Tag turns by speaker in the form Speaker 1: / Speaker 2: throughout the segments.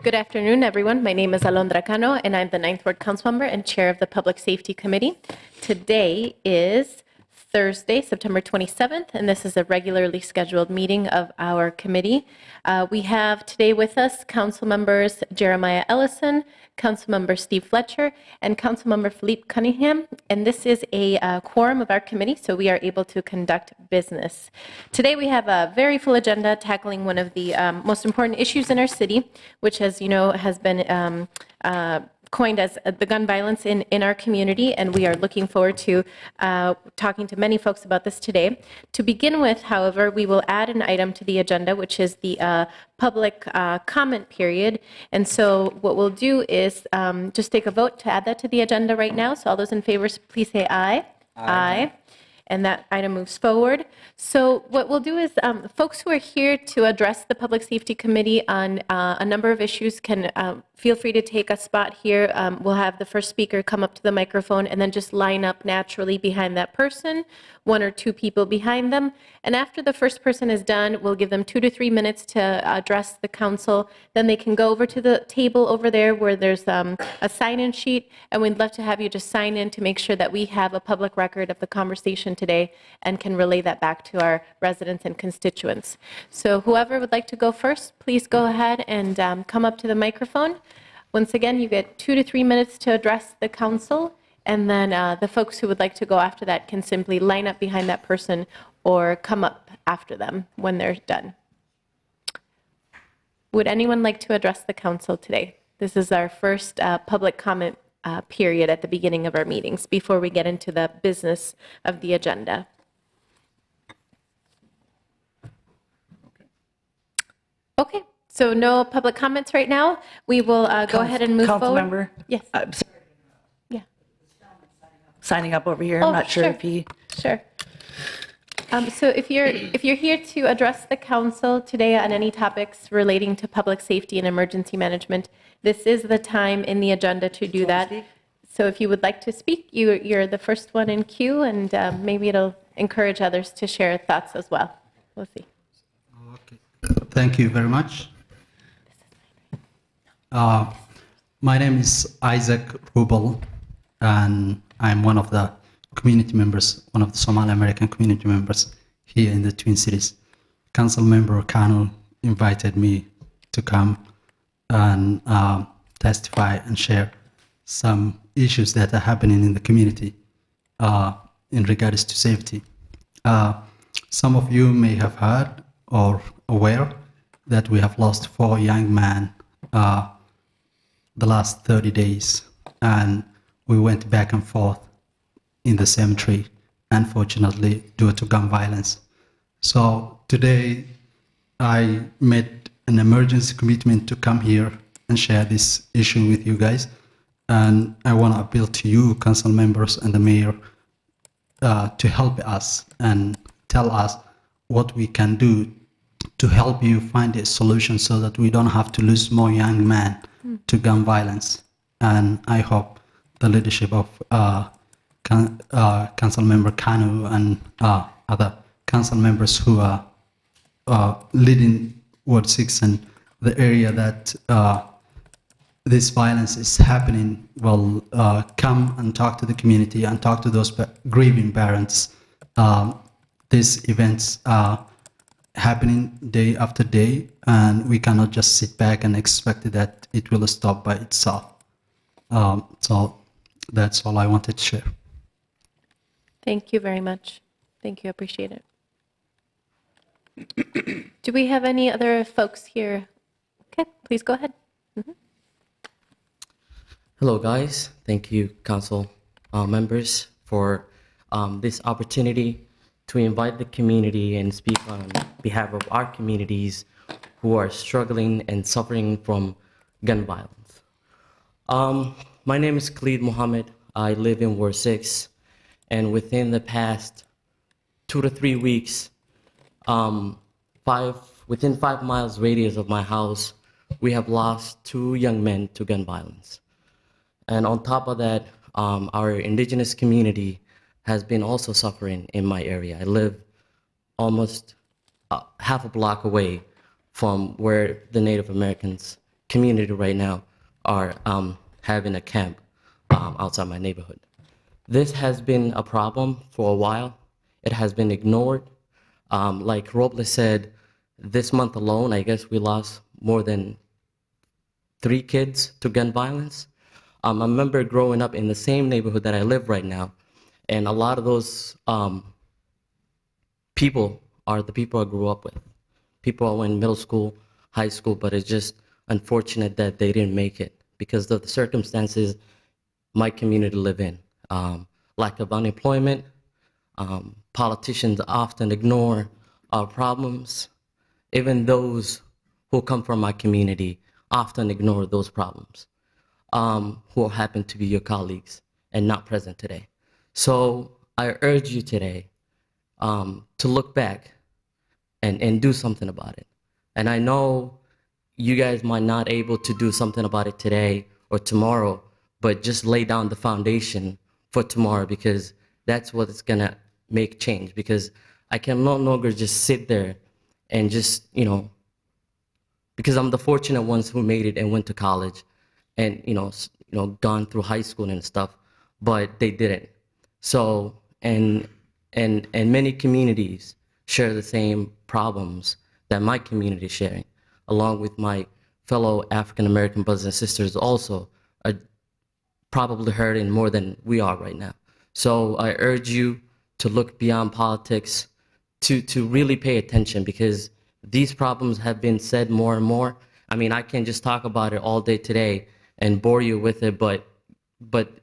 Speaker 1: Good afternoon, everyone. My name is Alondra Cano, and I'm the 9th Ward Council Member and Chair of the Public Safety Committee. Today is Thursday, September 27th, and this is a regularly scheduled meeting of our committee. We have today with us Council Members Jeremiah Ellison, Council Member Steve Fletcher, and Council Member Philippe Cunningham. And this is a quorum of our committee, so we are able to conduct business. Today we have a very full agenda tackling one of the most important issues in our city, which, as you know, has been coined as the gun violence in our community, and we are looking forward to talking to many folks about this today. To begin with, however, we will add an item to the agenda, which is the public comment period. And so what we'll do is just take a vote to add that to the agenda right now. So all those in favor, please say aye. Aye. And that item moves forward. So what we'll do is folks who are here to address the Public Safety Committee on a number of issues can feel free to take a spot here. We'll have the first speaker come up to the microphone and then just line up naturally behind that person, one or two people behind them. And after the first person is done, we'll give them 2 to 3 minutes to address the council. Then they can go over to the table over there where there's a sign-in sheet, and we'd love to have you just sign in to make sure that we have a public record of the conversation today and can relay that back to our residents and constituents. So whoever would like to go first, please go ahead and come up to the microphone. Once again, you get 2 to 3 minutes to address the council, and then the folks who would like to go after that can simply line up behind that person or come up after them when they're done. Would anyone like to address the council today? This is our first public comment period at the beginning of our meetings before we get into the business of the agenda. Okay. So no public comments right now. We will go ahead and move
Speaker 2: Council
Speaker 1: forward.
Speaker 2: Member?
Speaker 1: Yes.
Speaker 2: I'm sorry.
Speaker 1: Yeah.
Speaker 2: Signing up over here.
Speaker 1: Oh,
Speaker 2: I'm not sure
Speaker 1: sure.
Speaker 2: if he.
Speaker 1: Sure. So if you're here to address the council today on any topics relating to public safety and emergency management, this is the time in the agenda to do that. So if you would like to speak, you're the first one in queue, and maybe it'll encourage others to share thoughts as well. We'll see.
Speaker 3: Okay. Thank you very much. My name is Isaac Rubel, and I'm one of the community members, one of the Somali American community members here in the Twin Cities. Council Member Kanu invited me to come and testify and share some issues that are happening in the community in regards to safety. Some of you may have heard or aware that we have lost 4 young men the last 30 days, and we went back and forth in the cemetery, unfortunately, due to gun violence. So today, I made an emergency commitment to come here and share this issue with you guys. And I want to appeal to you, council members and the mayor, to help us and tell us what we can do to help you find a solution so that we don't have to lose more young men to gun violence. And I hope the leadership of Council Member Kanu and other council members who are leading Ward 6 and the area that this violence is happening will come and talk to the community and talk to those grieving parents. These events are happening day after day, and we cannot just sit back and expect that it will stop by itself. So that's all I wanted to share.
Speaker 1: Thank you very much. Thank you. Appreciate it. Do we have any other folks here? Okay, please go ahead.
Speaker 4: Hello, guys. Thank you, council members, for this opportunity to invite the community and speak on behalf of our communities who are struggling and suffering from gun violence. My name is Khalid Mohammed. I live in Ward 6, and within the past 2 to 3 weeks, within 5 miles radius of my house, we have lost 2 young men to gun violence. And on top of that, our indigenous community has been also suffering in my area. I live almost half a block away from where the Native Americans community right now are having a camp outside my neighborhood. This has been a problem for a while. It has been ignored. Like Robles said, this month alone, I guess we lost more than 3 kids to gun violence. I remember growing up in the same neighborhood that I live right now, and a lot of those people are the people I grew up with. People I went in middle school, high school, but it's just unfortunate that they didn't make it because of the circumstances my community live in. Lack of unemployment, politicians often ignore our problems. Even those who come from my community often ignore those problems, who happen to be your colleagues and not present today. So I urge you today to look back and do something about it. And I know you guys might not able to do something about it today or tomorrow, but just lay down the foundation for tomorrow, because that's what's gonna make change. Because I can no longer just sit there and just, because I'm the fortunate ones who made it and went to college and, gone through high school and stuff, but they didn't. So, and many communities share the same problems that my community is sharing, along with my fellow African-American brothers and sisters also are probably hurting more than we are right now. So I urge you to look beyond politics, to really pay attention, because these problems have been said more and more. I mean, I can just talk about it all day today and bore you with it, but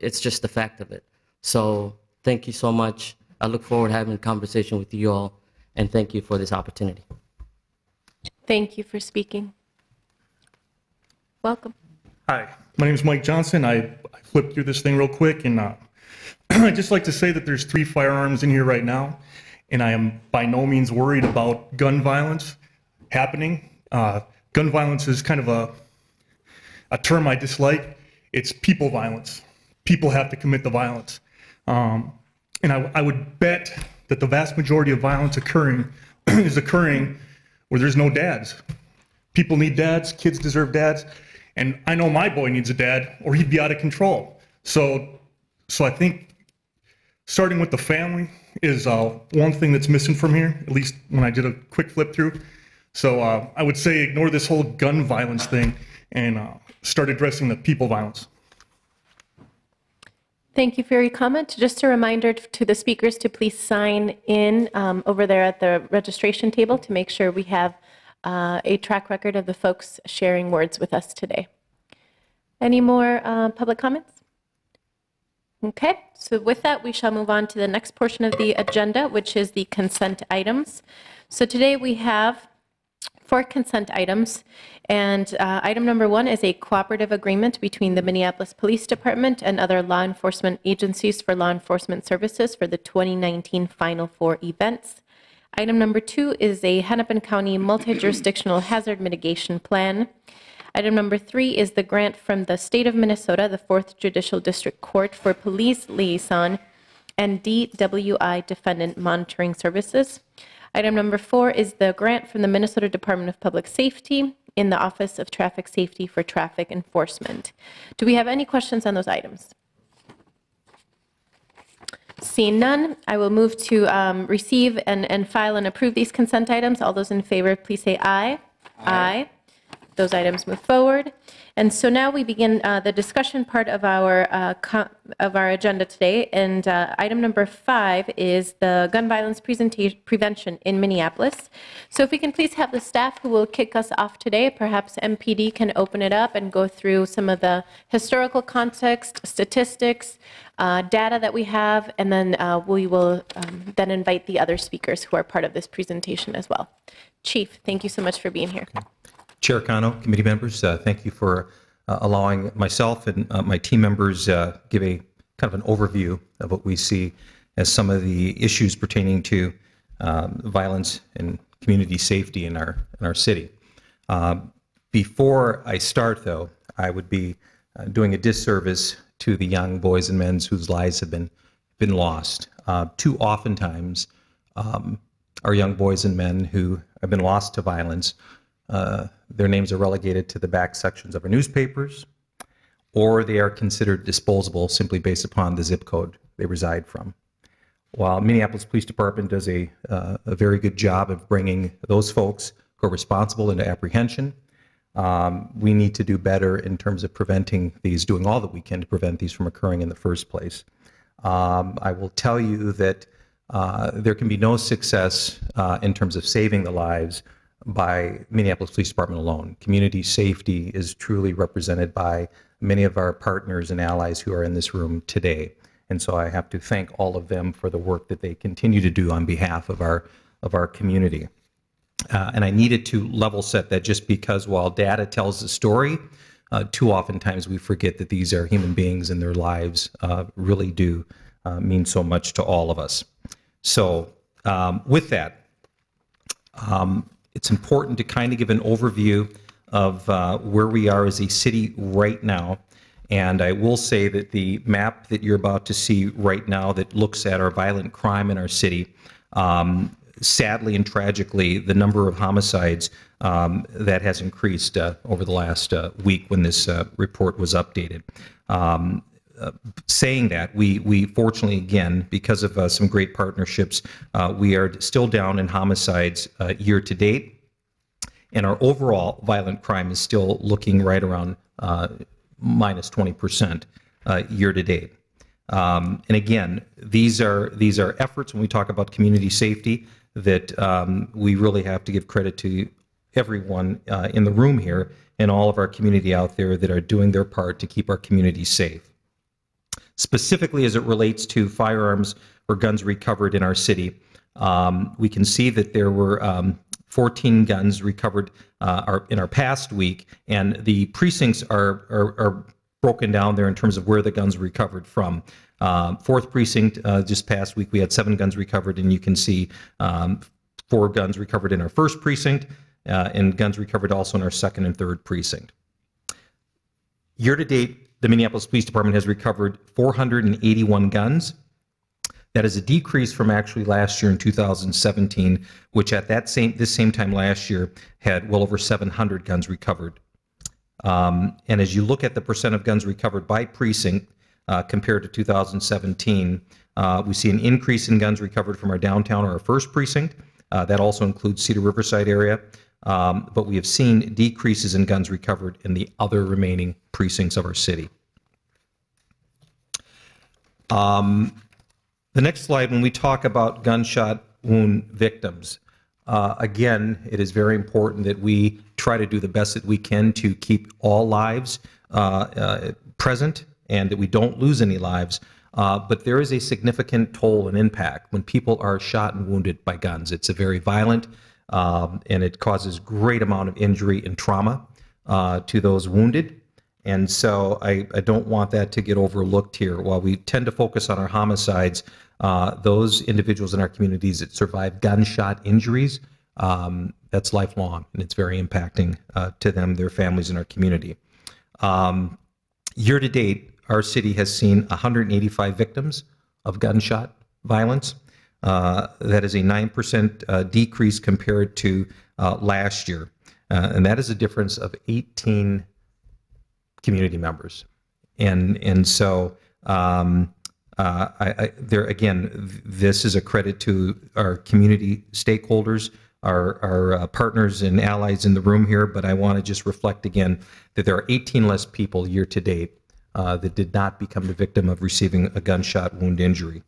Speaker 4: it's just the fact of it. So thank you so much. I look forward to having a conversation with you all, and thank you for this opportunity.
Speaker 1: Thank you for speaking. Welcome.
Speaker 5: Hi, my name is Mike Johnson. I flipped through this thing real quick, and I'd just like to say that there's 3 firearms in here right now, and I am by no means worried about gun violence happening. Gun violence is kind of a term I dislike. It's people violence. People have to commit the violence. And I would bet that the vast majority of violence is occurring where there's no dads. People need dads, kids deserve dads, and I know my boy needs a dad or he'd be out of control. So I think starting with the family is one thing that's missing from here, at least when I did a quick flip through. So I would say ignore this whole gun violence thing and start addressing the people violence.
Speaker 1: Thank you for your comment. Just a reminder to the speakers to please sign in over there at the registration table to make sure we have a track record of the folks sharing words with us today. Any more public comments? Okay, so with that, we shall move on to the next portion of the agenda, which is the consent items. So today we have 4 consent items, and item number 1 is a cooperative agreement between the Minneapolis Police Department and other law enforcement agencies for law enforcement services for the 2019 Final Four events. Item number 2 is a Hennepin County multi-jurisdictional hazard mitigation plan. Item number 3 is the grant from the state of Minnesota, the 4th Judicial District Court for police liaison and DWI defendant monitoring services. Item number 4 is the grant from the Minnesota Department of Public Safety in the Office of Traffic Safety for traffic enforcement. Do we have any questions on those items? Seeing none, I will move to receive and file and approve these consent items. All those in favor, please say aye. Aye. Those items move forward. And so now we begin the discussion part of our agenda today. And item number 5 is the gun violence prevention in Minneapolis. So if we can please have the staff who will kick us off today, perhaps MPD can open it up and go through some of the historical context, statistics, data that we have, and then we will then invite the other speakers who are part of this presentation as well. Chief, thank you so much for being here.
Speaker 6: Okay. Chair Cano, committee members, thank you for allowing myself and my team members give a kind of an overview of what we see as some of the issues pertaining to violence and community safety in our city. Before I start, though, I would be doing a disservice to the young boys and men whose lives have been lost. Too oftentimes, our young boys and men who have been lost to violence their names are relegated to the back sections of our newspapers, or they are considered disposable simply based upon the zip code they reside from. While Minneapolis Police Department does a very good job of bringing those folks who are responsible into apprehension, we need to do better in terms of preventing these, doing all that we can to prevent these from occurring in the first place. I will tell you that there can be no success in terms of saving the lives by Minneapolis Police Department alone. Community safety is truly represented by many of our partners and allies who are in this room today. And so I have to thank all of them for the work that they continue to do on behalf of our community. And I needed to level set that, just because while data tells the story, too oftentimes we forget that these are human beings and their lives really do mean so much to all of us. So with that, it's important to kind of give an overview of where we are as a city right now. And I will say that the map that you're about to see right now that looks at our violent crime in our city, sadly and tragically, the number of homicides that has increased over the last week when this report was updated. Saying that, we fortunately, again, because of some great partnerships, we are still down in homicides year to date, and our overall violent crime is still looking right around minus 20% year to date. And again, these are efforts when we talk about community safety that we really have to give credit to everyone in the room here and all of our community out there that are doing their part to keep our community safe. Specifically as it relates to firearms or guns recovered in our city, we can see that there were 14 guns recovered in our past week, and the precincts are broken down there in terms of where the guns were recovered from. 4th precinct, just past week, we had 7 guns recovered, and you can see 4 guns recovered in our 1st precinct, and guns recovered also in our 2nd and 3rd precinct. Year to date, the Minneapolis Police Department has recovered 481 guns. That is a decrease from actually last year in 2017, which at this same time last year had well over 700 guns recovered. And as you look at the percent of guns recovered by precinct compared to 2017, we see an increase in guns recovered from our downtown or our 1st precinct. That also includes Cedar Riverside area. But we have seen decreases in guns recovered in the other remaining precincts of our city. The next slide, when we talk about gunshot wound victims, again, it is very important that we try to do the best that we can to keep all lives present and that we don't lose any lives. But there is a significant toll and impact when people are shot and wounded by guns. It's a very violent and it causes great amount of injury and trauma to those wounded. And so I don't want that to get overlooked here. While we tend to focus on our homicides, those individuals in our communities that survive gunshot injuries, that's lifelong, and it's very impacting to them, their families, and our community. Year to date, our city has seen 185 victims of gunshot violence. That is a 9% decrease compared to last year. And that is a difference of 18 community members. And so there again, this is a credit to our community stakeholders, our partners and allies in the room here, but I want to just reflect again that there are 18 less people year to date that did not become the victim of receiving a gunshot wound injury.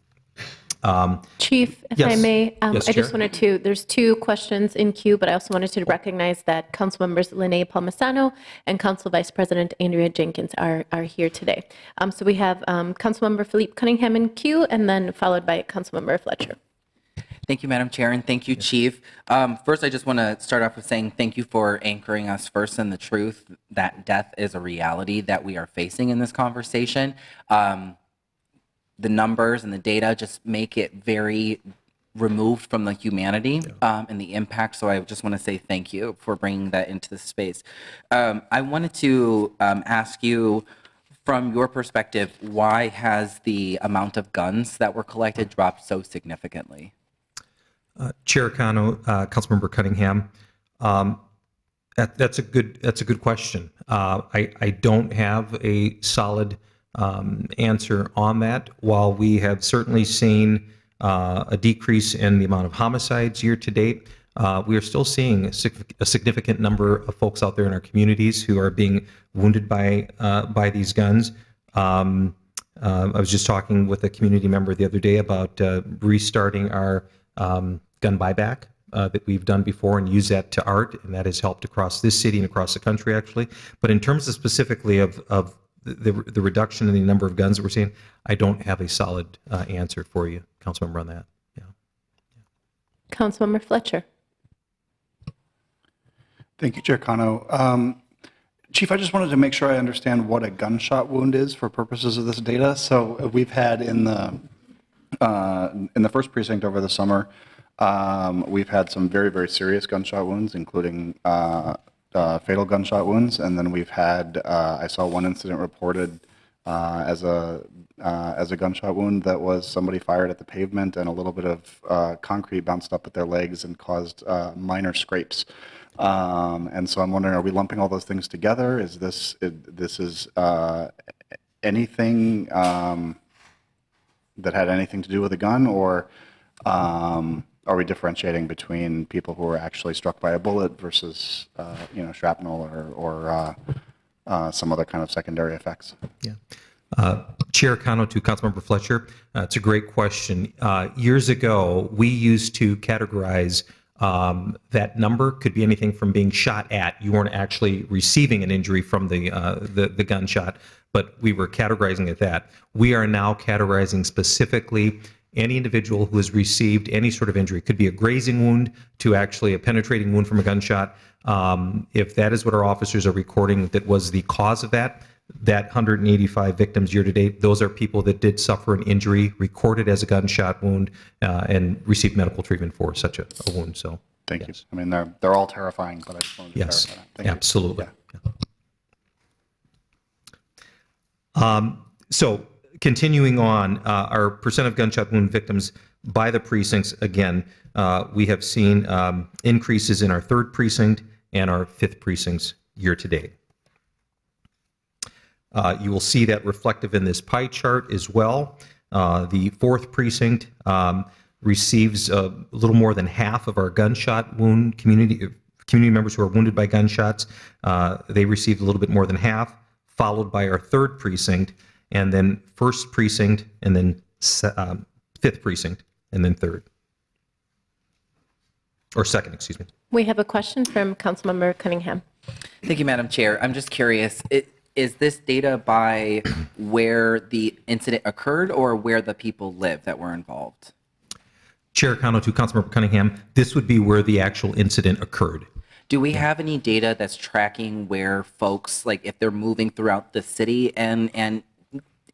Speaker 1: Chief, if
Speaker 6: yes.
Speaker 1: I may,
Speaker 6: Yes,
Speaker 1: I just
Speaker 6: Chair.
Speaker 1: wanted to, there's 2 questions in queue, but I also wanted to recognize that Council Members Linnea Palmisano and Council Vice President Andrea Jenkins are here today. So we have Councilmember Philippe Cunningham in queue, and then followed by Councilmember Fletcher.
Speaker 7: Thank you, Madam Chair, and thank you, Chief. First, I just want to start off with saying thank you for anchoring us first in the truth that death is a reality that we are facing in this conversation. The numbers and the data just make it very removed from the humanity and the impact. So I just want to say thank you for bringing that into the space. I wanted to ask you, from your perspective, why has the amount of guns that were collected dropped so significantly?
Speaker 6: Chair Cano, Councilmember Cunningham, That's a good question. I don't have a solid answer on that. While we have certainly seen a decrease in the amount of homicides year to date, we are still seeing a significant number of folks out there in our communities who are being wounded by these guns. I was just talking with a community member the other day about restarting our gun buyback that we've done before and use that to art, and that has helped across this city and across the country, actually. But in terms of specifically of the reduction in the number of guns that we're seeing, I don't have a solid answer for you, Councilmember, on that. Yeah.
Speaker 1: Councilmember Fletcher.
Speaker 8: Thank you, Chair Cano. Chief, I just wanted to make sure I understand what a gunshot wound is for purposes of this data. So we've had in the first precinct over the summer, we've had some very, very serious gunshot wounds, including fatal gunshot wounds. And then we've had, I saw one incident reported as a gunshot wound that was somebody fired at the pavement and a little bit of concrete bounced up at their legs and caused minor scrapes. And so I'm wondering, are we lumping all those things together? Is this anything that had anything to do with a gun, or are we differentiating between people who were actually struck by a bullet versus shrapnel or some other kind of secondary effects?
Speaker 6: Yeah. Chair Cano to Councilmember Fletcher, it's a great question. Years ago, we used to categorize that number. Could be anything from being shot at. You weren't actually receiving an injury from the gunshot, but we were categorizing it that. We are now categorizing specifically any individual who has received any sort of injury. Could be a grazing wound to actually a penetrating wound from a gunshot. If that is what our officers are recording that was the cause of that 185 victims year to date, those are people that did suffer an injury recorded as a gunshot wound and received medical treatment for such a wound. So
Speaker 8: thank you. I mean, they're all terrifying, but I just wanted to clarify that. Thank
Speaker 6: absolutely.
Speaker 8: You.
Speaker 6: Yeah. So continuing on, our percent of gunshot wound victims by the precincts, again, we have seen increases in our 3rd precinct and our 5th precincts year to date. You will see that reflective in this pie chart as well. The 4th precinct receives a little more than half of our gunshot wound community members who are wounded by gunshots. They received a little bit more than half, followed by our 3rd precinct, and then 1st precinct, and then 5th precinct, and then 3rd. Or 2nd, excuse me.
Speaker 1: We have a question from Councilmember Cunningham.
Speaker 7: Thank you, Madam Chair. I'm just curious, is this data by where the incident occurred or where the people live that were involved?
Speaker 6: Chair Cano to Councilmember Cunningham, this would be where the actual incident occurred.
Speaker 7: Do we have any data that's tracking where folks, like if they're moving throughout the city and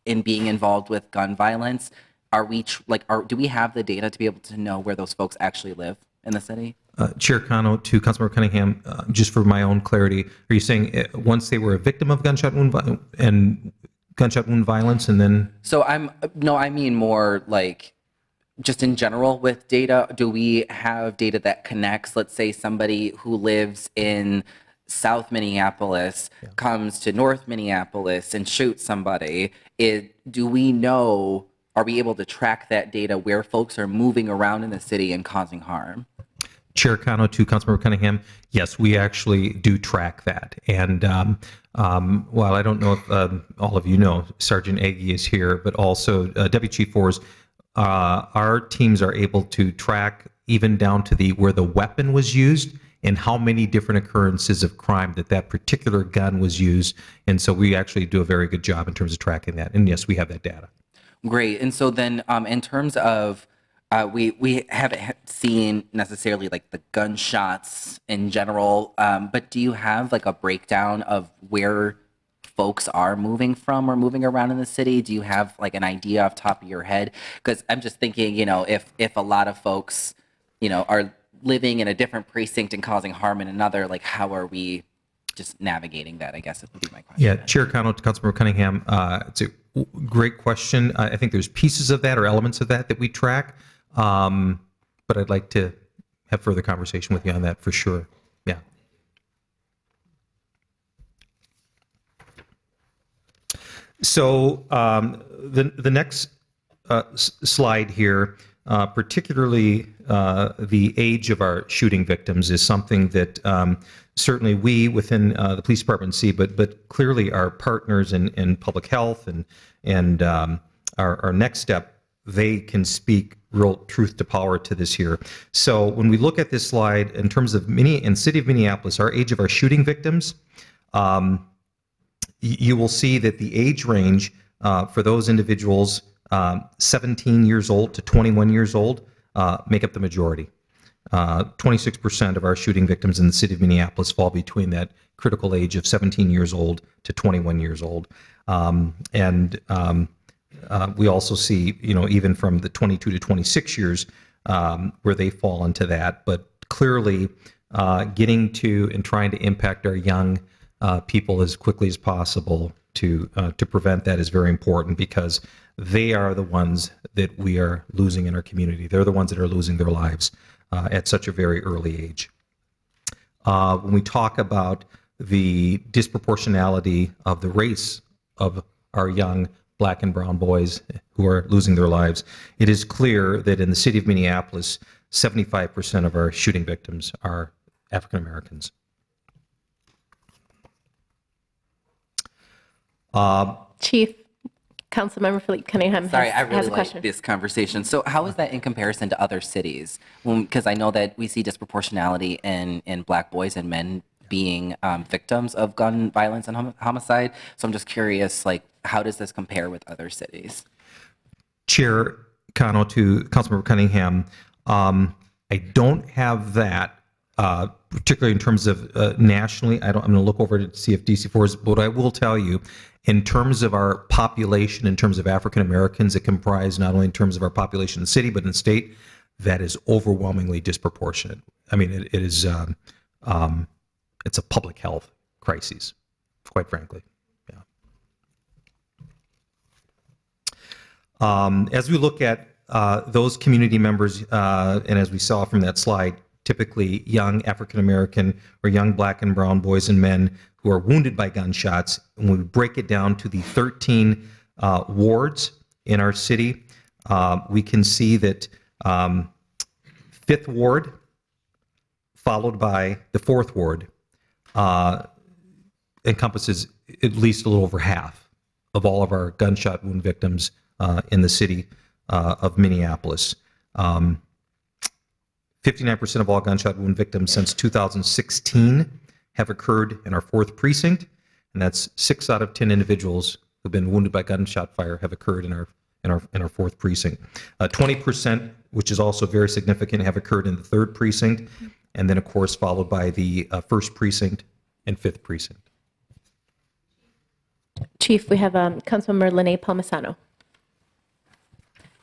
Speaker 7: in being involved with gun violence, do we have the data to be able to know where those folks actually live in the city?
Speaker 6: Chair Cano to Councilmember Cunningham, just for my own clarity, are you saying once they were a victim of gunshot wound violence and then?
Speaker 7: So I mean more like just in general with data. Do we have data that connects, let's say somebody who lives in South Minneapolis comes to North Minneapolis and shoots somebody? Do we know, are we able to track that data where folks are moving around in the city and causing harm?
Speaker 6: Chair Cano to Councilmember Cunningham, yes, we actually do track that. And while I don't know if all of you know, Sergeant Agee is here, but also Deputy Chief Forrest, our teams are able to track even down to where the weapon was used and how many different occurrences of crime that particular gun was used. And so we actually do a very good job in terms of tracking that. And yes, we have that data.
Speaker 7: Great. And so then in terms of we haven't seen necessarily like the gunshots in general, but do you have like a breakdown of where folks are moving from or moving around in the city? Do you have like an idea off the top of your head? Because I'm just thinking, if a lot of folks, are living in a different precinct and causing harm in another, like how are we just navigating that, I guess it would be my question.
Speaker 6: Yeah, Chair Cano to Councilmember Cunningham, it's a great question. I think there's pieces of that or elements of that we track. But I'd like to have further conversation with you on that for sure. Yeah. So the next slide here, particularly the age of our shooting victims, is something that certainly we within the police department see, but clearly our partners in public health and our next step, they can speak real truth to power to this here. So when we look at this slide in terms of in city of Minneapolis, our age of our shooting victims, you will see that the age range for those individuals 17 years old to 21 years old make up the majority. 26% of our shooting victims in the city of Minneapolis fall between that critical age of 17 years old to 21 years old. We also see, even from the 22 to 26 years where they fall into that. But clearly, getting to and trying to impact our young people as quickly as possible to prevent that is very important, because they are the ones that we are losing in our community. They're the ones that are losing their lives at such a very early age. When we talk about the disproportionality of the race of our young Black and brown boys who are losing their lives, it is clear that in the city of Minneapolis, 75% of our shooting victims are African Americans.
Speaker 1: Chief, Councilmember Philippe Cunningham
Speaker 7: Sorry, I
Speaker 1: has
Speaker 7: really
Speaker 1: a question.
Speaker 7: like this conversation. So how is that in comparison to other cities? Because I know that we see disproportionality in Black boys and men being victims of gun violence and homicide. So I'm just curious, how does this compare with other cities?
Speaker 6: Chair Cano, to Councilmember Cunningham, I don't have that, particularly in terms of nationally. I'm going to look over to see if DC4 is, but I will tell you, in terms of our population, in terms of African Americans, it comprise not only in terms of our population in the city, but in the state, that is overwhelmingly disproportionate. I mean, it is, it's a public health crisis, quite frankly. As we look at those community members, and as we saw from that slide, typically young African American or young Black and brown boys and men who are wounded by gunshots, and when we break it down to the 13 wards in our city, we can see that 5th Ward, followed by the 4th Ward, encompasses at least a little over half of all of our gunshot wound victims in the city of Minneapolis. 59% of all gunshot wound victims since 2016 have occurred in our 4th precinct, and that's 6 out of 10 individuals who've been wounded by gunshot fire have occurred in our 4th precinct. 20%, which is also very significant, have occurred in the 3rd precinct, and then of course followed by the 1st precinct and 5th precinct.
Speaker 1: Chief, we have Councilmember Lene Palmisano.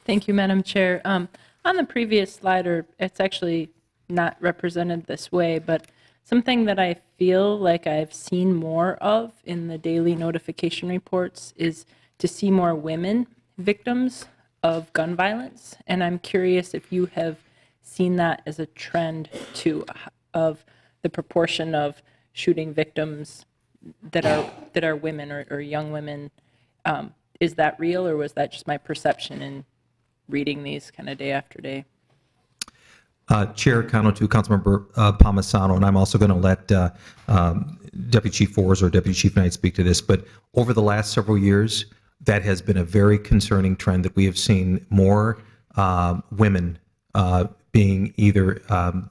Speaker 9: Thank you, Madam Chair. On the previous slide, or it's actually not represented this way, but something that I feel like I've seen more of in the daily notification reports is to see more women victims of gun violence. And I'm curious if you have seen that as a trend too, of the proportion of shooting victims that are women or young women. Is that real, or was that just my perception in reading these kind of day after day?
Speaker 6: Chair Cano, to Councilmember Palmisano, and I'm also going to let Deputy Chief Forrest or Deputy Chief Knight speak to this, but over the last several years, that has been a very concerning trend that we have seen more women being either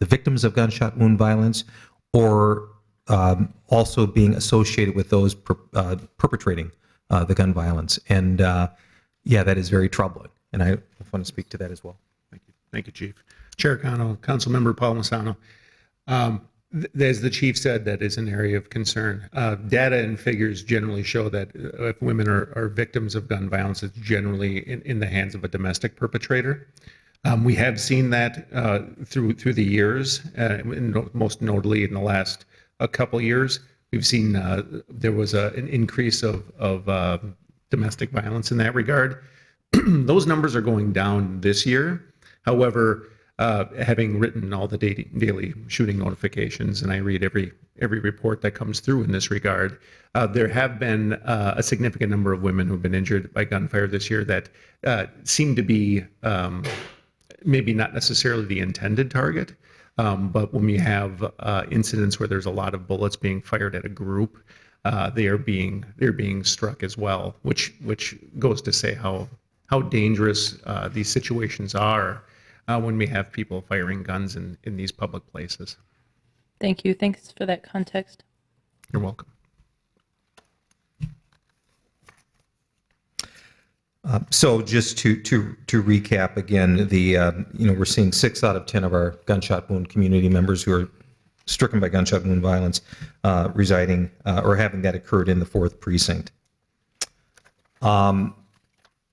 Speaker 6: the victims of gunshot wound violence or also being associated with those perpetrating the gun violence. And yeah, that is very troubling. And I want to speak to that as well.
Speaker 10: Thank you. Thank you, Chief. Chair Cano, Councilmember Palmisano. As the chief said, that is an area of concern. Data and figures generally show that if women are victims of gun violence, it's generally in the hands of a domestic perpetrator. We have seen that through the years, most notably in the last couple years. We've seen there was an increase of domestic violence in that regard. Those numbers are going down this year. However, having written all the daily shooting notifications, and I read every report that comes through in this regard, there have been a significant number of women who've been injured by gunfire this year that seem to be maybe not necessarily the intended target, but when we have incidents where there's a lot of bullets being fired at a group, they're being struck as well, which goes to say how dangerous these situations are when we have people firing guns in these public places.
Speaker 9: Thank you. Thanks for that context.
Speaker 10: You're welcome.
Speaker 6: So just to recap again, we're seeing 6 out of 10 of our gunshot wound community members who are stricken by gunshot wound violence residing or having that occurred in the 4th precinct.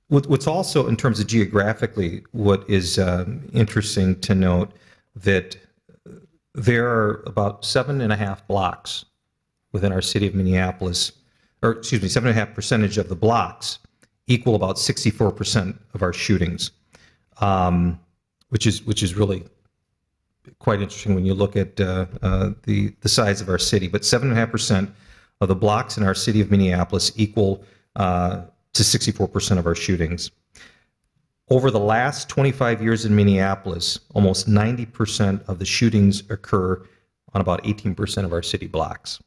Speaker 6: What's also, in terms of geographically, what is interesting to note that there are about 7.5 blocks within our city of Minneapolis, or excuse me, 7.5% of the blocks equal about 64% of our shootings, which is really quite interesting when you look at the size of our city. But 7.5% of the blocks in our city of Minneapolis equal to 64% of our shootings. Over the last 25 years in Minneapolis, almost 90% of the shootings occur on about 18% of our city blocks.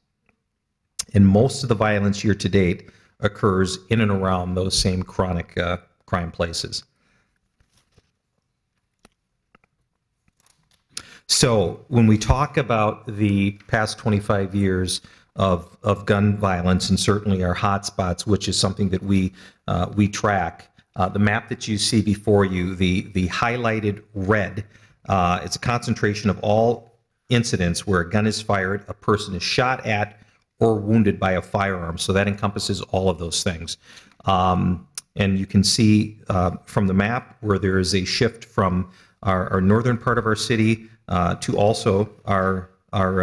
Speaker 6: And most of the violence year to date occurs in and around those same chronic crime places. So when we talk about the past 25 years of gun violence, and certainly our hotspots, which is something that we track, the map that you see before you, the highlighted red, it's a concentration of all incidents where a gun is fired, a person is shot at, or wounded by a firearm. So that encompasses all of those things. And you can see from the map where there is a shift from our northern part of our city to also our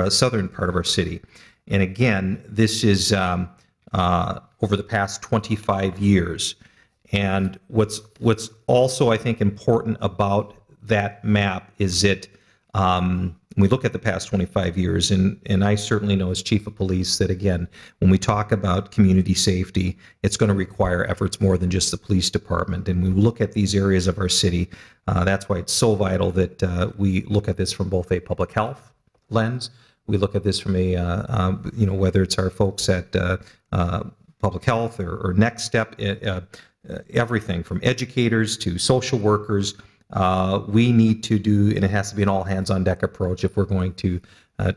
Speaker 6: southern part of our city. And again, this is over the past 25 years. And what's also, I think, important about that map is that we look at the past 25 years, and I certainly know as chief of police that, again, when we talk about community safety, it's going to require efforts more than just the police department. And we look at these areas of our city. That's why it's so vital that we look at this from both a public health lens. We look at this from a, whether it's our folks at public health or Next Step, everything from educators to social workers. We need to do, and it has to be an all hands on deck approach if we're going to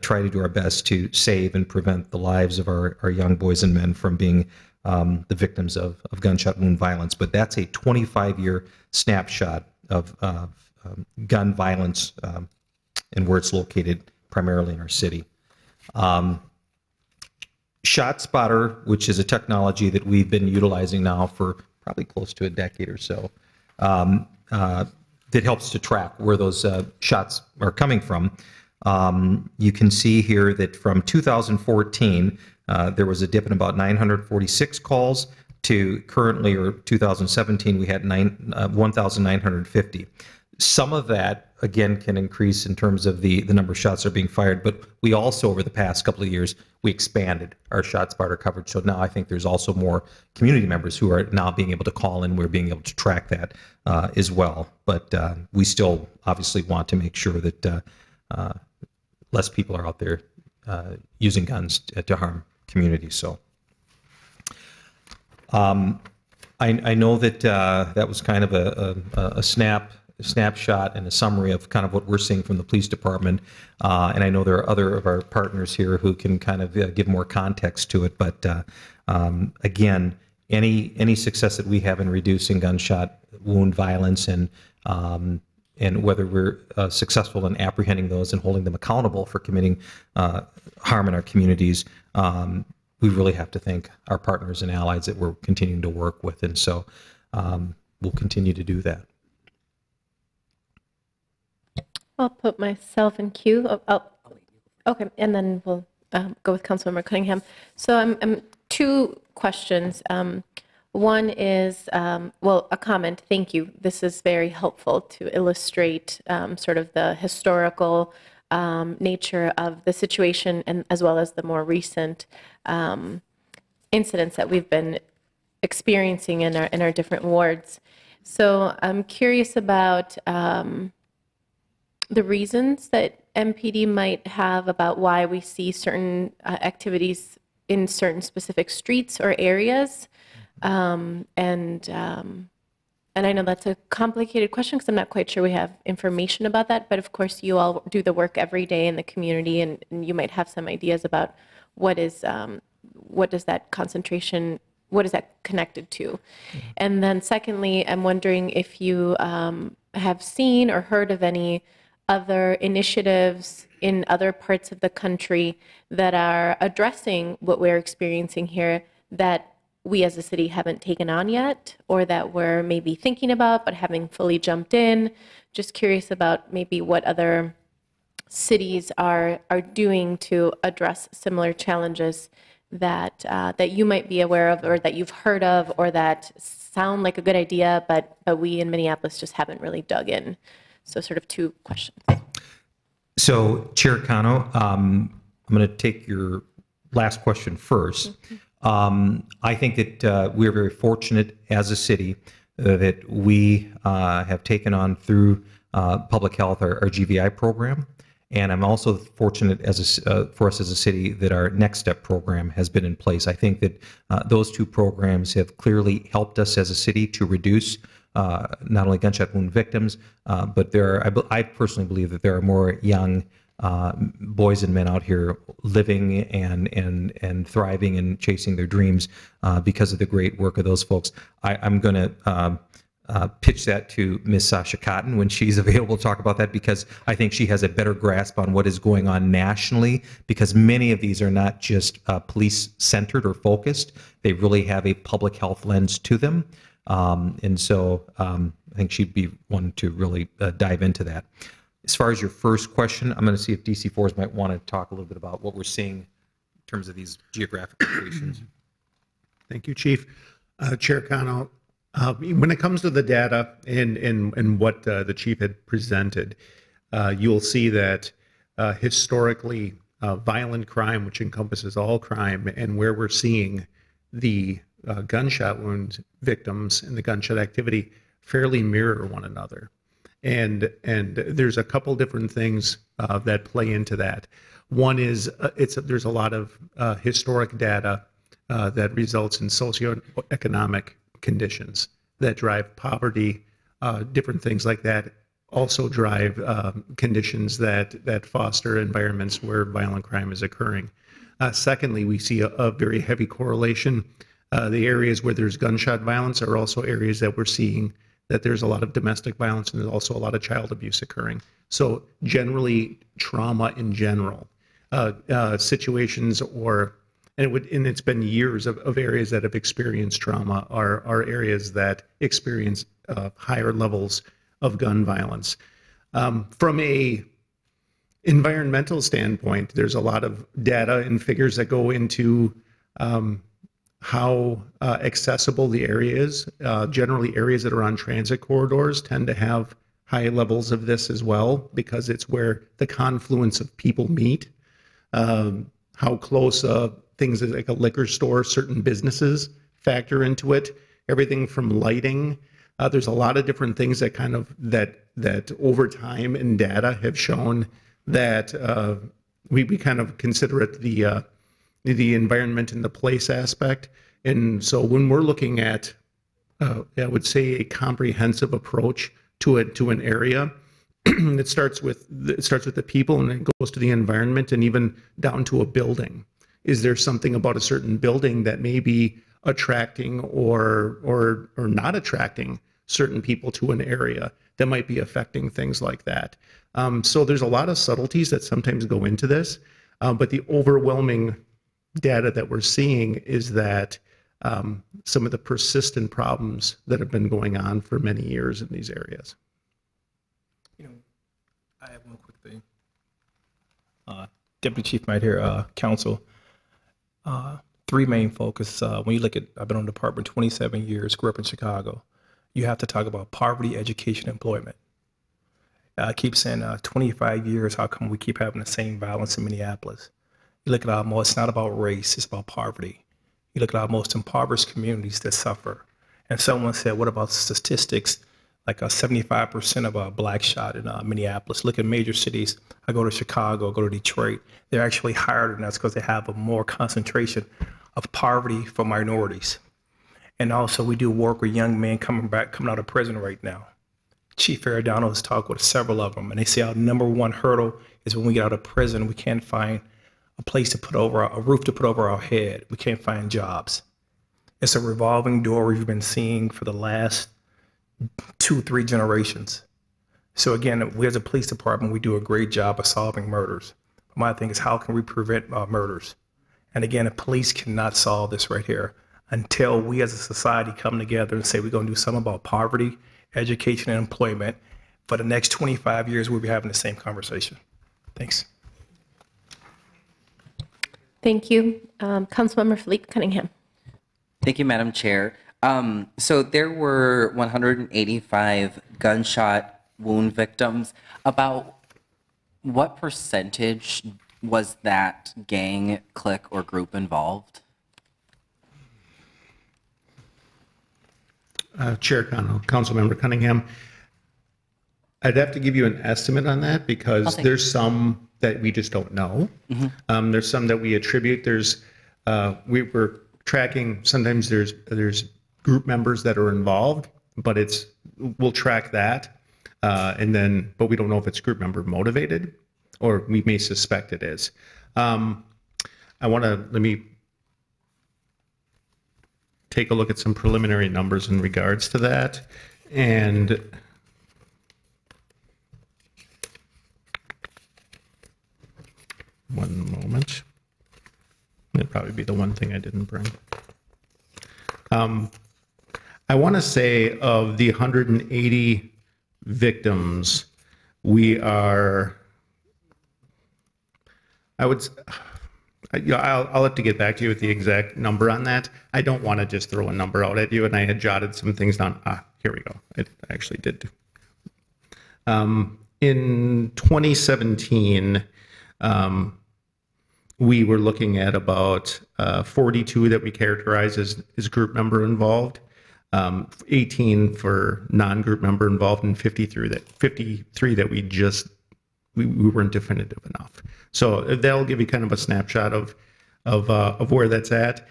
Speaker 6: try to do our best to save and prevent the lives of our young boys and men from being the victims of gunshot wound violence. But that's a 25-year snapshot of gun violence and where it's located primarily in our city. ShotSpotter, which is a technology that we've been utilizing now for probably close to a decade or so, that helps to track where those shots are coming from. You can see here that from 2014, there was a dip in about 946 calls to currently, or 2017, we had 1,950. Some of that, again, can increase in terms of the number of shots that are being fired, but we also, over the past couple of years, we expanded our ShotSpotter coverage. So now I think there's also more community members who are now being able to call in. We're being able to track that as well. But we still obviously want to make sure that less people are out there using guns to harm communities. So I know that that was kind of a snapshot and a summary of kind of what we're seeing from the police department. And I know there are other of our partners here who can kind of give more context to it. But again, any success that we have in reducing gunshot wound violence and whether we're successful in apprehending those and holding them accountable for committing harm in our communities, we really have to thank our partners and allies that we're continuing to work with. And so we'll continue to do that.
Speaker 1: I'll put myself in queue. Okay, and then we'll go with Councilmember Cunningham. So two questions. One is, well, a comment, thank you. This is very helpful to illustrate sort of the historical nature of the situation, and as well as the more recent incidents that we've been experiencing in our different wards. So I'm curious about the reasons that MPD might have about why we see certain activities in certain specific streets or areas. And I know that's a complicated question because I'm not quite sure we have information about that, but of course you all do the work every day in the community, and you might have some ideas about what does that concentration, what is that connected to? And then secondly, I'm wondering if you have seen or heard of any other initiatives in other parts of the country that are addressing what we're experiencing here that we as a city haven't taken on yet, or that we're maybe thinking about but haven't fully jumped in. Just curious about maybe what other cities are doing to address similar challenges that that you might be aware of, or that you've heard of, or that sound like a good idea, but we in Minneapolis just haven't really dug in. So sort of two questions.
Speaker 6: So, Chair Cano, I'm going to take your last question first. I think that we are very fortunate as a city that we have taken on through public health our GVI program. And I'm also fortunate for us as a city that our Next Step program has been in place. I think that those two programs have clearly helped us as a city to reduce not only gunshot wound victims, but I personally believe that there are more young boys and men out here living and thriving and chasing their dreams because of the great work of those folks. I'm going to pitch that to Ms. Sasha Cotton when she's available to talk about that, because I think she has a better grasp on what is going on nationally, because many of these are not just police-centered or focused. They really have a public health lens to them. And so I think she'd be one to really dive into that. As far as your first question, I'm going to see if DC4s might want to talk a little bit about what we're seeing in terms of these geographic locations.
Speaker 10: Thank you, Chief. Chair Cano, when it comes to the data and what the Chief had presented, you'll see that historically violent crime, which encompasses all crime, and where we're seeing the gunshot wound victims and the gunshot activity fairly mirror one another. And there's a couple different things that play into that. One is there's a lot of historic data that results in socioeconomic conditions that drive poverty, different things like that also drive conditions that foster environments where violent crime is occurring. Secondly, we see a very heavy correlation. The areas where there's gunshot violence are also areas that we're seeing that there's a lot of domestic violence, and there's also a lot of child abuse occurring. So generally, trauma in general, situations and it's been years of areas that have experienced trauma are areas that experience higher levels of gun violence. From a environmental standpoint, there's a lot of data and figures that go into how accessible the area is. Generally, areas that are on transit corridors tend to have high levels of this as well, because it's where the confluence of people meet. How close things like a liquor store, certain businesses factor into it. Everything from lighting. There's a lot of different things that that over time in data have shown that we kind of consider it the environment and the place aspect. And so when we're looking at, I would say, a comprehensive approach to an area, it starts with the people, and it goes to the environment, and even down to a building. Is there something about a certain building that may be attracting or not attracting certain people to an area that might be affecting things like that? So there's a lot of subtleties that sometimes go into this, but the overwhelming data that we're seeing is that some of the persistent problems that have been going on for many years in these areas.
Speaker 11: I have one quick thing. Deputy Chief might hear, Council. 3 three main focus. When you look at, I've been on the department 27 years, grew up in Chicago. You have to talk about poverty, education, employment. I keep saying 25 years, how come we keep having the same violence in Minneapolis? You look at our most, it's not about race, it's about poverty. You look at our most impoverished communities that suffer. And someone said, what about statistics? Like 75% of black shot in Minneapolis. Look at major cities. I go to Chicago, go to Detroit. They're actually higher than us because they have a more concentration of poverty for minorities. And also we do work with young men coming out of prison right now. Chief Ferradano has talked with several of them, and they say our number one hurdle is when we get out of prison, we can't find a place to put over, a roof to put over our head. We can't find jobs. It's a revolving door we've been seeing for the last 2-3 generations. So again, we as a police department, we do a great job of solving murders. My thing is, how can we prevent murders? And again, the police cannot solve this right here until we as a society come together and say we're going to do something about poverty, education, and employment. For the next 25 years, we'll be having the same conversation. Thanks.
Speaker 1: Thank you. Councilmember Philippe Cunningham.
Speaker 7: Thank you, Madam Chair. So there were 185 gunshot wound victims. About what percentage was that gang, clique, or group involved?
Speaker 10: Chair Connell, Councilmember Cunningham, I'd have to give you an estimate on that because there's some that we just don't know. There's some that we attribute. We were tracking. Sometimes there's group members that are involved, but we'll track that, but we don't know if it's group member motivated, or we may suspect it is. Let me take a look at some preliminary numbers in regards to that. And one moment. It'll probably be the one thing I didn't bring. I want to say of the 180 victims, I'll have to get back to you with the exact number on that. I don't want to just throw a number out at you, and I had jotted some things down. Here we go. It actually did. In 2017, we were looking at about 42 that we characterize as group member involved, 18 for non-group member involved, and 53 that we weren't definitive enough. So that'll give you kind of a snapshot of where that's at.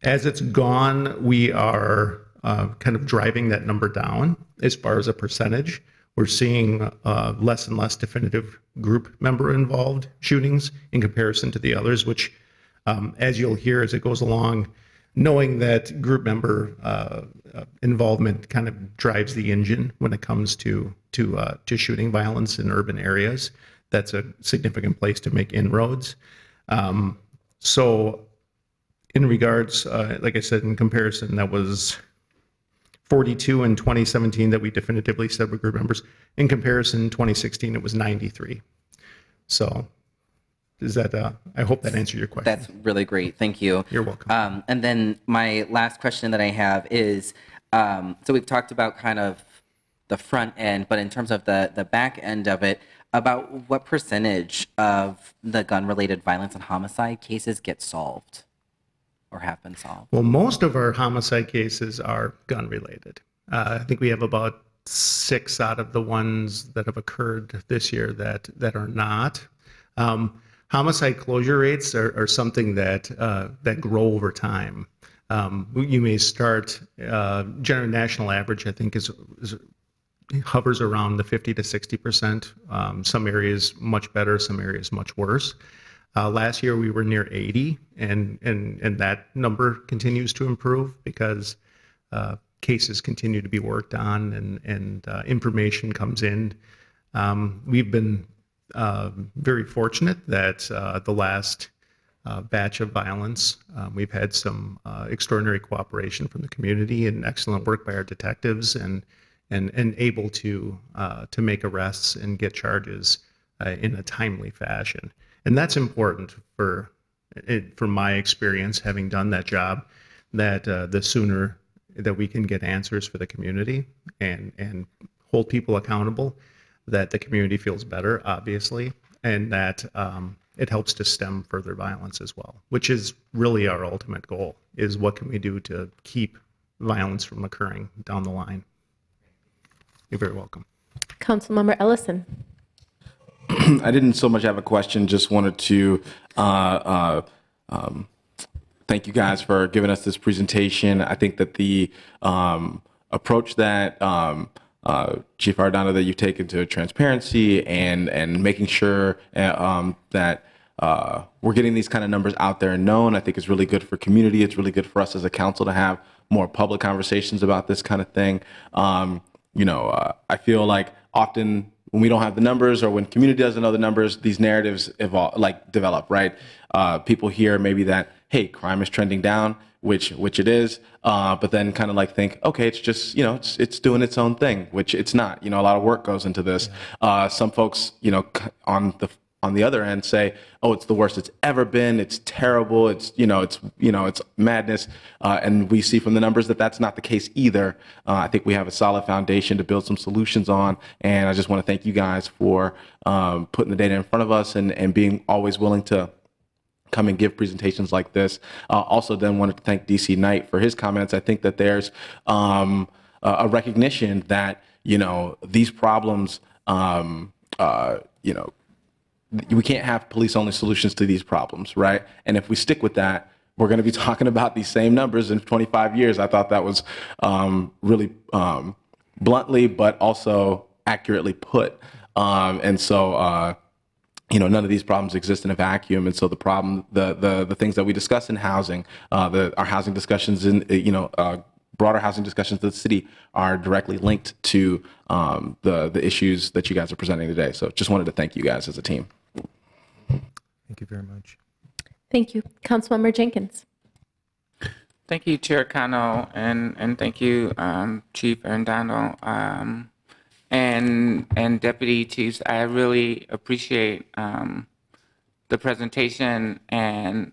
Speaker 10: As it's gone, we are kind of driving that number down as far as a percentage. We're seeing less and less definitive group member involved shootings in comparison to the others, which, as you'll hear as it goes along, knowing that group member involvement kind of drives the engine when it comes to shooting violence in urban areas. That's a significant place to make inroads. So in regards, like I said, in comparison, that was 42 in 2017 that we definitively said were group members. In comparison, 2016, it was 93. So is that, I hope that answered your question.
Speaker 7: That's really great. Thank you.
Speaker 10: You're welcome.
Speaker 7: And then my last question that I have is, so we've talked about kind of the front end, but in terms of the back end of it, about what percentage of the gun-related violence and homicide cases get solved or have been solved?
Speaker 10: Well, most of our homicide cases are gun-related. I think we have about 6 out of the ones that have occurred this year that are not. Homicide closure rates are something that grow over time. You may start, general national average, I think, hovers around the 50 to 60%. Some areas much better, some areas much worse. Last year we were near 80, and that number continues to improve because cases continue to be worked on and information comes in. We've been very fortunate that the last batch of violence, we've had some extraordinary cooperation from the community and excellent work by our detectives and able to make arrests and get charges in a timely fashion. And that's important for from my experience, having done that job, that the sooner that we can get answers for the community and hold people accountable, that the community feels better, obviously, and that it helps to stem further violence as well, which is really our ultimate goal, is what can we do to keep violence from occurring down the line. You're very welcome.
Speaker 1: Councilmember Ellison.
Speaker 12: I didn't so much have a question, just wanted to thank you guys for giving us this presentation. I think that the approach that Chief Arredondo, that you've taken to transparency and making sure that we're getting these kind of numbers out there and known, I think is really good for community. It's really good for us as a council to have more public conversations about this kind of thing. I feel like often when we don't have the numbers, or when community doesn't know the numbers, these narratives develop, right? People hear maybe that, hey, crime is trending down, which it is, but then kind of think, okay, it's just, it's doing its own thing, which it's not. A lot of work goes into this. Some folks, on the other end say, oh, it's the worst it's ever been. It's terrible. It's madness. And we see from the numbers that that's not the case either. I think we have a solid foundation to build some solutions on. And I just want to thank you guys for putting the data in front of us and being always willing to come and give presentations like this. Also then wanted to thank DC Knight for his comments. I think that there's a recognition that, these problems, we can't have police-only solutions to these problems, right? And if we stick with that, we're going to be talking about these same numbers in 25 years. I thought that was really bluntly, but also accurately put. And so, none of these problems exist in a vacuum. And so the problem, the things that we discuss in housing, our housing discussions in, broader housing discussions of the city are directly linked to the issues that you guys are presenting today. So just wanted to thank you guys as a team.
Speaker 6: Thank you very much.
Speaker 1: Thank you. Councilmember Jenkins.
Speaker 13: Thank you, Chair Cano, and thank you, Chief Arredondo, and Deputy Chiefs. I really appreciate the presentation, and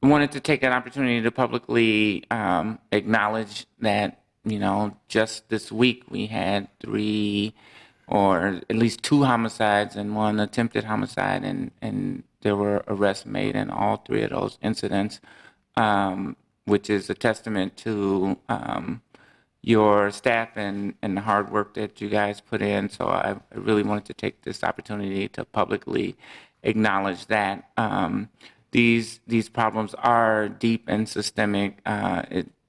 Speaker 13: wanted to take an opportunity to publicly acknowledge that, just this week we had 3 or at least 2 homicides and 1 attempted homicide, and there were arrests made in all 3 of those incidents, which is a testament to your staff and the hard work that you guys put in. So I really wanted to take this opportunity to publicly acknowledge that. These problems are deep and systemic.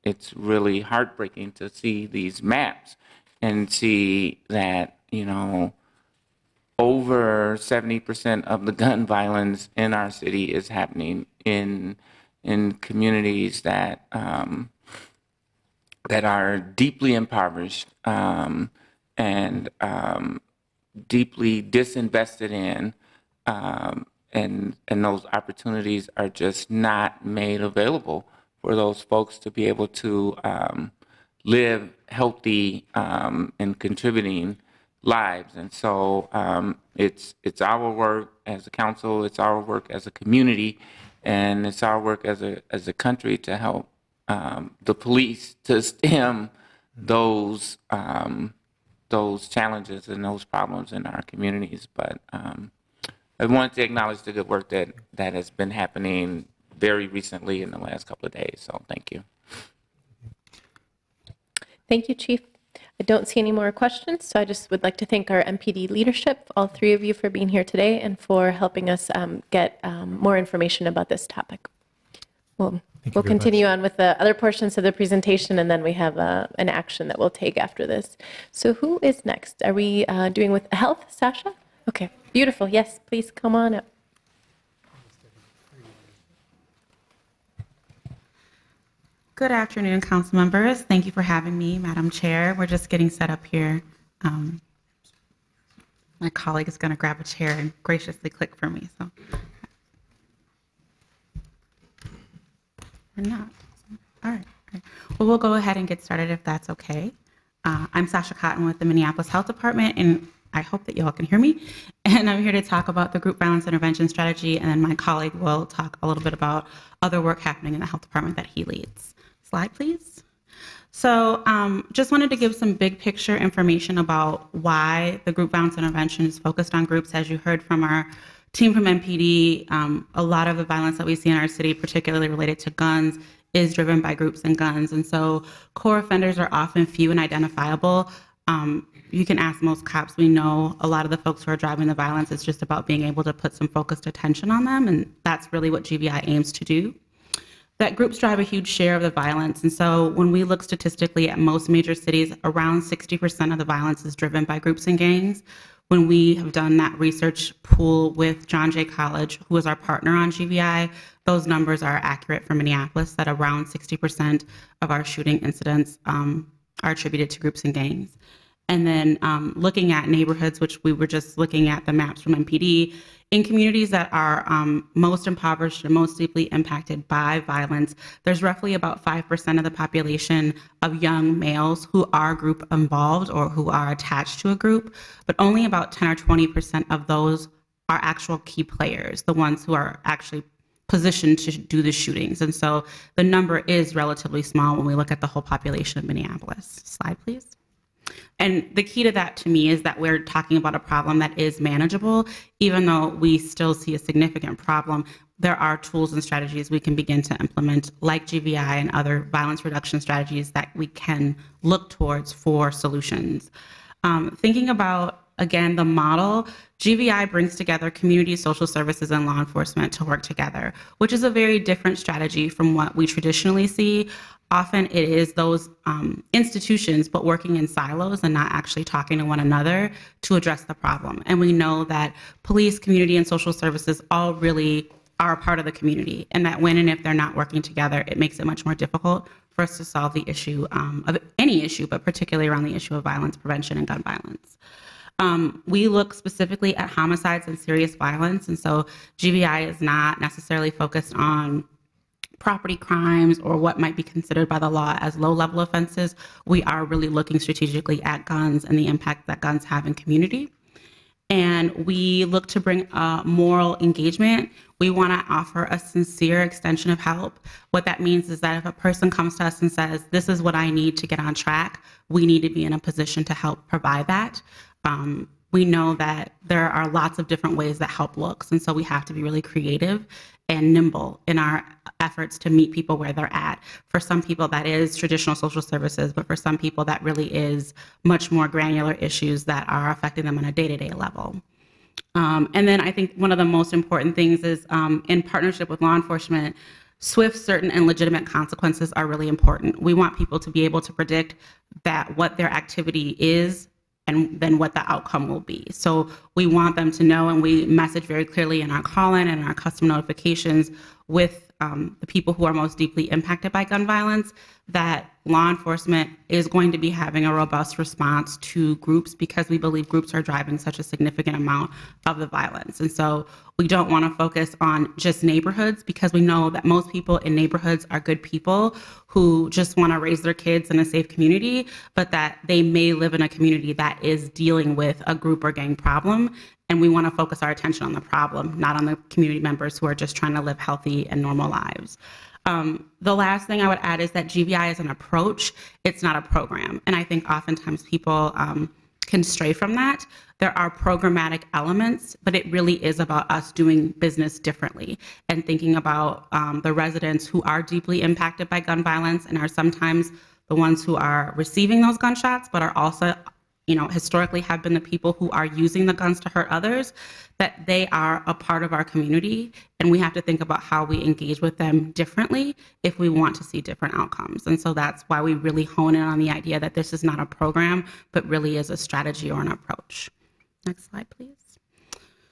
Speaker 13: It's really heartbreaking to see these maps and see that, over 70% of the gun violence in our city is happening in communities that that are deeply impoverished and deeply disinvested in. And those opportunities are just not made available for those folks to be able to live healthy and contributing lives. And so it's our work as a council, it's our work as a community, and it's our work as a country to help the police to stem those challenges and those problems in our communities. But I wanted to acknowledge the good work that has been happening very recently in the last couple of days. So thank you.
Speaker 1: Thank you, Chief. I don't see any more questions, so I just would like to thank our MPD leadership, all 3 of you, for being here today and for helping us get more information about this topic. We'll continue on with the other portions of the presentation, and then we have an action that we'll take after this. So who is next? Are we doing with health, Sasha? Okay, beautiful. Yes, please come on up.
Speaker 14: Good afternoon, council members. Thank you for having me, Madam Chair. We're just getting set up here. My colleague is going to grab a chair and graciously click for me. So, or not. All right. Well, we'll go ahead and get started if that's okay. I'm Sasha Cotton with the Minneapolis Health Department, and I hope that y'all can hear me. And I'm here to talk about the group violence intervention strategy, and then my colleague will talk a little bit about other work happening in the health department that he leads. Slide, please. So just wanted to give some big picture information about why the group violence intervention is focused on groups. As you heard from our team from MPD, a lot of the violence that we see in our city, particularly related to guns, is driven by groups and guns. And so core offenders are often few and identifiable. You can ask most cops. We know a lot of the folks who are driving the violence. It's just about being able to put some focused attention on them. And that's really what GVI aims to do. That groups drive a huge share of the violence. And so when we look statistically at most major cities, around 60% of the violence is driven by groups and gangs. When we have done that research pool with John Jay College, who is our partner on GVI, those numbers are accurate for Minneapolis, that around 60% of our shooting incidents are attributed to groups and gangs. And then looking at neighborhoods, which we were just looking at the maps from MPD, in communities that are most impoverished and most deeply impacted by violence, there's roughly about 5% of the population of young males who are group involved or who are attached to a group, but only about 10 or 20% of those are actual key players, the ones who are actually positioned to do the shootings. And so the number is relatively small when we look at the whole population of Minneapolis. Slide, please. And the key to that, to me, is that we're talking about a problem that is manageable. Even though we still see a significant problem, there are tools and strategies we can begin to implement, like GVI and other violence reduction strategies that we can look towards for solutions. Thinking about, again, the model, GVI brings together community, social services, and law enforcement to work together, which is a very different strategy from what we traditionally see. Often it is those institutions, but working in silos and not actually talking to one another to address the problem. And we know that police, community, and social services all really are a part of the community, and that when and if they're not working together, it makes it much more difficult for us to solve the issue of any issue, but particularly around the issue of violence prevention and gun violence. We look specifically at homicides and serious violence, and so GVI is not necessarily focused on property crimes or what might be considered by the law as low-level offenses. We are really looking strategically at guns and the impact that guns have in community. And we look to bring moral engagement. We want to offer a sincere extension of help. What that means is that if a person comes to us and says, this is what I need to get on track, we need to be in a position to help provide that. We know that there are lots of different ways that help looks, and so we have to be really creative and nimble in our efforts to meet people where they're at. For some people, that is traditional social services, but for some people, that really is much more granular issues that are affecting them on a day-to-day level. And then I think one of the most important things is in partnership with law enforcement, swift, certain, and legitimate consequences are really important. We want people to be able to predict that what their activity is and then what the outcome will be. So we want them to know, and we message very clearly in our call-in and our custom notifications with the people who are most deeply impacted by gun violence, that law enforcement is going to be having a robust response to groups because we believe groups are driving such a significant amount of the violence. And so we don't want to focus on just neighborhoods because we know that most people in neighborhoods are good people who just want to raise their kids in a safe community, but that they may live in a community that is dealing with a group or gang problem. And we want to focus our attention on the problem, not on the community members who are just trying to live healthy and normal lives. The last thing I would add is that GVI is an approach, it's not a program. And I think oftentimes people can stray from that. There are programmatic elements, but it really is about us doing business differently and thinking about the residents who are deeply impacted by gun violence and are sometimes the ones who are receiving those gunshots, but are also, you know, historically have been the people who are using the guns to hurt others, that they are a part of our community. And we have to think about how we engage with them differently if we want to see different outcomes. And so that's why we really hone in on the idea that this is not a program, but really is a strategy or an approach. Next slide, please.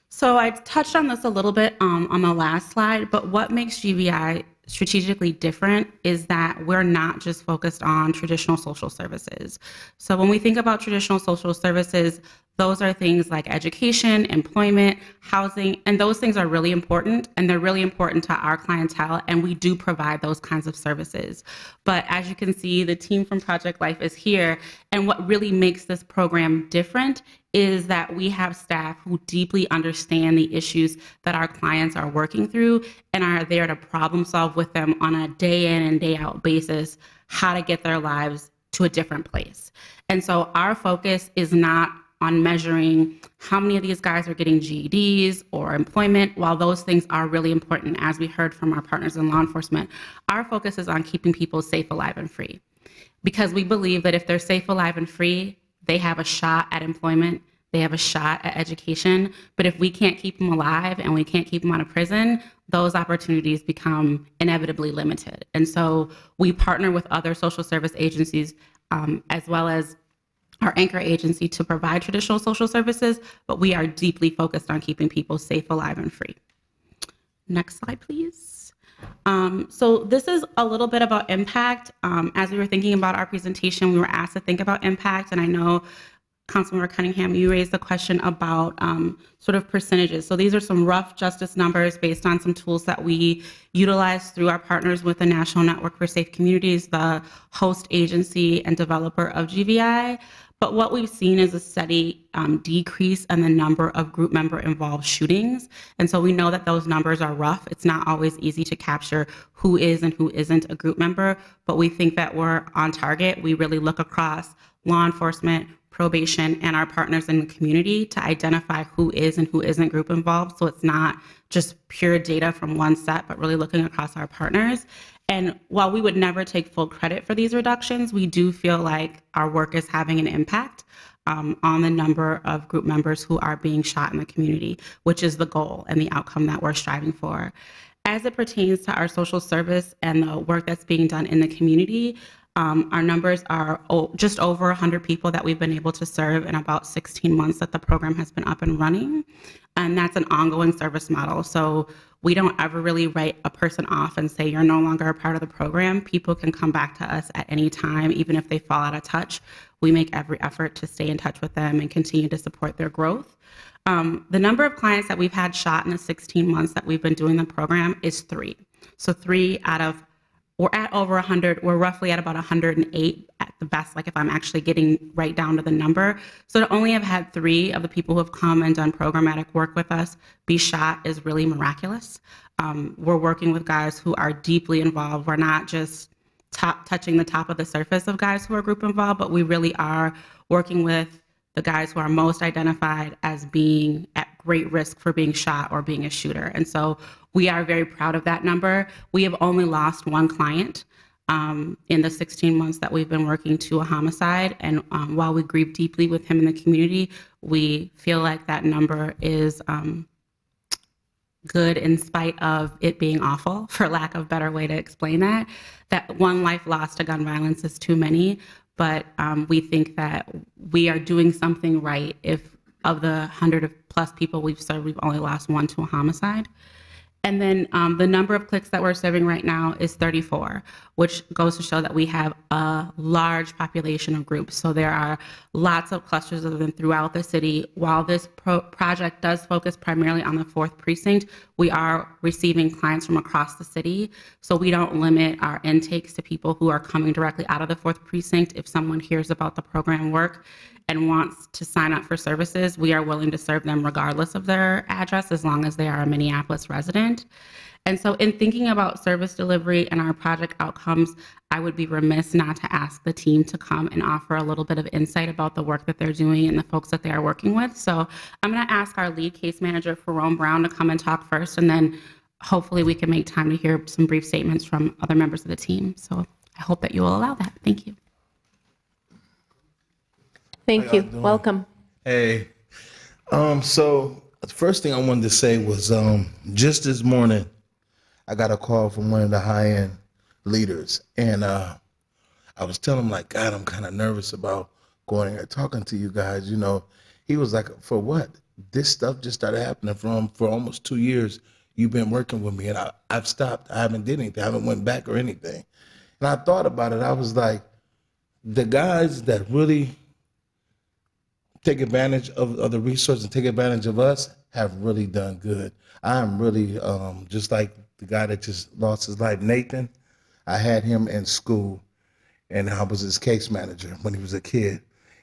Speaker 14: So I touched on this a little bit on the last slide, but what makes GVI strategically different is that we're not just focused on traditional social services. So when we think about traditional social services, Those are things like education, employment, housing, and those things are really important, and they're really important to our clientele, and we do provide those kinds of services. But as you can see, the team from Project Life is here, and what really makes this program different is that we have staff who deeply understand the issues that our clients are working through and are there to problem solve with them on a day in and day out basis, how to get their lives to a different place. And so our focus is not on measuring how many of these guys are getting GEDs or employment. While those things are really important, as we heard from our partners in law enforcement, our focus is on keeping people safe, alive, and free. Because we believe that if they're safe, alive, and free, they have a shot at employment, they have a shot at education. But if we can't keep them alive and we can't keep them out of prison, those opportunities become inevitably limited. And so we partner with other social service agencies, as well as our anchor agency, to provide traditional social services, but we are deeply focused on keeping people safe, alive, and free. Next slide, please. So this is a little bit about impact. As we were thinking about our presentation, we were asked to think about impact, and I know Councilmember Cunningham, you raised the question about sort of percentages. So these are some rough justice numbers based on some tools that we utilize through our partners with the National Network for Safe Communities, the host agency and developer of GVI. But what we've seen is a steady decrease in the number of group member involved shootings. And so we know that those numbers are rough. It's not always easy to capture who is and who isn't a group member, but we think that we're on target. We really look across law enforcement, probation, and our partners in the community to identify who is and who isn't group involved. So it's not just pure data from one set, but really looking across our partners. And while we would never take full credit for these reductions, we do feel like our work is having an impact on the number of group members who are being shot in the community, which is the goal and the outcome that we're striving for. As it pertains to our social service and the work that's being done in the community, our numbers are just over 100 people that we've been able to serve in about 16 months that the program has been up and running. And that's an ongoing service model. So we don't ever really write a person off and say, you're no longer a part of the program. People can come back to us at any time, even if they fall out of touch. We make every effort to stay in touch with them and continue to support their growth. The number of clients that we've had shot in the 16 months that we've been doing the program is 3. So 3 out of, we're at over 100, we're roughly at about 108 at the best, like if I'm actually getting right down to the number. So to only have had 3 of the people who have come and done programmatic work with us be shot is really miraculous. We're working with guys who are deeply involved. We're not just touching the top of the surface of guys who are group involved, but we really are working with the guys who are most identified as being at great risk for being shot or being a shooter. And so we are very proud of that number. We have only lost 1 client in the 16 months that we've been working to a homicide. And while we grieve deeply with him in the community, we feel like that number is good in spite of it being awful, for lack of a better way to explain that. That 1 life lost to gun violence is too many, but we think that we are doing something right if of the 100+ people we've served, we've only lost 1 to a homicide. And then the number of cliques that we're serving right now is 34, which goes to show that we have a large population of groups. So there are lots of clusters of them throughout the city. While this project does focus primarily on the 4th precinct, we are receiving clients from across the city. So we don't limit our intakes to people who are coming directly out of the 4th precinct. If someone hears about the program work and wants to sign up for services, we are willing to serve them regardless of their address, as long as they are a Minneapolis resident. And so in thinking about service delivery and our project outcomes, I would be remiss not to ask the team to come and offer a little bit of insight about the work that they're doing and the folks that they are working with. So I'm gonna ask our lead case manager, Ferone Brown, to come and talk first, and then hopefully we can make time to hear some brief statements from other members of the team. So I hope that you will allow that. Thank you.
Speaker 1: Thank you. Welcome.
Speaker 15: Hey. So the first thing I wanted to say was just this morning, I got a call from one of the high-end leaders. And I was telling him, like, God, I'm kind of nervous about going there talking to you guys. You know, he was like, for what? This stuff just started happening for almost 2 years. You've been working with me, and I've stopped. I haven't did anything. I haven't went back or anything. And I thought about it. I was like, the guys that really take advantage of the resources and take advantage of us have really done good. I'm really, just like the guy that just lost his life, Nathan, I had him in school and I was his case manager when he was a kid.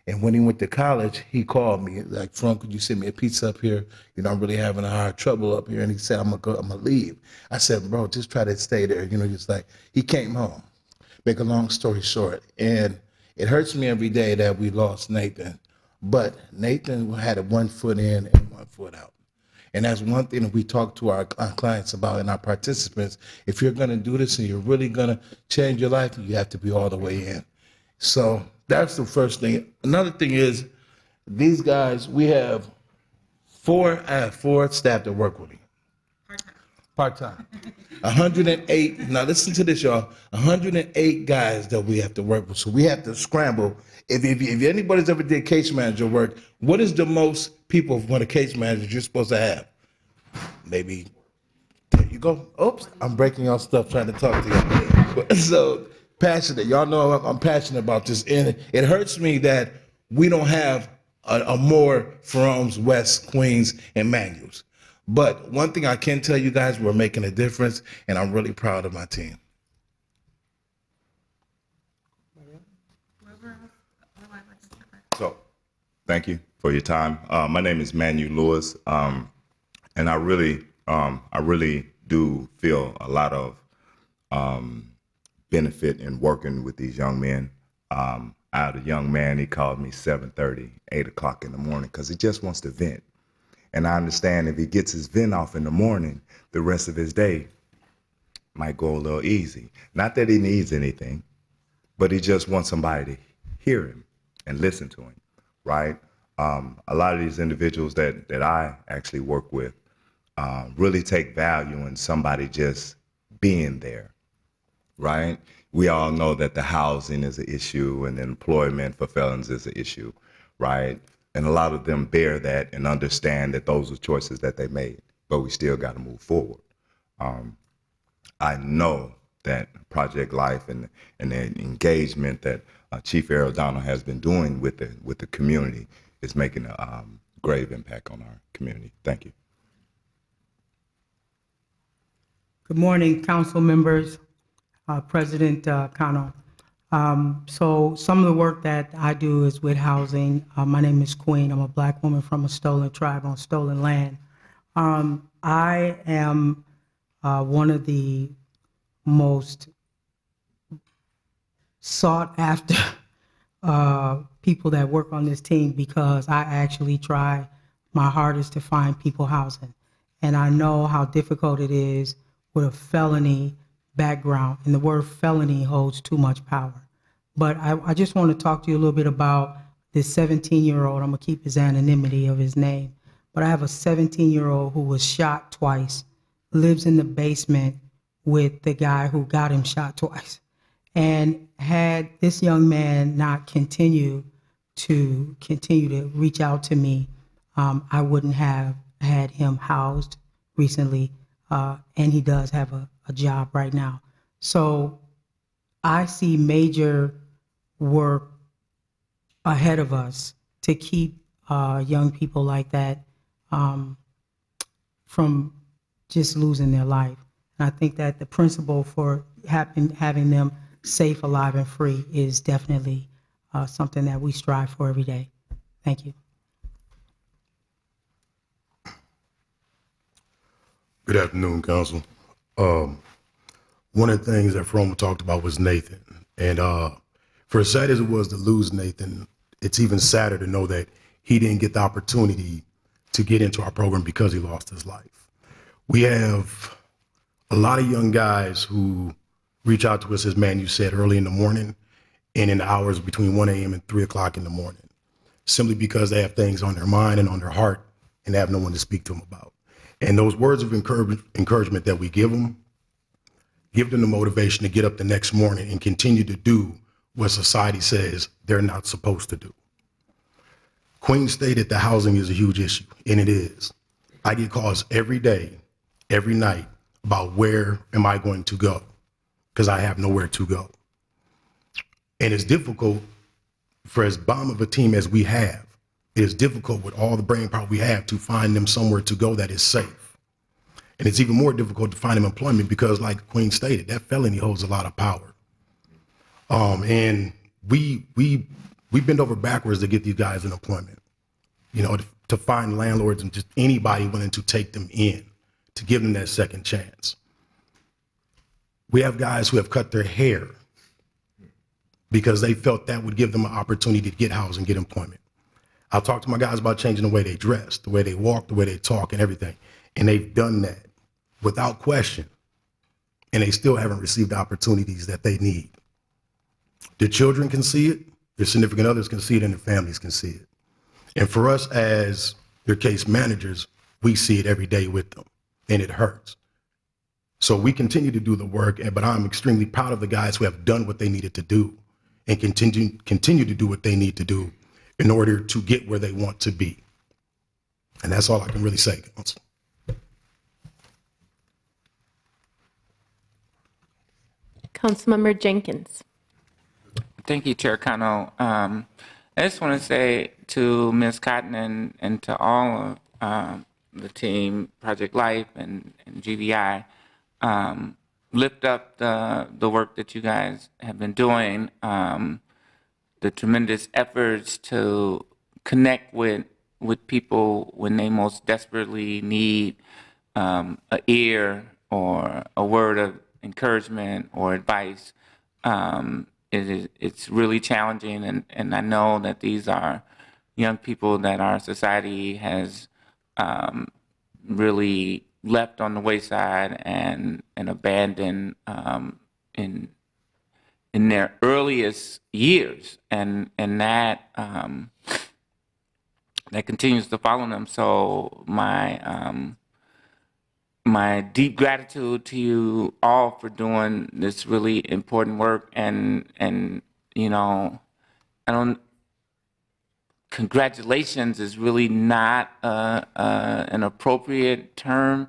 Speaker 15: And when he went to college, he called me like, "Frank, could you send me a pizza up here? You know, I'm really having a hard trouble up here." And he said, I'm gonna leave. I said, "Bro, just try to stay there." You know, just like, he came home. Make a long story short. And it hurts me every day that we lost Nathan, but Nathan had 1 foot in and 1 foot out. And that's one thing that we talk to our clients about and our participants. If you're gonna do this and you're really gonna change your life, you have to be all the way in. So that's the first thing. Another thing is, these guys, we have I have 4 staff that work with me. Part-time. 108, now listen to this, y'all. 108 guys that we have to work with. So we have to scramble. If anybody's ever did case manager work, what is the most people when a case manager you're supposed to have? Maybe, there you go. Oops, I'm breaking y'all stuff trying to talk to you. So passionate, y'all know I'm passionate about this. And it hurts me that we don't have a more Froms, West, Queens, and Manuals. But one thing I can tell you guys, we're making a difference, and I'm really proud of my team.
Speaker 16: So, thank you for your time. My name is Manu Lewis, and I really do feel a lot of benefit in working with these young men. I had a young man, he called me 7:30, 8 o'clock in the morning, because he just wants to vent. And I understand if he gets his vent off in the morning, the rest of his day might go a little easy. Not that he needs anything, but he just wants somebody to hear him and listen to him, right? A lot of these individuals that I actually work with really take value in somebody just being there, right? We all know that the housing is an issue and the employment for felons is an issue, right? And a lot of them bear that and understand that those are choices that they made, but we still got to move forward. I know that Project Life and the engagement that Chief O'Donnell has been doing with the community is making a grave impact on our community. Thank you.
Speaker 17: Good morning, council members, President Cano. So some of the work that I do is with housing. My name is Queen. I'm a Black woman from a stolen tribe on stolen land. I am one of the most sought after people that work on this team, because I actually try my hardest to find people housing. And I know how difficult it is with a felony background, and the word felony holds too much power. But I just want to talk to you a little bit about this 17-year-old. I'm going to keep his anonymity of his name. But I have a 17-year-old who was shot twice, lives in the basement with the guy who got him shot twice. And had this young man not continued to reach out to me, I wouldn't have had him housed recently. And he does have a job right now. So I see major work ahead of us to keep young people like that from just losing their life. And I think that the principle for having them safe, alive, and free is definitely something that we strive for every day. Thank you.
Speaker 18: Good afternoon, Council. One of the things that Froma talked about was Nathan. And for as sad as it was to lose Nathan, it's even sadder to know that he didn't get the opportunity to get into our program because he lost his life. We have a lot of young guys who reach out to us, as Manu said, early in the morning and in the hours between 1 a.m. and 3 o'clock in the morning, simply because they have things on their mind and on their heart and they have no one to speak to them about. And those words of encouragement that we give them the motivation to get up the next morning and continue to do what society says they're not supposed to do. Queen stated that housing is a huge issue, and it is. I get calls every day, every night, about where am I going to go, because I have nowhere to go. And it's difficult for as bomb of a team as we have it is difficult with all the brain power we have to find them somewhere to go that is safe. And it's even more difficult to find them employment because, like Queen stated, that felony holds a lot of power. And we bend over backwards to get these guys in employment, you know, to find landlords and just anybody willing to take them in, to give them that second chance. We have guys who have cut their hair because they felt that would give them an opportunity to get housing, get employment. I'll talk to my guys about changing the way they dress, the way they walk, the way they talk and everything. And they've done that without question. And they still haven't received the opportunities that they need. Their children can see it, their significant others can see it, and their families can see it. And for us as their case managers, we see it every day with them, and it hurts. So we continue to do the work, but I'm extremely proud of the guys who have done what they needed to do and continue to do what they need to do in order to get where they want to be. And that's all I can really say.
Speaker 1: Councilmember Jenkins.
Speaker 13: Thank you, Chair Cano. I just want to say to Ms. Cotton and to all of the team, Project Life and GVI, lift up the work that you guys have been doing, the tremendous efforts to connect with people when they most desperately need an ear or a word of encouragement or advice. It's really challenging, and I know that these are young people that our society has really left on the wayside and abandoned in their earliest years, and that that continues to follow them. So my deep gratitude to you all for doing this really important work, and you know, congratulations is really not an appropriate term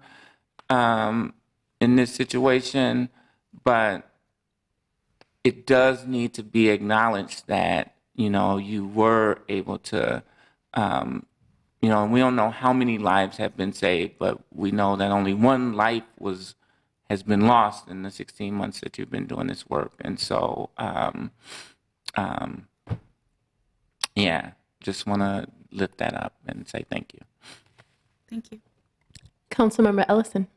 Speaker 13: in this situation, but it does need to be acknowledged that, you know, you were able to, you know, we don't know how many lives have been saved, but we know that only one life has been lost in the 16 months that you've been doing this work. And so, yeah, just want to lift that up and say thank you.
Speaker 14: Thank you.
Speaker 1: Councilmember Ellison.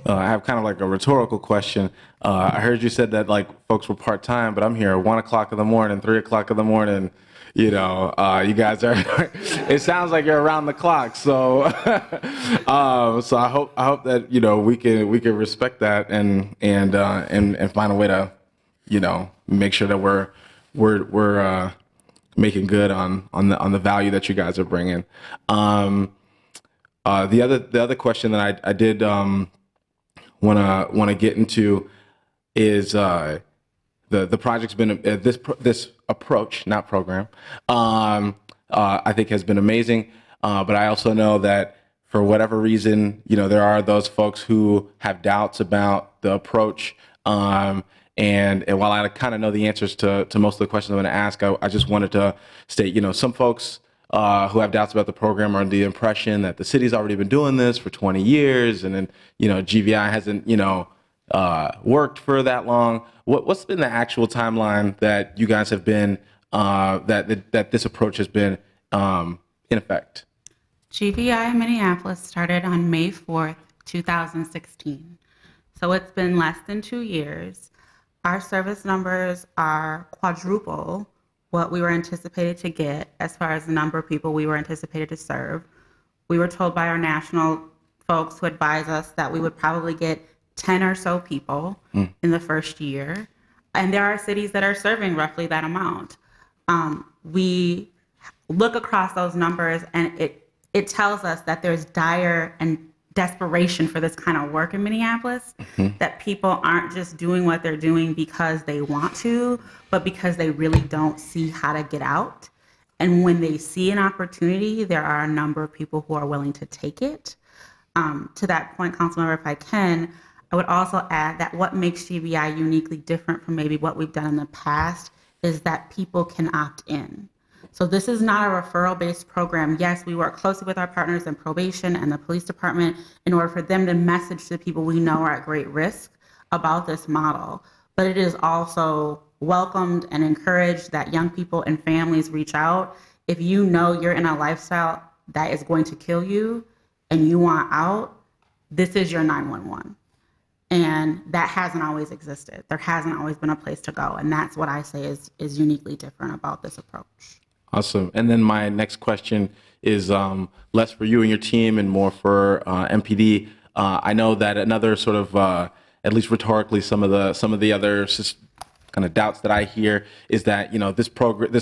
Speaker 12: I have kind of like a rhetorical question. I heard you said that like folks were part-time, but I'm here at 1 o'clock in the morning, 3 o'clock in the morning. You know, you guys are, it sounds like you're around the clock. So, so I hope that, you know, we can respect that and find a way to, you know, make sure that we're making good on the value that you guys are bringing. The other question that I did want to get into is the project's been this approach, not program, I think has been amazing. But I also know that for whatever reason, you know, there are those folks who have doubts about the approach. And while I kind of know the answers to most of the questions I'm going to ask, I just wanted to state, you know, some folks who have doubts about the program are under the impression that the city's already been doing this for 20 years, and then, you know, GVI hasn't, you know, worked for that long. What's been the actual timeline that you guys have been, that this approach has been in effect?
Speaker 14: GVI in Minneapolis started on May 4th, 2016. So it's been less than 2 years. Our service numbers are quadruple what we were anticipated to get as far as the number of people we were anticipated to serve. We were told by our national folks who advise us that we would probably get 10 or so people in the first year. And there are cities that are serving roughly that amount. We look across those numbers and it tells us that there's dire and desperation for this kind of work in Minneapolis, that people aren't just doing what they're doing because they want to, but because they really don't see how to get out. And when they see an opportunity, there are a number of people who are willing to take it. To that point, Councilmember, if I can, I would also add that what makes GVI uniquely different from maybe what we've done in the past is that people can opt in. So this is not a referral-based program. Yes, we work closely with our partners in probation and the police department in order for them to message to people we know are at great risk about this model. But it is also welcomed and encouraged that young people and families reach out. If you know you're in a lifestyle that is going to kill you and you want out, this is your 911. And that hasn't always existed. There hasn't always been a place to go. And that's what I say is uniquely different about this approach.
Speaker 12: Awesome. And then my next question is less for you and your team and more for MPD. I know that another sort of, at least rhetorically, some of the other kind of doubts that I hear is that, you know, this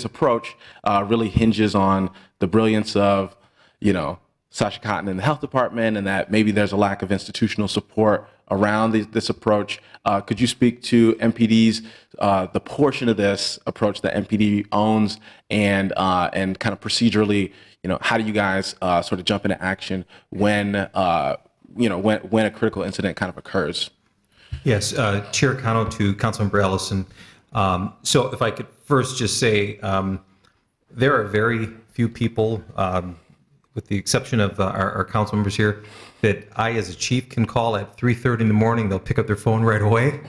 Speaker 12: approach really hinges on the brilliance of, you know, Sasha Cotton in the health department, and that maybe there's a lack of institutional support around this approach. Could you speak to MPD's, the portion of this approach that MPD owns, and kind of procedurally, you know, how do you guys sort of jump into action when, you know, when a critical incident kind of occurs?
Speaker 6: Yes, Chair Cano to Councilmember Ellison. So if I could first just say, there are very few people, with the exception of our council members here, that I as a chief can call at 3:30 in the morning. They'll pick up their phone right away.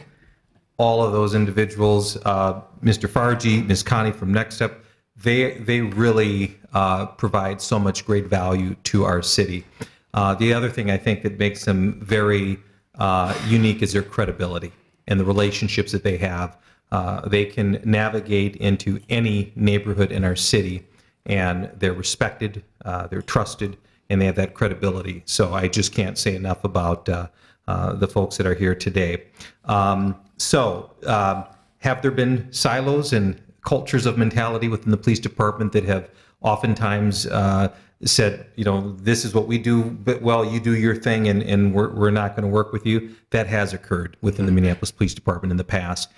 Speaker 6: All of those individuals, Mr. Farji, Ms. Connie from Next Step, they really provide so much great value to our city. The other thing I think that makes them very unique is their credibility and the relationships that they have. They can navigate into any neighborhood in our city, and they're respected, they're trusted, and they have that credibility. So I just can't say enough about the folks that are here today. Have there been silos and cultures of mentality within the police department that have oftentimes said, you know, this is what we do, but well, you do your thing, and we're not going to work with you? That has occurred within the Minneapolis Police Department in the past.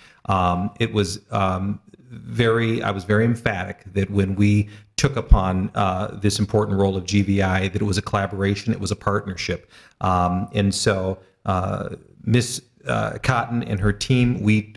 Speaker 6: It was I was very emphatic that when we took upon this important role of GVI, that it was a collaboration, it was a partnership. And so Ms. Cotton and her team, we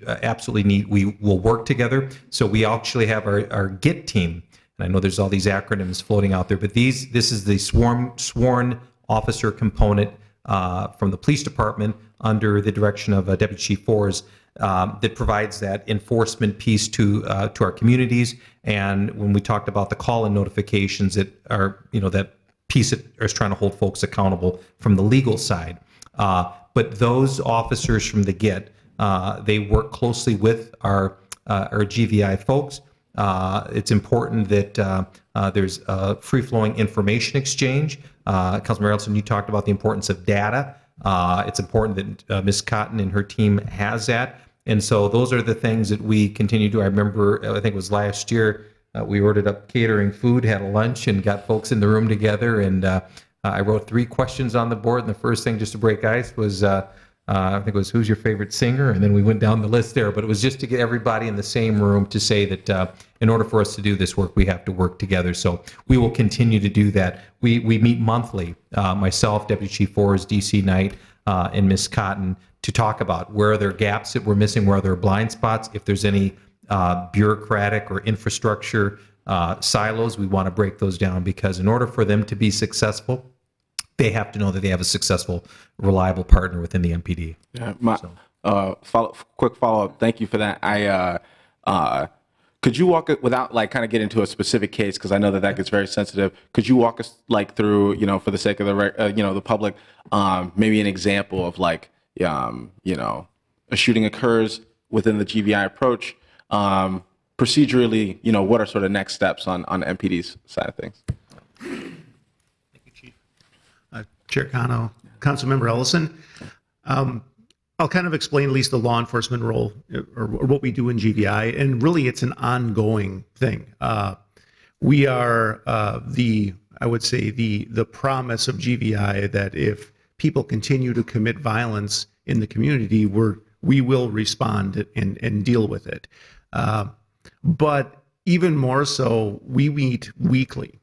Speaker 6: we will work together. So we actually have our GET team. And I know there's all these acronyms floating out there, but this is the sworn officer component from the police department under the direction of Deputy Chief Forrest, that provides that enforcement piece to our communities. And when we talked about the call-in notifications, that are, you know, that piece that is trying to hold folks accountable from the legal side. But those officers from the GET, they work closely with our GVI folks. It's important that there's a free-flowing information exchange. Councilmember Ellison, you talked about the importance of data. It's important that Ms. Cotton and her team has that. And so those are the things that we continue to do. I remember, I think it was last year, we ordered up catering food, had a lunch, and got folks in the room together. And I wrote 3 questions on the board. And the first thing, just to break ice, was I think it was, who's your favorite singer? And then we went down the list there. But it was just to get everybody in the same room to say that in order for us to do this work, we have to work together. So we will continue to do that. We meet monthly, myself, Deputy Chief Forrest, DC Knight, and Ms. Cotton, to talk about where are there gaps that we're missing, where are there blind spots, if there's any bureaucratic or infrastructure silos, we want to break those down, because in order for them to be successful, they have to know that they have a successful, reliable partner within the MPD.
Speaker 12: Yeah, quick follow-up. Thank you for that. Could you walk it, without like kind of get into a specific case, because I know that gets very sensitive. Could you walk us like through, you know, for the sake of the the public, maybe an example of like, you know, a shooting occurs within the GVI approach. Procedurally, you know, what are sort of next steps on MPD's side of things?
Speaker 10: Thank you, Chief. Chair Cano, Councilmember Ellison. I'll kind of explain at least the law enforcement role, or what we do in GVI, and really it's an ongoing thing. We are I would say the promise of GVI that if people continue to commit violence in the community, we will respond and deal with it. But even more so, we meet weekly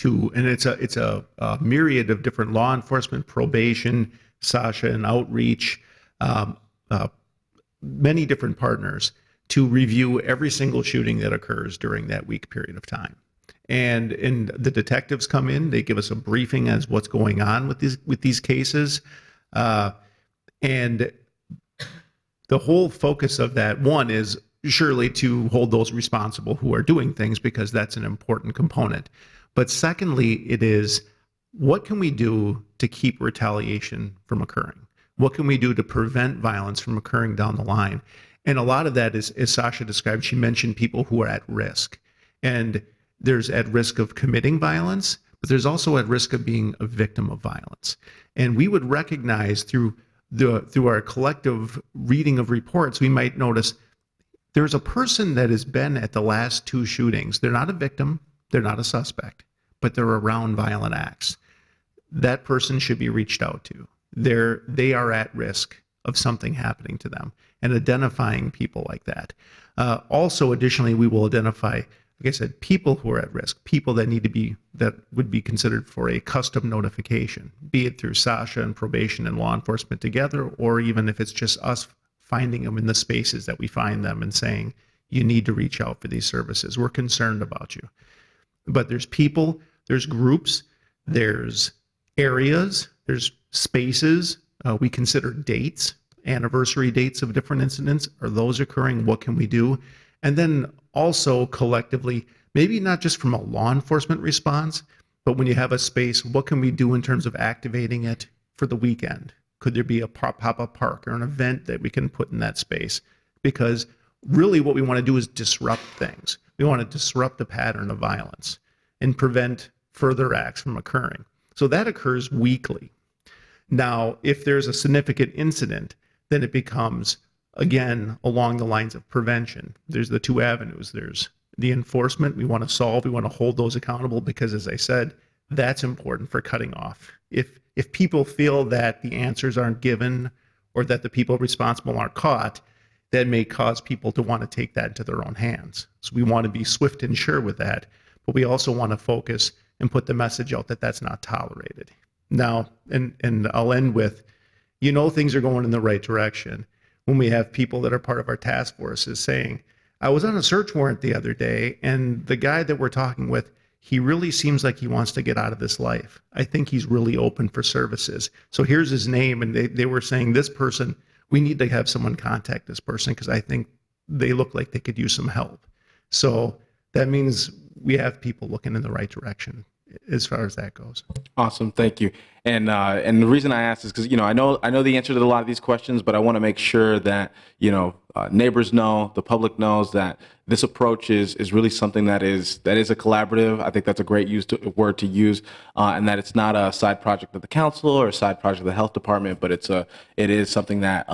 Speaker 10: and it's a myriad of different law enforcement, probation, Sasha, and outreach, many different partners to review every single shooting that occurs during that week period of time. And the detectives come in, they give us a briefing as what's going on with these cases. And the whole focus of that, one, is surely to hold those responsible who are doing things, because that's an important component. But secondly, it is, what can we do to keep retaliation from occurring? What can we do to prevent violence from occurring down the line? And a lot of that is, as Sasha described, she mentioned people who are at risk. And there's at risk of committing violence, but there's also at risk of being a victim of violence. And we would recognize through our collective reading of reports, we might notice there's a person that has been at the last 2 shootings. They're not a victim, they're not a suspect, but they're around violent acts. That person should be reached out to. They are at risk of something happening to them, and identifying people like that. Also, additionally, we will identify, like I said, people who are at risk, people that would be considered for a custom notification, be it through Sasha and probation and law enforcement together, or even if it's just us finding them in the spaces that we find them and saying, you need to reach out for these services. We're concerned about you. But there's people, there's groups, there's areas, there's spaces. We consider dates, anniversary dates of different incidents. Are those occurring? What can we do? And then also collectively, maybe not just from a law enforcement response, but when you have a space, what can we do in terms of activating it for the weekend? Could there be a pop-up park or an event that we can put in that space? Because really what we want to do is disrupt things. We want to disrupt the pattern of violence and prevent further acts from occurring. So that occurs weekly. Now, if there's a significant incident, then it becomes, again, along the lines of prevention. There's the 2 avenues. There's the enforcement we want to solve. We want to hold those accountable because, as I said, that's important for cutting off. If people feel that the answers aren't given or that the people responsible aren't caught, that may cause people to want to take that into their own hands. So we want to be swift and sure with that, but we also want to focus and put the message out that that's not tolerated. Now, and I'll end with, things are going in the right direction when we have people that are part of our task forces saying, I was on a search warrant the other day, and the guy that we're talking with, he really seems like he wants to get out of this life. I think he's really open for services. So here's his name, and they were saying, this person, we need to have someone contact this person because I think they look like they could use some help. So that means we have people looking in the right direction as far as that goes.
Speaker 12: Awesome, thank you. And the reason I asked is because I know the answer to a lot of these questions, but I want to make sure that neighbors know, the public knows that this approach is really something that is a collaborative. I think that's a great word to use, and that it's not a side project of the council or a side project of the health department, but it is something that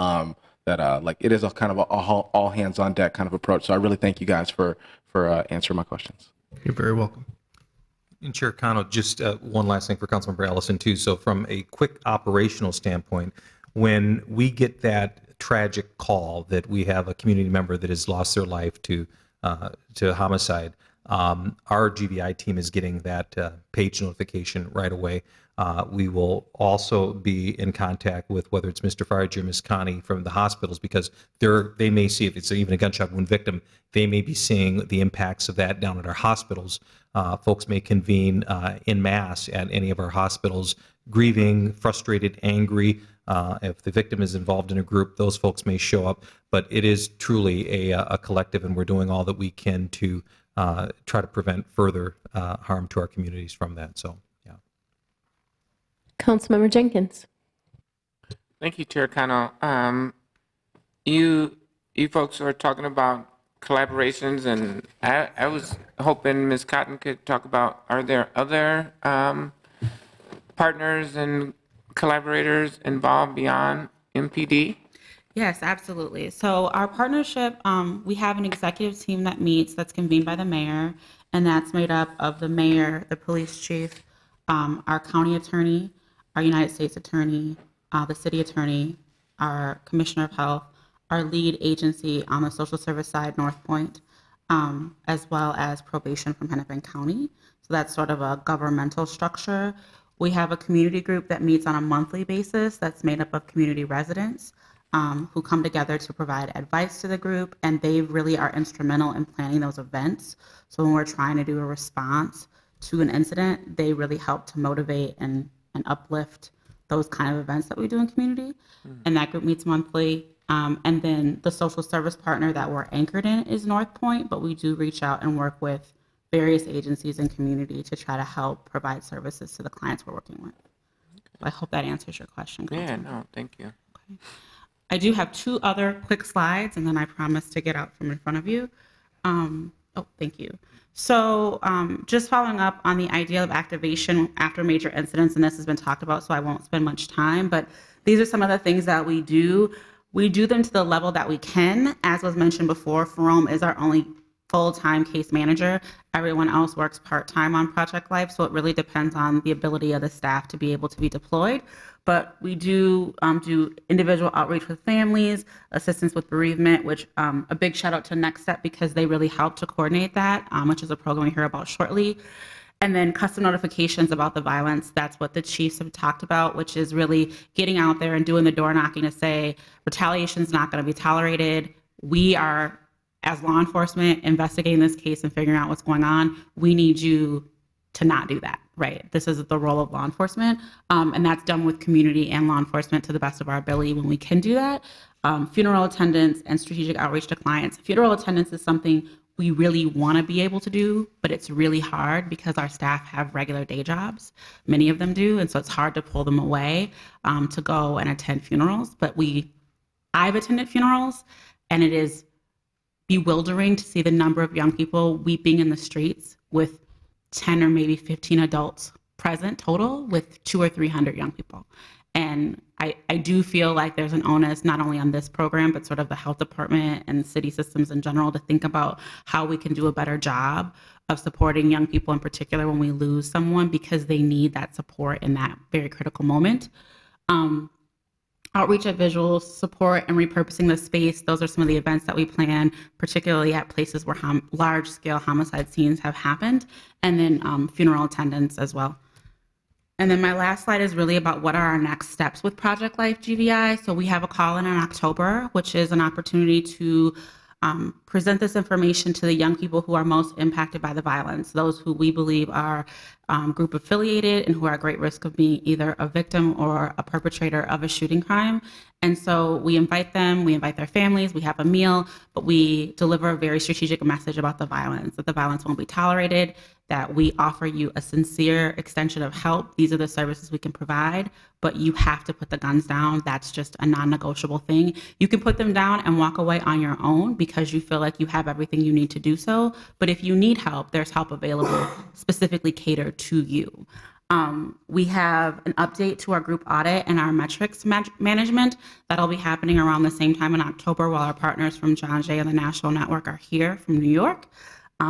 Speaker 12: it is a kind of a all hands on deck kind of approach. So I really thank you guys for answering my questions.
Speaker 10: You're very welcome.
Speaker 6: And Chair Cano, just one last thing for Councilmember Ellison too. So from a quick operational standpoint, when we get that tragic call that we have a community member that has lost their life to homicide, our GBI team is getting that page notification right away. We will also be in contact with whether it's Mr. Farage or Ms. Connie from the hospitals, because they may see, if it's even a gunshot wound victim, they may be seeing the impacts of that down at our hospitals. Folks may convene en masse at any of our hospitals, grieving, frustrated, angry. If the victim is involved in a group, those folks may show up. But it is truly a collective, and we're doing all that we can to try to prevent further harm to our communities from that. So, yeah.
Speaker 1: Councilmember Jenkins.
Speaker 13: Thank you, Chair Cano. You folks are talking about collaborations, and I was hoping Ms. Cotton could talk about, are there other partners and collaborators involved beyond MPD?
Speaker 14: Yes, absolutely. So our partnership, we have an executive team that meets, that's convened by the mayor, and that's made up of the mayor, the police chief, our county attorney, our United States attorney, the city attorney, our commissioner of health, our lead agency on the social service side, North Point, as well as probation from Hennepin County. So that's sort of a governmental structure. We have a community group that meets on a monthly basis that's made up of community residents. who come together to provide advice to the group, and they really are instrumental in planning those events. So when we're trying to do a response to an incident, they really help to motivate and uplift those kind of events that we do in community. And that group meets monthly. And then the social service partner that we're anchored in is North Point, but we do reach out and work with various agencies and community to try to help provide services to the clients we're working with. I hope that answers your question.
Speaker 13: Yeah, no, thank you.
Speaker 14: Okay. I do have 2 other quick slides, and then I promise to get out from in front of you. Thank you. So just following up on the idea of activation after major incidents, and this has been talked about, so I won't spend much time, but these are some of the things that we do. We do them to the level that we can. As was mentioned before, Ferome is our only full-time case manager. Everyone else works part-time on Project Life, so it really depends on the ability of the staff to be able to be deployed. But we do individual outreach with families, assistance with bereavement, which a big shout out to Next Step because they really helped to coordinate that, which is a program we hear about shortly. And then custom notifications about the violence. That's what the chiefs have talked about, which is really getting out there and doing the door knocking to say retaliation is not going to be tolerated. We are, as law enforcement, investigating this case and figuring out what's going on. We need you to not do that, right? This is the role of law enforcement. And that's done with community and law enforcement to the best of our ability when we can do that. Funeral attendance and strategic outreach to clients. Funeral attendance is something we really want to be able to do, but it's really hard because our staff have regular day jobs. Many of them do, and so it's hard to pull them away to go and attend funerals. But I've attended funerals, and it is bewildering to see the number of young people weeping in the streets with 10 or maybe 15 adults present total with 200 or 300 young people. And I do feel like there's an onus not only on this program, but sort of the health department and city systems in general to think about how we can do a better job of supporting young people in particular when we lose someone because they need that support in that very critical moment. Outreach at visual support and repurposing the space. Those are some of the events that we plan, particularly at places where large-scale homicide scenes have happened, and then funeral attendance as well. And then my last slide is really about what are our next steps with Project Life GVI. So we have a call in October, which is an opportunity to present this information to the young people who are most impacted by the violence, those who we believe are group affiliated and who are at great risk of being either a victim or a perpetrator of a shooting crime. And so we invite them, we invite their families, we have a meal, but we deliver a very strategic message about the violence, that the violence won't be tolerated, that we offer you a sincere extension of help. These are the services we can provide, but you have to put the guns down. That's just a non-negotiable thing. You can put them down and walk away on your own because you feel like you have everything you need to do so. But if you need help, there's help available specifically catered to you. We have an update to our group audit and our metrics management that'll be happening around the same time in October while our partners from John Jay and the National Network are here from New York.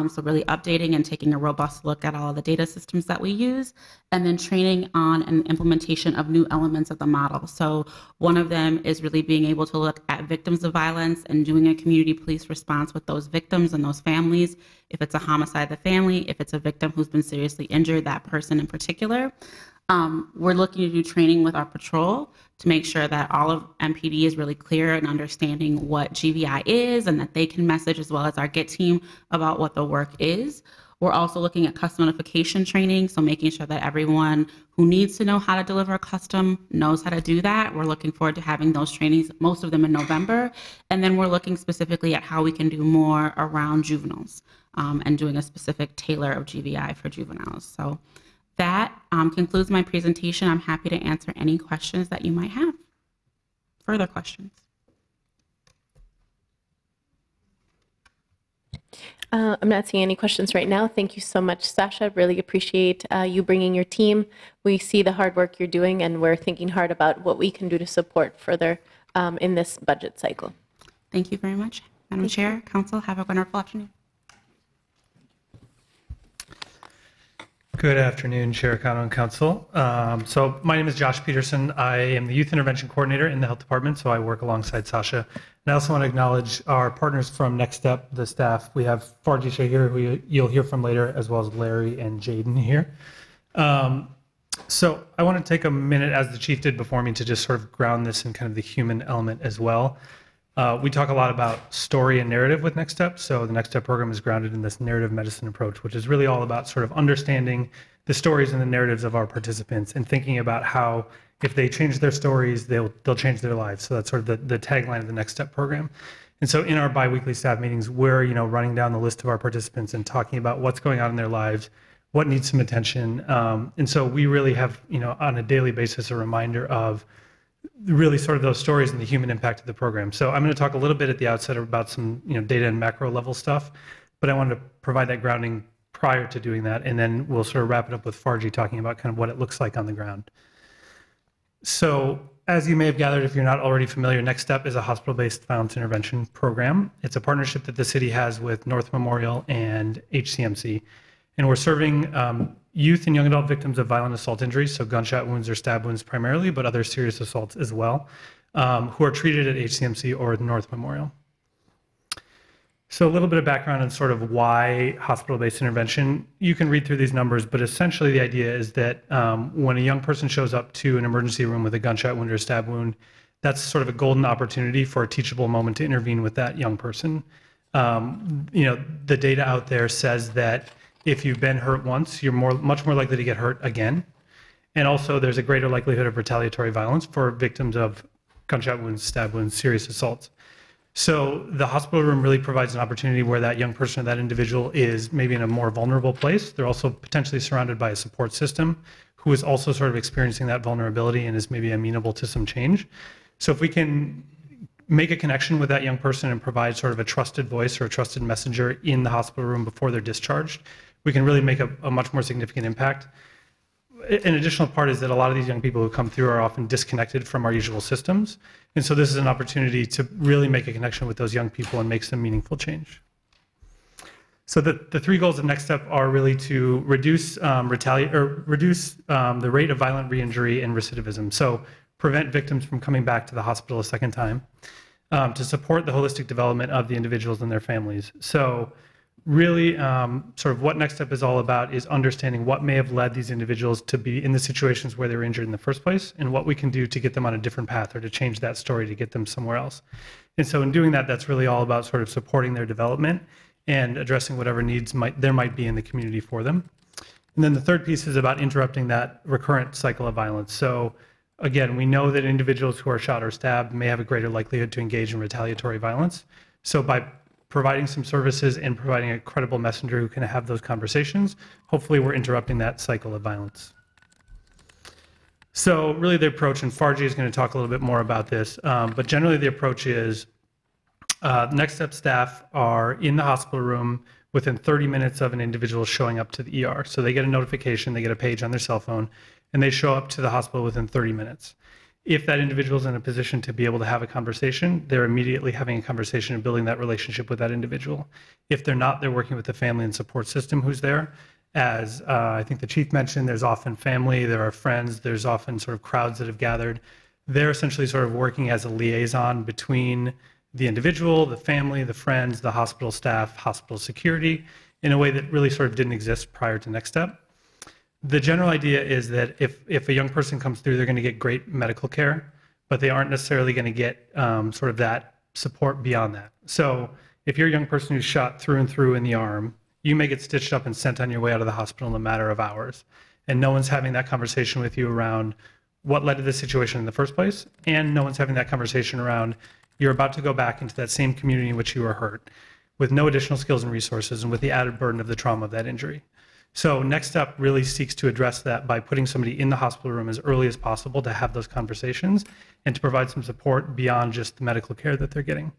Speaker 14: So really updating and taking a robust look at all of the data systems that we use, and then training on an implementation of new elements of the model. So one of them is really being able to look at victims of violence and doing a community police response with those victims and those families. If it's a homicide, the family. If it's a victim who's been seriously injured, that person in particular. We're looking to do training with our patrol to make sure that all of MPD is really clear in understanding what GVI is and that they can message as well as our GET team about what the work is. We're also looking at custom notification training, so making sure that everyone who needs to know how to deliver a custom knows how to do that. We're looking forward to having those trainings, most of them in November. And then we're looking specifically at how we can do more around juveniles and doing a specific tailor of GVI for juveniles. So that concludes my presentation. I'm happy to answer any questions that you might have. Further questions?
Speaker 1: I'm not seeing any questions right now. Thank you so much, Sasha. Really appreciate you bringing your team. We see the hard work you're doing, and we're thinking hard about what we can do to support further in this budget cycle.
Speaker 14: Thank you very much. Madam Chair, Council, have a wonderful afternoon.
Speaker 19: Good afternoon, Chair Cano and Council. So my name is Josh Peterson. I am the Youth Intervention Coordinator in the Health Department, so I work alongside Sasha. And I also want to acknowledge our partners from Next Step, the staff. We have Farjisha here, who you'll hear from later, as well as Larry and Jaden here. So I want to take a minute, as the chief did before me, to just sort of ground this in kind of the human element as well. We talk a lot about story and narrative with Next Step. So the Next Step program is grounded in this narrative medicine approach, which is really all about sort of understanding the stories and the narratives of our participants and thinking about how if they change their stories, they'll change their lives. So that's sort of the tagline of the Next Step program. And so in our biweekly staff meetings, we're running down the list of our participants and talking about what's going on in their lives, what needs some attention. And so we really have, on a daily basis, a reminder of really sort of those stories and the human impact of the program. So I'm going to talk a little bit at the outset about some data and macro level stuff, but I wanted to provide that grounding prior to doing that, and then we'll sort of wrap it up with Farji talking about kind of what it looks like on the ground. So as you may have gathered, if you're not already familiar, Next Step is a hospital-based violence intervention program. It's a partnership that the city has with North Memorial and HCMC, and we're serving youth and young adult victims of violent assault injuries, so gunshot wounds or stab wounds primarily, but other serious assaults as well, who are treated at HCMC or North Memorial. So a little bit of background on sort of why hospital-based intervention. You can read through these numbers, but essentially the idea is that when a young person shows up to an emergency room with a gunshot wound or a stab wound, that's sort of a golden opportunity for a teachable moment to intervene with that young person. The data out there says that if you've been hurt once, you're much more likely to get hurt again. And also there's a greater likelihood of retaliatory violence for victims of gunshot wounds, stab wounds, serious assaults. So the hospital room really provides an opportunity where that young person or that individual is maybe in a more vulnerable place. They're also potentially surrounded by a support system who is also sort of experiencing that vulnerability and is maybe amenable to some change. So if we can make a connection with that young person and provide sort of a trusted voice or a trusted messenger in the hospital room before they're discharged, we can really make a much more significant impact. An additional part is that a lot of these young people who come through are often disconnected from our usual systems. And so this is an opportunity to really make a connection with those young people and make some meaningful change. So the three goals of Next Step are really to reduce the rate of violent re-injury and recidivism. So prevent victims from coming back to the hospital a second time, to support the holistic development of the individuals and their families. So really sort of what Next Step is all about is understanding what may have led these individuals to be in the situations where they were injured in the first place and what we can do to get them on a different path or to change that story to get them somewhere else. And so in doing that, that's really all about sort of supporting their development and addressing whatever needs there might be in the community for them. And then the third piece is about interrupting that recurrent cycle of violence. So again, we know that individuals who are shot or stabbed may have a greater likelihood to engage in retaliatory violence. So by providing some services and providing a credible messenger who can have those conversations, hopefully we're interrupting that cycle of violence. So really the approach, and Farji is going to talk a little bit more about this, but generally the approach is Next Step staff are in the hospital room within 30 minutes of an individual showing up to the ER. So they get a notification, they get a page on their cell phone, and they show up to the hospital within 30 minutes. If that individual is in a position to be able to have a conversation, they're immediately having a conversation and building that relationship with that individual. If they're not, they're working with the family and support system who's there. As I think the chief mentioned, there's often family, there are friends, there's often sort of crowds that have gathered. They're essentially sort of working as a liaison between the individual, the family, the friends, the hospital staff, hospital security, in a way that really sort of didn't exist prior to Next Step. The general idea is that if a young person comes through, they're going to get great medical care, but they aren't necessarily going to get sort of that support beyond that. So if you're a young person who's shot through and through in the arm, you may get stitched up and sent on your way out of the hospital in a matter of hours. And no one's having that conversation with you around what led to this situation in the first place, and no one's having that conversation around you're about to go back into that same community in which you were hurt with no additional skills and resources and with the added burden of the trauma of that injury. So Next Step really seeks to address that by putting somebody in the hospital room as early as possible to have those conversations and to provide some support beyond just the medical care that they're getting.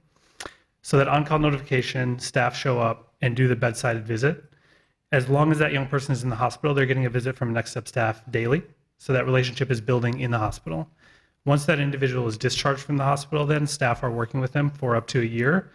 Speaker 19: So that on-call notification, staff show up and do the bedside visit. As long as that young person is in the hospital, they're getting a visit from Next Step staff daily. So that relationship is building in the hospital. Once that individual is discharged from the hospital, then staff are working with them for up to a year,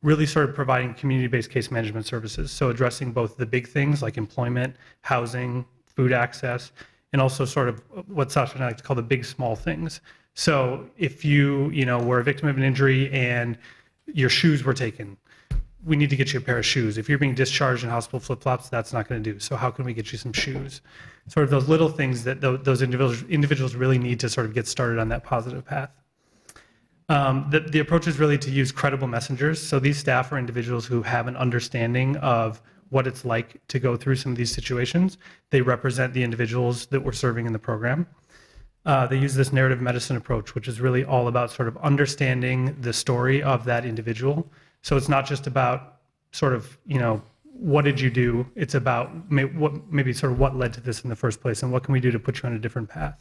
Speaker 19: really sort of providing community-based case management services. So addressing both the big things like employment, housing, food access, and also sort of what Sasha and I like to call the big small things. So if you were a victim of an injury and your shoes were taken, we need to get you a pair of shoes. If you're being discharged in hospital flip-flops, that's not going to do. So how can we get you some shoes? Sort of those little things that those individuals really need to sort of get started on that positive path. The approach is really to use credible messengers. So these staff are individuals who have an understanding of what it's like to go through some of these situations. They represent the individuals that we're serving in the program. They use this narrative medicine approach, which is really all about sort of understanding the story of that individual. So it's not just about sort of, what did you do? It's about maybe sort of what led to this in the first place and what can we do to put you on a different path.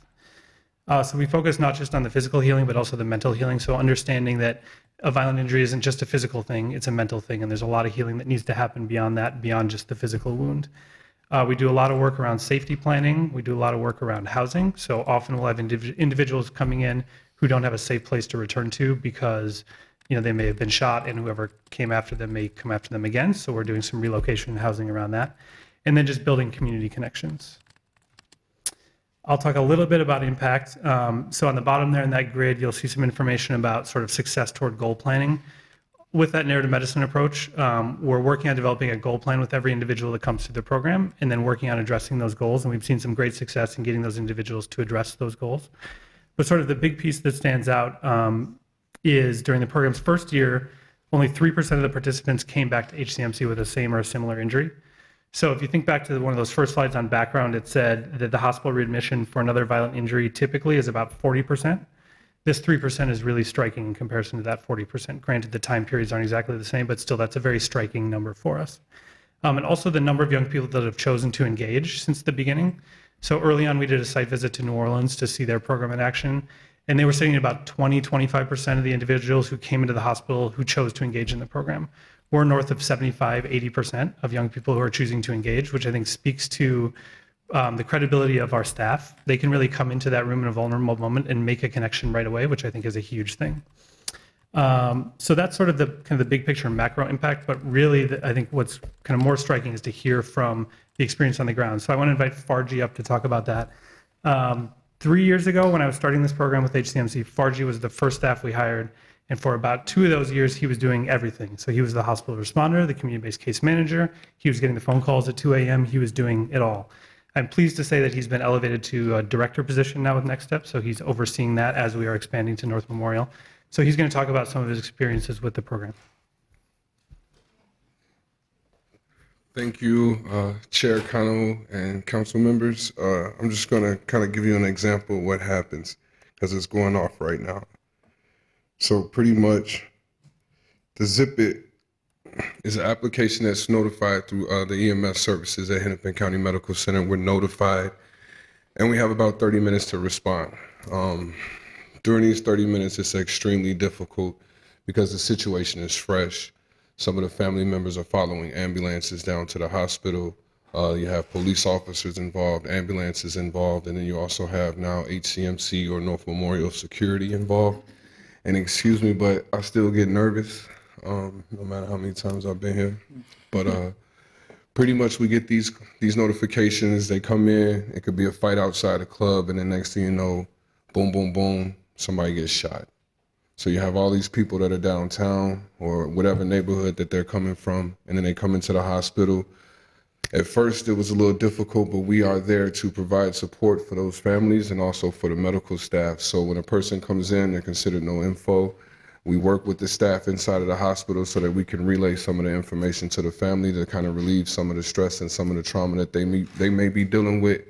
Speaker 19: So we focus not just on the physical healing, but also the mental healing. So understanding that a violent injury isn't just a physical thing, it's a mental thing. And there's a lot of healing that needs to happen beyond that, beyond just the physical wound. We do a lot of work around safety planning. We do a lot of work around housing. So often we'll have individuals coming in who don't have a safe place to return to because they may have been shot and whoever came after them may come after them again. So we're doing some relocation and housing around that. And then just building community connections. I'll talk a little bit about impact. So on the bottom there in that grid, you'll see some information about sort of success toward goal planning. With that narrative medicine approach, we're working on developing a goal plan with every individual that comes through the program and then working on addressing those goals. And we've seen some great success in getting those individuals to address those goals. But sort of the big piece that stands out is during the program's first year, only 3% of the participants came back to HCMC with the same or a similar injury. So if you think back to one of those first slides on background, it said that the hospital readmission for another violent injury typically is about 40%. This 3% is really striking in comparison to that 40%. Granted, the time periods aren't exactly the same, but still that's a very striking number for us. And also the number of young people that have chosen to engage since the beginning. So early on, we did a site visit to New Orleans to see their program in action. And they were saying about 25% of the individuals who came into the hospital who chose to engage in the program. We're north of 80% of young people who are choosing to engage, which I think speaks to the credibility of our staff. They can really come into that room in a vulnerable moment and make a connection right away, which I think is a huge thing. So that's sort of the kind of the big picture macro impact, but really I think what's kind of more striking is to hear from the experience on the ground. So I want to invite Farji up to talk about that. 3 years ago, when I was starting this program with HCMC, Farji was the first staff we hired. And for about 2 of those years, he was doing everything. So he was the hospital responder, the community-based case manager. He was getting the phone calls at 2 a.m. He was doing it all. I'm pleased to say that he's been elevated to a director position now with Next Step. So he's overseeing that as we are expanding to North Memorial. So he's going to talk about some of his experiences with the program.
Speaker 20: Thank you, Chair Cano and council members. I'm just going to kind of give you an example of what happens because it's going off right now. So pretty much the Zip It is an application that's notified through the EMS services at Hennepin County Medical Center. We're notified and we have about 30 minutes to respond. During these 30 minutes, it's extremely difficult because the situation is fresh. Some of the family members are following ambulances down to the hospital. You have police officers involved, ambulances involved, and then you also have now HCMC or North Memorial Security involved. And excuse me, but I still get nervous, no matter how many times I've been here. But pretty much we get these notifications, they come in, it could be a fight outside a club, and then next thing you know, boom, boom, boom, somebody gets shot. So you have all these people that are downtown or whatever neighborhood that they're coming from, and then they come into the hospital. At first, it was a little difficult, but we are there to provide support for those families and also for the medical staff. So when a person comes in, they're considered no info. We work with the staff inside of the hospital so that we can relay some of the information to the family to kind of relieve some of the stress and some of the trauma that they may be dealing with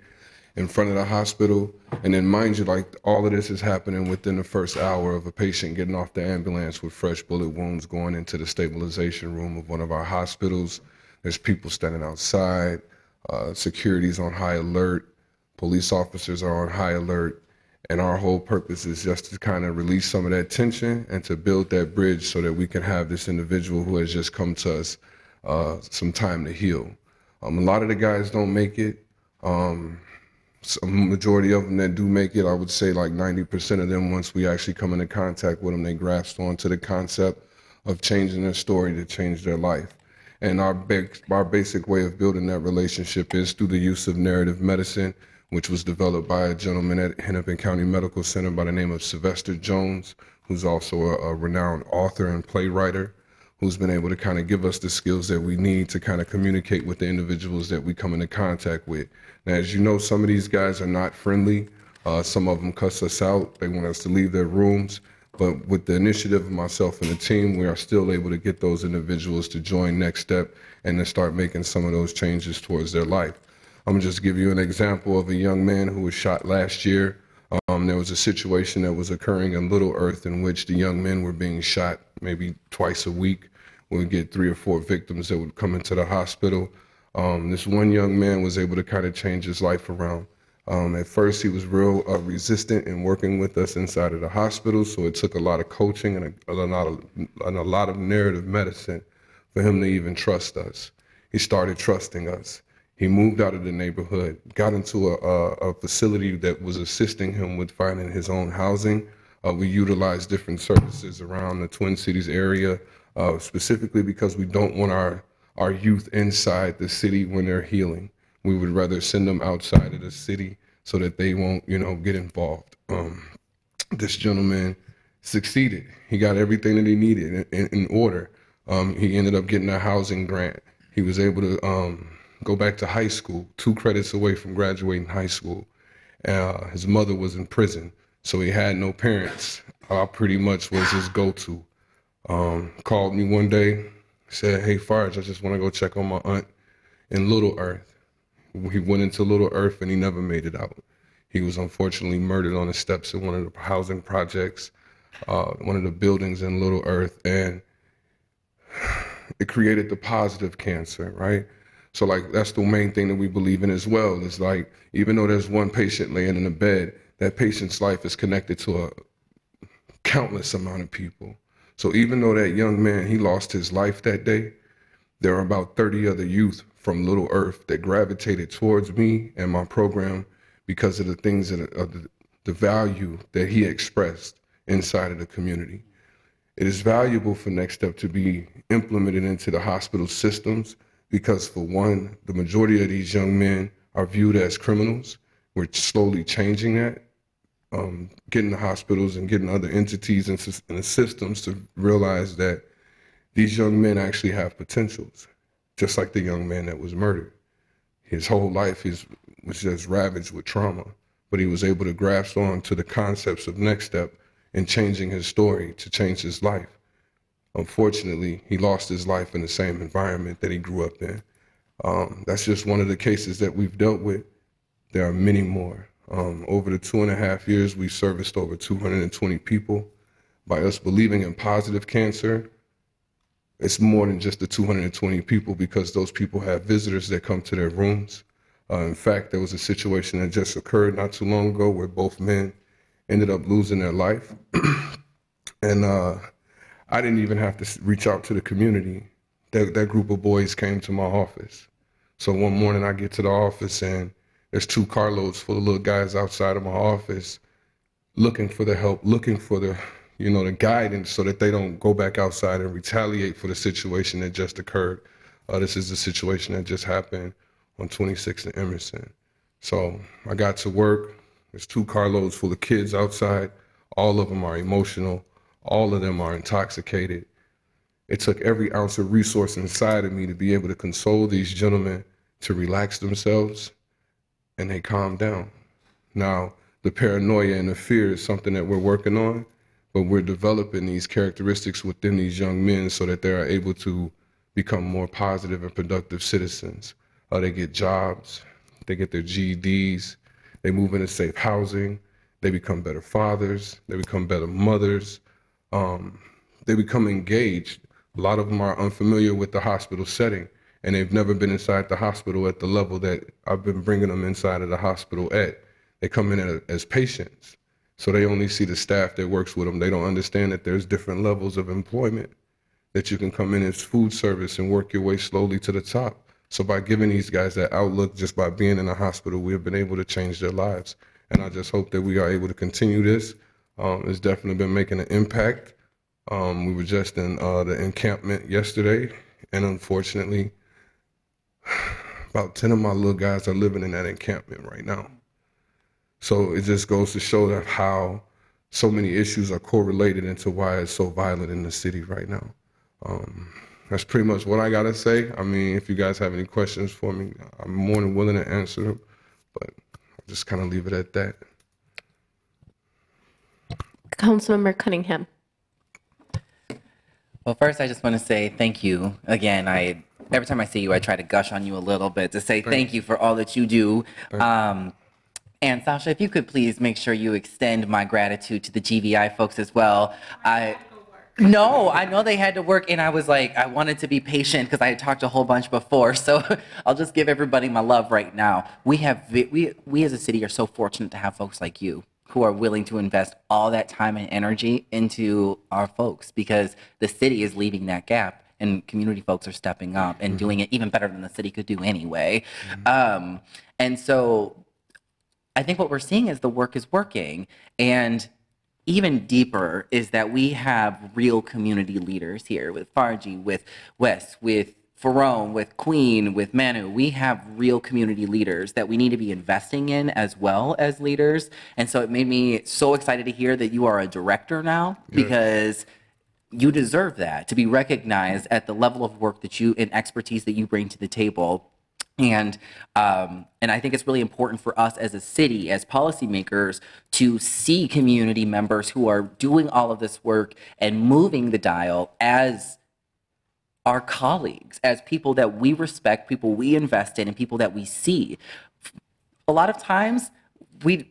Speaker 20: in front of the hospital. And then mind you, like all of this is happening within the first hour of a patient getting off the ambulance with fresh bullet wounds going into the stabilization room of one of our hospitals. There's people standing outside, security's on high alert, police officers are on high alert, and our whole purpose is just to kind of release some of that tension and to build that bridge so that we can have this individual who has just come to us some time to heal. A lot of the guys don't make it. Some majority of them that do make it, I would say like 90% of them, once we actually come into contact with them, they grasp onto the concept of changing their story to change their life. And our basic way of building that relationship is through the use of narrative medicine, which was developed by a gentleman at Hennepin County Medical Center by the name of Sylvester Jones, who's also a renowned author and playwright, who's been able to kind of give us the skills that we need to kind of communicate with the individuals that we come into contact with. Now, as you know, some of these guys are not friendly. Some of them cuss us out. They want us to leave their rooms. But with the initiative of myself and the team, we are still able to get those individuals to join Next Step and to start making some of those changes towards their life. I'm gonna just give you an example of a young man who was shot last year. There was a situation that was occurring in Little Earth in which the young men were being shot maybe twice a week. We would get 3 or 4 victims that would come into the hospital. This one young man was able to kind of change his life around. At first, he was real resistant in working with us inside of the hospital, so it took a lot of coaching and a lot of narrative medicine for him to even trust us. He started trusting us. He moved out of the neighborhood, got into a facility that was assisting him with finding his own housing. We utilized different services around the Twin Cities area, specifically because we don't want our youth inside the city when they're healing. We would rather send them outside of the city so that they won't, get involved. This gentleman succeeded. He got everything that he needed in order. He ended up getting a housing grant. He was able to go back to high school, 2 credits away from graduating high school. His mother was in prison, so he had no parents. I pretty much was his go-to. Called me one day, said, "Hey, Farge, I just want to go check on my aunt in Little Earth." He went into Little Earth and he never made it out. He was unfortunately murdered on the steps of one of the housing projects, one of the buildings in Little Earth, and it created the positive cancer, right? So like, that's the main thing that we believe in as well. It's like, even though there's one patient laying in a bed, that patient's life is connected to a countless amount of people. So even though that young man, he lost his life that day, there are about 30 other youth from Little Earth that gravitated towards me and my program because of the things that the value that he expressed inside of the community. It is valuable for Next Step to be implemented into the hospital systems because, for one, the majority of these young men are viewed as criminals. We're slowly changing that, getting the hospitals and getting other entities and the systems to realize that these young men actually have potentials, just like the young man that was murdered. His whole life was just ravaged with trauma, but he was able to grasp on to the concepts of Next Step and changing his story to change his life. Unfortunately, he lost his life in the same environment that he grew up in. That's just one of the cases that we've dealt with. There are many more. Over the 2.5 years, we serviced over 220 people. By us believing in positive cancer, it's more than just the 220 people because those people have visitors that come to their rooms. In fact, there was a situation that just occurred not too long ago where both men ended up losing their life. And I didn't even have to reach out to the community. That group of boys came to my office. So one morning I get to the office and there's 2 carloads full of little guys outside of my office looking for the help, looking for the guidance so that they don't go back outside and retaliate for the situation that just occurred. This is the situation that just happened on 26th and Emerson. So I got to work. There's 2 carloads full of kids outside. All of them are emotional. All of them are intoxicated. It took every ounce of resource inside of me to be able to console these gentlemen to relax themselves, and they calmed down. Now, the paranoia and the fear is something that we're working on, but we're developing these characteristics within these young men so that they are able to become more positive and productive citizens. They get jobs, they get their GEDs, they move into safe housing, they become better fathers, they become better mothers, they become engaged. A lot of them are unfamiliar with the hospital setting, and they've never been inside the hospital at the level that I've been bringing them inside of the hospital at. They come in as patients, so they only see the staff that works with them. They don't understand that there's different levels of employment, that you can come in as food service and work your way slowly to the top. So by giving these guys that outlook, just by being in the hospital, we have been able to change their lives. And I just hope that we are able to continue this. It's definitely been making an impact. We were just in the encampment yesterday, and unfortunately, about 10 of my little guys are living in that encampment right now. So it just goes to show that how so many issues are correlated into why it's so violent in the city right now. That's pretty much what I gotta say. I mean, if you guys have any questions for me, I'm more than willing to answer them, but I'll just kind of leave it at that.
Speaker 1: Councilmember Cunningham.
Speaker 7: Well, first, I just want to say thank you. Again, every time I see you, I try to gush on you a little bit to say thank you for all that you do. And Sasha, if you could please make sure you extend my gratitude to the GVI folks as well. No, I know they had to work, and I was like, I wanted to be patient because I had talked a whole bunch before. So I'll just give everybody my love right now. We as a city are so fortunate to have folks like you who are willing to invest all that time and energy into our folks, because the city is leaving that gap, and community folks are stepping up and doing it even better than the city could do anyway. And so I think what we're seeing is the work is working. And even deeper is that we have real community leaders here with Farji, with Wes, with Ferone, with Queen, with Manu. We have real community leaders that we need to be investing in as well as leaders. And so it made me so excited to hear that you are a director now, because you deserve that, to be recognized at the level of work that you and expertise that you bring to the table. And I think it's really important for us as a city, as policymakers, to see community members who are doing all of this work and moving the dial as our colleagues, as people that we respect, people we invest in, and people that we see. A lot of times,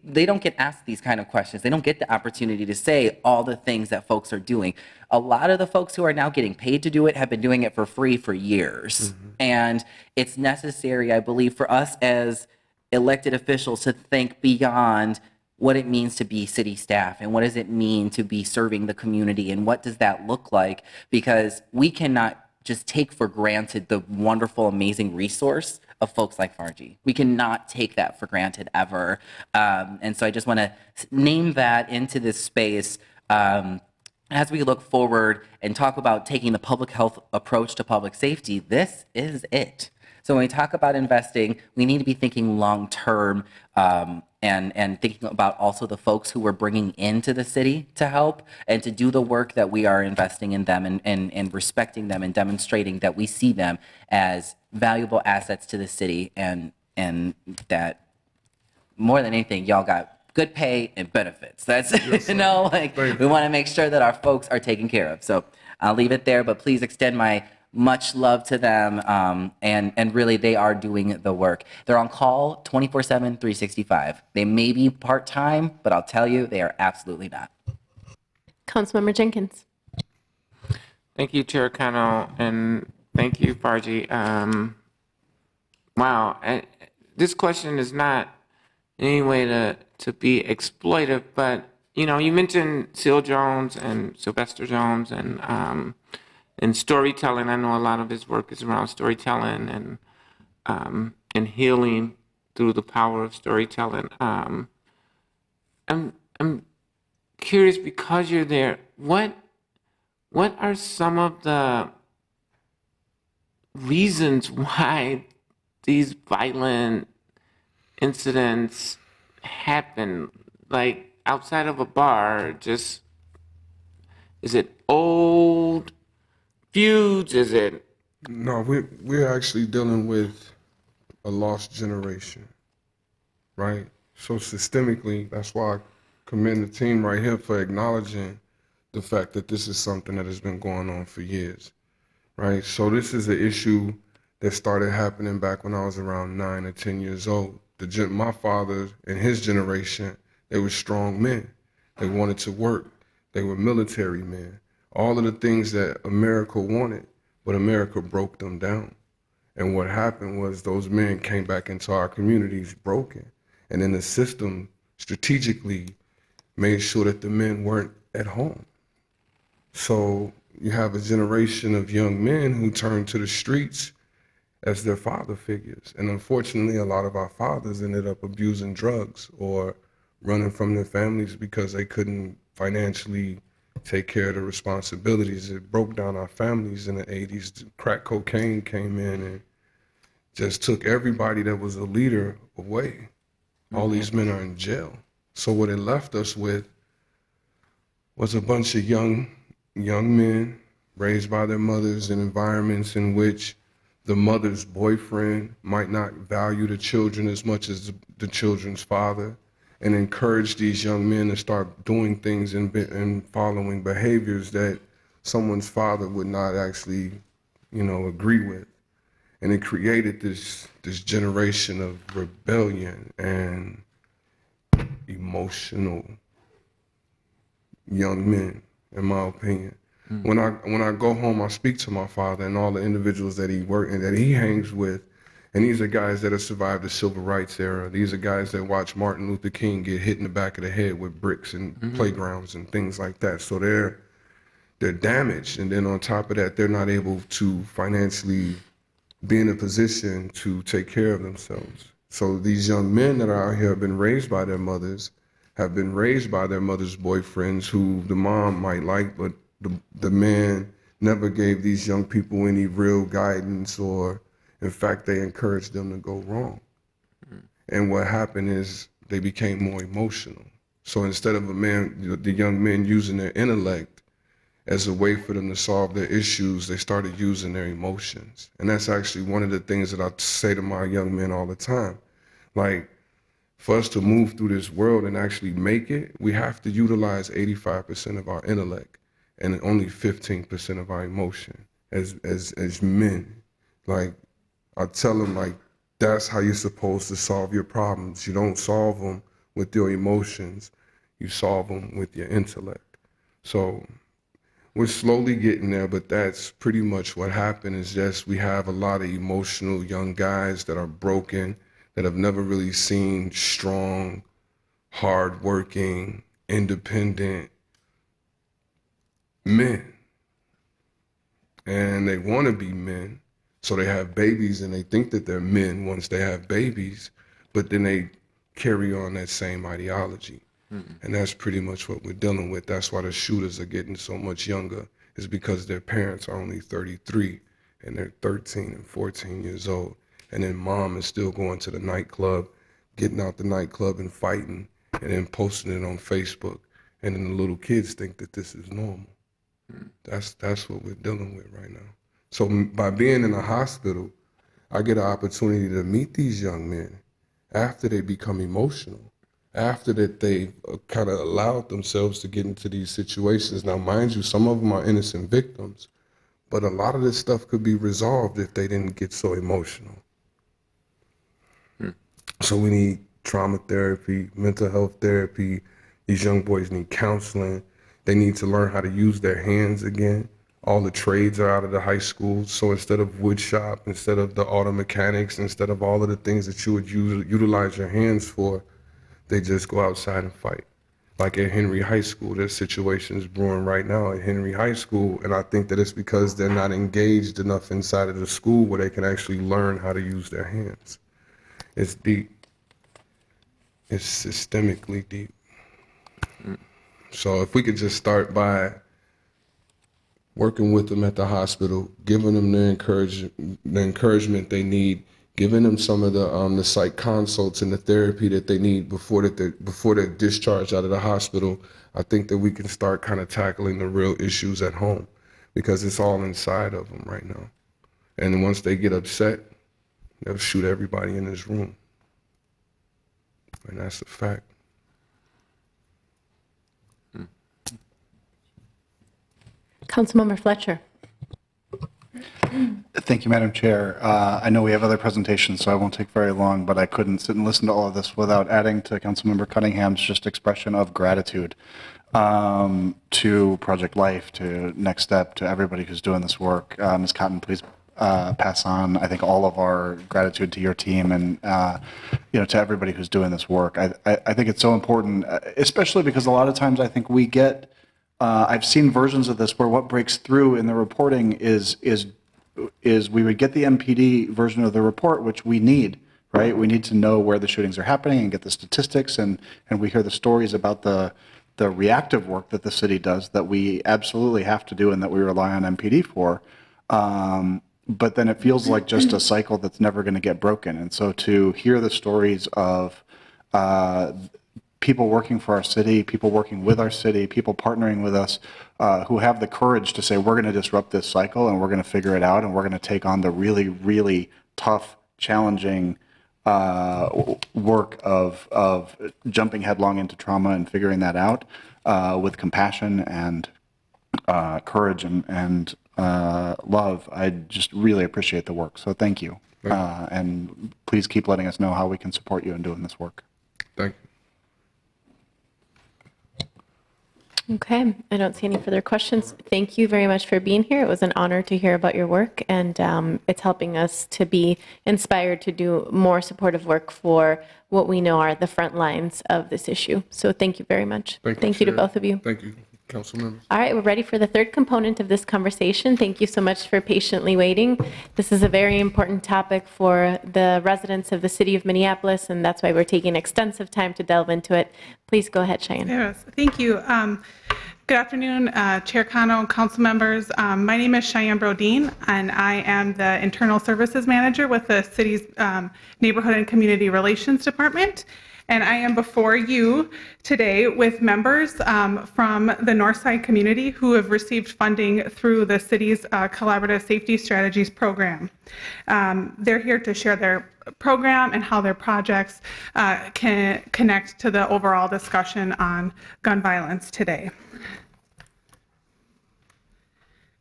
Speaker 7: they don't get asked these kind of questions. They don't get the opportunity to say all the things that folks are doing. A lot of the folks who are now getting paid to do it have been doing it for free for years. And it's necessary, I believe, for us as elected officials to think beyond what it means to be city staff, and what does it mean to be serving the community, and what does that look like, because we cannot just take for granted the wonderful, amazing resource of folks like Farji. We cannot take that for granted ever. And so I just want to name that into this space as we look forward and talk about taking the public health approach to public safety. This is it. So when we talk about investing, we need to be thinking long-term and thinking about also the folks who we're bringing into the city to help and to do the work that we are investing in them, and respecting them and demonstrating that we see them as valuable assets to the city, and that more than anything, y'all got good pay and benefits. That's, yes, we want to make sure that our folks are taken care of. So I'll leave it there, but please extend my much love to them, and really they are doing the work. They're on call 24/7, 365. They may be part-time, but I'll tell you, they are absolutely not.
Speaker 1: Councilmember Jenkins.
Speaker 13: Thank you, Chair Cano, and thank you, Farji. Wow, this question is not in any way to be exploitive, but you mentioned Seal Jones and Sylvester Jones and storytelling. I know a lot of his work is around storytelling and healing through the power of storytelling. I'm curious, because you're there, what are some of the reasons why these violent incidents happen? Like outside of a bar, just, is it old feuds? Is it?
Speaker 20: No, we're actually dealing with a lost generation, right? So systemically, that's why I commend the team right here for acknowledging the fact that this is something that has been going on for years, right? So this is an issue that started happening back when I was around 9 or 10 years old. My father and his generation, they were strong men. They wanted to work. They were military men. All of the things that America wanted, but America broke them down. And what happened was those men came back into our communities broken. And then the system strategically made sure that the men weren't at home. So you have a generation of young men who turn to the streets as their father figures. And unfortunately, a lot of our fathers ended up abusing drugs or running from their families because they couldn't financially take care of the responsibilities. It broke down our families in the 80s. Crack cocaine came in and just took everybody that was a leader away. All these men are in jail. So what it left us with was a bunch of young men raised by their mothers in environments in which the mother's boyfriend might not value the children as much as the children's father, and encourage these young men to start doing things and following behaviors that someone's father would not actually, agree with. And it created this generation of rebellion and emotional young men, in my opinion. When I go home, I speak to my father and all the individuals that he work and that he hangs with, and these are guys that have survived the civil rights era. These are guys that watched Martin Luther King get hit in the back of the head with bricks and playgrounds and things like that. So they're damaged, and then on top of that, they're not able to financially be in a position to take care of themselves. So these young men that are out here have been raised by their mothers, have been raised by their mother's boyfriends who the mom might like, but the man never gave these young people any real guidance, or in fact, they encouraged them to go wrong. And what happened is they became more emotional. So instead of the young men using their intellect as a way for them to solve their issues, they started using their emotions. And that's actually one of the things that I say to my young men all the time. Like, for us to move through this world and actually make it, we have to utilize 85% of our intellect and only 15% of our emotion as men. Like, I tell them, like, that's how you're supposed to solve your problems. You don't solve them with your emotions. You solve them with your intellect. So we're slowly getting there, but that's pretty much what happened. Is just we have a lot of emotional young guys that are broken, that have never really seen strong, hardworking, independent men. And they want to be men, so they have babies and they think that they're men once they have babies, but then they carry on that same ideology. And that's pretty much what we're dealing with. That's why the shooters are getting so much younger, is because their parents are only 33 and they're 13 and 14 years old. And then mom is still going to the nightclub, getting out the nightclub and fighting, and then posting it on Facebook. And then the little kids think that this is normal. That's what we're dealing with right now. So by being in a hospital, I get an opportunity to meet these young men after they become emotional, after that they kind of allowed themselves to get into these situations. Now, mind you, some of them are innocent victims, but a lot of this stuff could be resolved if they didn't get so emotional. So we need trauma therapy, mental health therapy. These young boys need counseling. They need to learn how to use their hands again. All the trades are out of the high schools. So instead of wood shop, instead of the auto mechanics, instead of all of the things that you would utilize your hands for, they just go outside and fight. Like at Henry High School, there's situations brewing right now at Henry High School, and I think that it's because they're not engaged enough inside of the school where they can actually learn how to use their hands. It's deep. It's systemically deep. So if we could just start by working with them at the hospital, giving them the encouragement they need, giving them some of the psych consults and the therapy that they need before they're discharged out of the hospital, I think that we can start kind of tackling the real issues at home, because it's all inside of them right now. And once they get upset, they'll shoot everybody in this room. And that's a fact.
Speaker 1: Councilmember Fletcher.
Speaker 8: Thank you, Madam Chair. I know we have other presentations, so I won't take very long, but I couldn't sit and listen to all of this without adding to Councilmember Cunningham's just expression of gratitude to Project Life, to Next Step, to everybody who's doing this work. Ms. Cotton, please pass on, I think, all of our gratitude to your team and to everybody who's doing this work. I think it's so important, especially because a lot of times I think we get I've seen versions of this where what breaks through in the reporting is we would get the MPD version of the report, which we need, right? We need to know where the shootings are happening and get the statistics, and we hear the stories about the reactive work that the city does that we absolutely have to do and that we rely on MPD for. But then it feels like just a cycle that's never going to get broken. And so to hear the stories of people working for our city, people working with our city, people partnering with us who have the courage to say, we're going to disrupt this cycle and we're going to figure it out and we're going to take on the really, really tough, challenging work of jumping headlong into trauma and figuring that out with compassion and courage and love. I just really appreciate the work. So thank you. And please keep letting us know how we can support you in doing this work.
Speaker 20: Thank you.
Speaker 1: Okay, I don't see any further questions. Thank you very much for being here. It was an honor to hear about your work, and it's helping us to be inspired to do more supportive work for what we know are the front lines of this issue. So thank you very much. Thank you to
Speaker 20: Chair.
Speaker 1: both of you.
Speaker 20: Thank you, council members.
Speaker 1: All right, we're ready for the third component of this conversation. Thank you so much for patiently waiting. This is a very important topic for the residents of the city of Minneapolis, and that's why we're taking extensive time to delve into it. Please go ahead, Cheyenne.
Speaker 21: Yes, thank you. Good afternoon, Chair Cano, council members. My name is Cheyenne Brodeen, and I am the Internal Services Manager with the city's Neighborhood and Community Relations Department. And I am before you today with members from the Northside community who have received funding through the city's Collaborative Safety Strategies program. They're here to share their program and how their projects can connect to the overall discussion on gun violence today.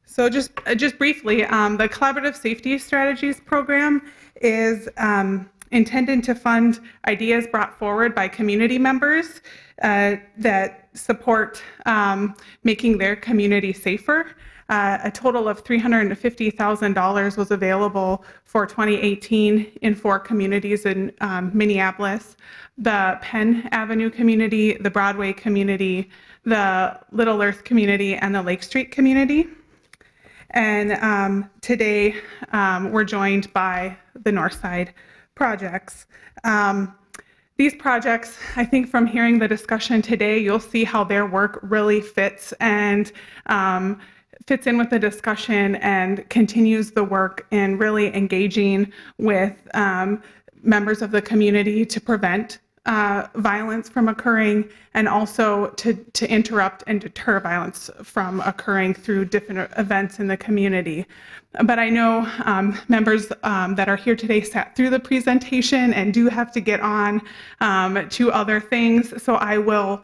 Speaker 21: So just briefly, the Collaborative Safety Strategies program is intended to fund ideas brought forward by community members that support making their community safer. A total of $350,000 was available for 2018 in 4 communities in Minneapolis: the Penn Avenue community, the Broadway community, the Little Earth community, and the Lake Street community. And today we're joined by the Northside projects. These projects, I think from hearing the discussion today, you'll see how their work really fits and fits in with the discussion and continues the work in really engaging with members of the community to prevent violence from occurring, and also to interrupt and deter violence from occurring through different events in the community. But I know members that are here today sat through the presentation and do have to get on to other things, so I will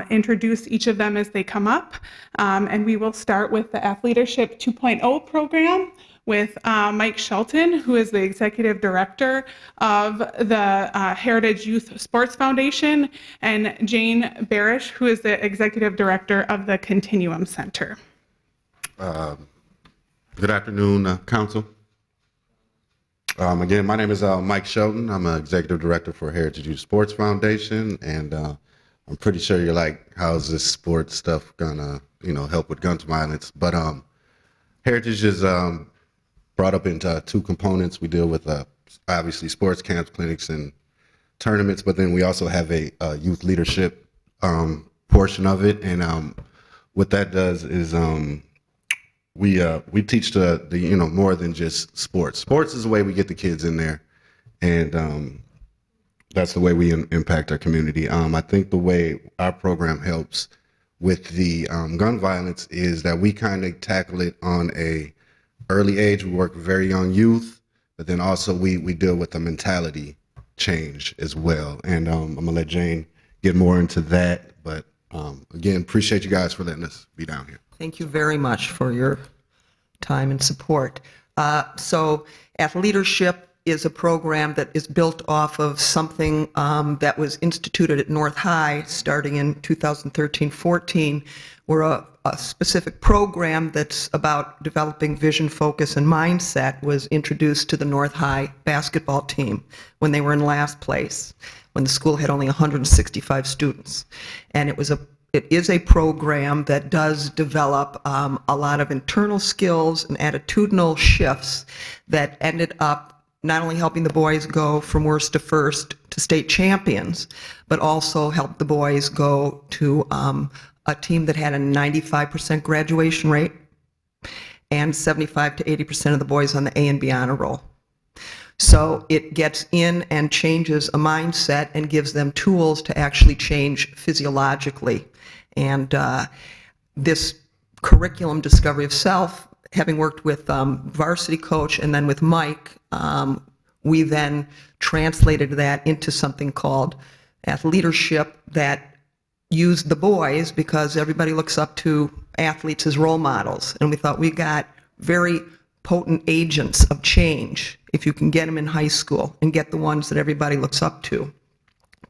Speaker 21: introduce each of them as they come up. And we will start with the Athleadership 2.0 program with Mike Shelton, who is the Executive Director of the Heritage Youth Sports Foundation, and Jane Barish, who is the Executive Director of the Continuum Center.
Speaker 22: Good afternoon, Council. Again, my name is Mike Shelton. I'm an Executive Director for Heritage Youth Sports Foundation, and I'm pretty sure you're like, how's this sports stuff gonna, help with gun violence? But Heritage is brought up into 2 components. We deal with obviously sports camps, clinics, and tournaments, but then we also have a youth leadership portion of it. And what that does is we teach the more than just sports. Sports is the way we get the kids in there, and that's the way we impact our community. I think the way our program helps with the gun violence is that we kind of tackle it on a early age. We work with very young youth, but then also we deal with the mentality change as well. And I'm gonna let Jane get more into that. But again, appreciate you guys for letting us be down here.
Speaker 23: Thank you very much for your time and support. So Athleadership is a program that is built off of something that was instituted at North High starting in 2013-14, where a specific program that's about developing vision, focus, and mindset was introduced to the North High basketball team when they were in last place, when the school had only 165 students. And it is a program that does develop a lot of internal skills and attitudinal shifts that ended up not only helping the boys go from worst to first to state champions, but also helped the boys go to a team that had a 95% graduation rate and 75 to 80% of the boys on the A and B honor roll. So it gets in and changes a mindset and gives them tools to actually change physiologically. And this curriculum, Discovery of Self, having worked with Varsity Coach and then with Mike, we then translated that into something called Athleadership that used the boys because everybody looks up to athletes as role models. And we thought we got very potent agents of change if you can get them in high school and get the ones that everybody looks up to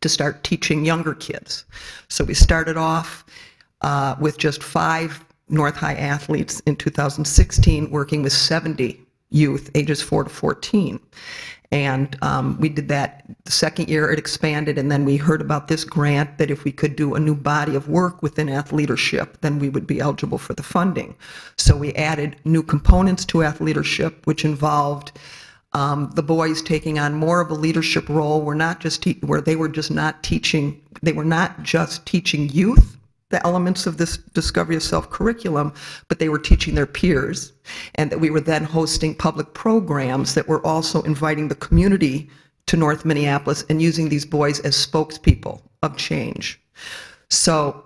Speaker 23: start teaching younger kids. So we started off with just 5 North High athletes in 2016, working with 70 youth ages 4 to 14. And we did that the second year, it expanded, and then we heard about this grant that if we could do a new body of work within Athleadership, then we would be eligible for the funding. So we added new components to Athleadership, which involved the boys taking on more of a leadership role. We're not just where they were just not teaching, they were not just teaching youth the elements of this Discovery of Self curriculum, but they were teaching their peers, and that we were then hosting public programs that were also inviting the community to North Minneapolis and using these boys as spokespeople of change. So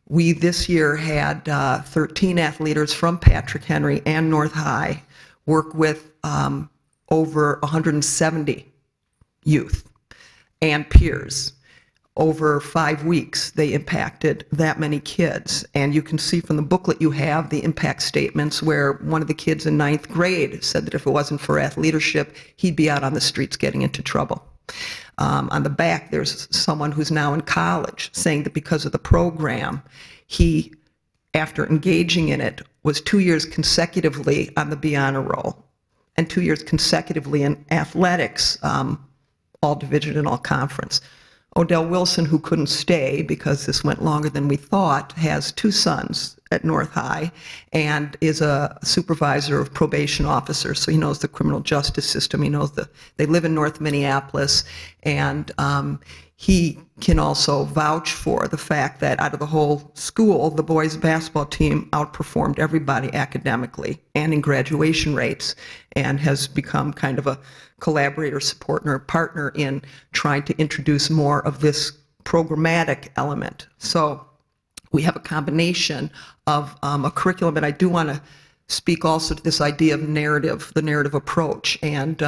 Speaker 23: we this year had 13 athletes from Patrick Henry and North High work with over 170 youth and peers. Over 5 weeks, they impacted that many kids. And you can see from the booklet you have the impact statements where one of the kids in 9th grade said that if it wasn't for Athleadership, he'd be out on the streets getting into trouble. On the back, there's someone who's now in college saying that because of the program, he, after engaging in it, was 2 years consecutively on the B Honor Roll and 2 years consecutively in athletics, all division and all conference. Odell Wilson, who couldn't stay because this went longer than we thought, has 2 sons at North High and is a supervisor of probation officers. So he knows the criminal justice system. He knows they live in North Minneapolis, and he can also vouch for the fact that out of the whole school, the boys' basketball team outperformed everybody academically and in graduation rates, and has become kind of a collaborator, partner in trying to introduce more of this programmatic element. So we have a combination of a curriculum, and I do want to speak also to this idea of narrative, the narrative approach. And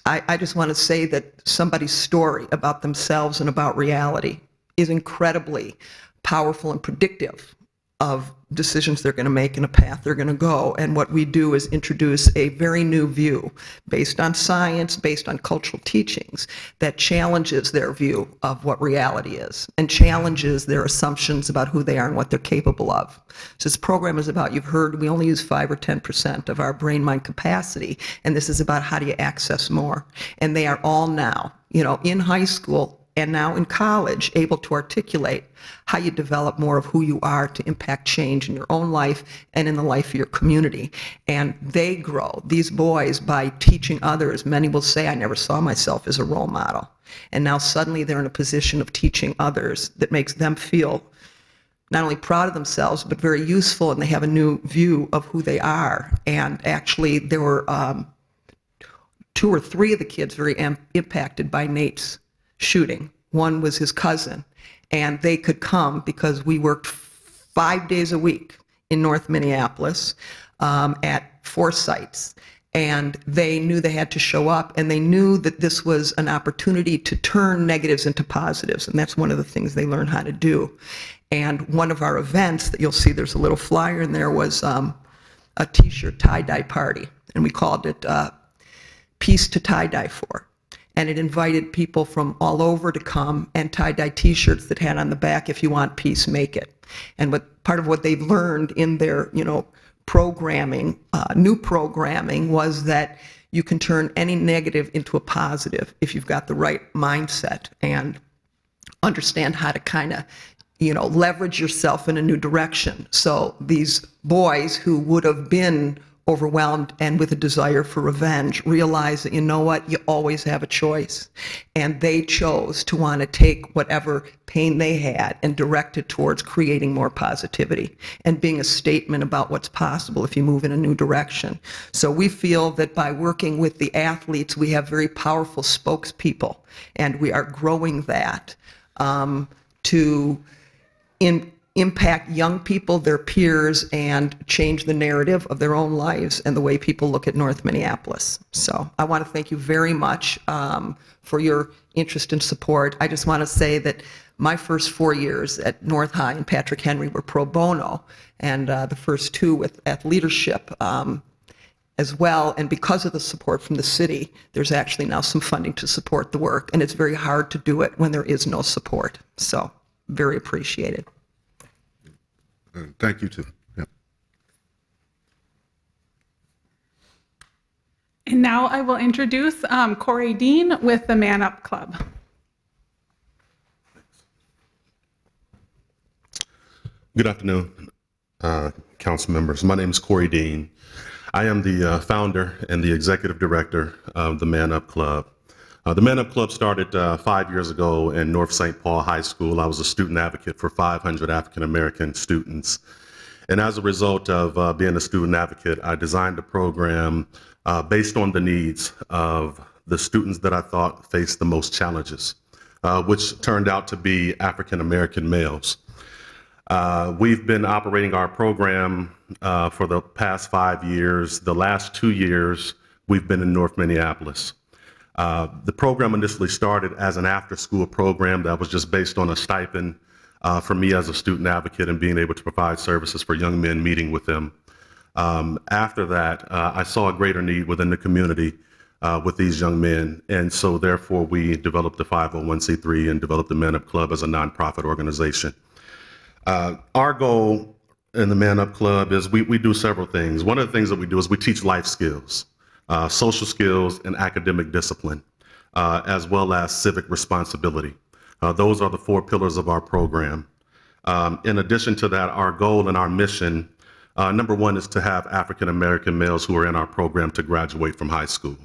Speaker 23: I just want to say that somebody's story about themselves and about reality is incredibly powerful and predictive of decisions they're going to make and a path they're going to go. And what we do is introduce a very new view based on science, based on cultural teachings, that challenges their view of what reality is and challenges their assumptions about who they are and what they're capable of. So this program is about, you've heard, we only use 5 or 10% of our brain-mind capacity, and this is about how do you access more. And they are all now, in high school and now in college, able to articulate how you develop more of who you are to impact change in your own life and in the life of your community. And they grow, these boys, by teaching others. Many will say, I never saw myself as a role model. And now suddenly they're in a position of teaching others that makes them feel not only proud of themselves, but very useful, and they have a new view of who they are. And actually, there were 2 or 3 of the kids very impacted by Nate's shooting. One was his cousin, and they could come because we worked 5 days a week in North Minneapolis at 4 sites, and they knew they had to show up, and they knew that this was an opportunity to turn negatives into positives, and that's one of the things they learn how to do. And one of our events that you'll see, there's a little flyer in there, was a t-shirt tie-dye party, and we called it Peace to Tie-Dye For. And it invited people from all over to come and tie-dye t-shirts that had on the back, if you want peace, make it. And part of what they've learned in their, programming, new programming, was that you can turn any negative into a positive if you've got the right mindset and understand how to kind of, leverage yourself in a new direction. So these boys who would have been overwhelmed and with a desire for revenge, realize that, you know what, you always have a choice. And they chose to want to take whatever pain they had and direct it towards creating more positivity and being a statement about what's possible if you move in a new direction. So we feel that by working with the athletes, we have very powerful spokespeople, and we are growing that to impact young people, their peers, and change the narrative of their own lives and the way people look at North Minneapolis. So I want to thank you very much for your interest and support. I just want to say that my first 4 years at North High and Patrick Henry were pro bono, and the first 2 at leadership as well. And because of the support from the city, there's actually now some funding to support the work, and it's very hard to do it when there is no support. So very appreciated.
Speaker 22: Thank you, too. Yep.
Speaker 21: And now I will introduce Corey Dean with the Man Up Club.
Speaker 2: Good afternoon, council members. My name is Corey Dean. I am the founder and the executive director of the Man Up Club. The Man Up Club started 5 years ago in North St. Paul High School. I was a student advocate for 500 African American students. And as a result of being a student advocate, I designed a program based on the needs of the students that I thought faced the most challenges, which turned out to be African American males. We've been operating our program for the past 5 years. The last 2 years, we've been in North Minneapolis. The program initially started as an after-school program that was just based on a stipend for me as a student advocate and being able to provide services for young men, meeting with them. After that, I saw a greater need within the community with these young men, and so therefore we developed the 501c3 and developed the Man Up Club as a nonprofit organization. Our goal in the Man Up Club is we do several things. One of the things that we do is we teach life skills. Social skills and academic discipline, as well as civic responsibility. Those are the 4 pillars of our program. In addition to that, our goal and our mission, number 1 is to have African American males who are in our program to graduate from high school,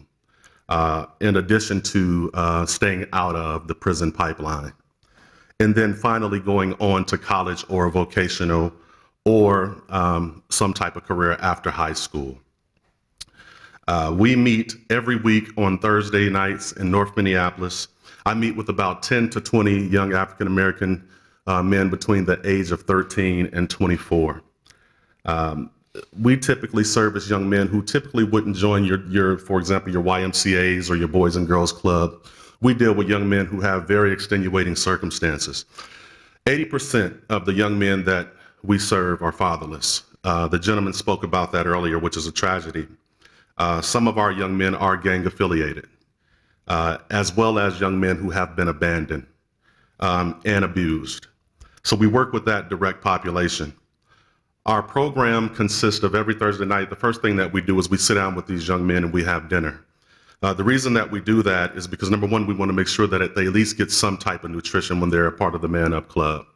Speaker 2: in addition to staying out of the prison pipeline. And then finally going on to college or vocational or some type of career after high school. We meet every week on Thursday nights in North Minneapolis. I meet with about 10 to 20 young African American men between the age of 13 and 24. We typically service young men who typically wouldn't join your, for example, your YMCAs or your Boys and Girls Club. We deal with young men who have very extenuating circumstances. 80% of the young men that we serve are fatherless. The gentleman spoke about that earlier, which is a tragedy. Some of our young men are gang affiliated, as well as young men who have been abandoned and abused. So we work with that direct population. Our program consists of every Thursday night. The first thing that we do is we sit down with these young men and we have dinner. The reason that we do that is because, number 1, we want to make sure that they at least get some type of nutrition when they're a part of the Man Up Club.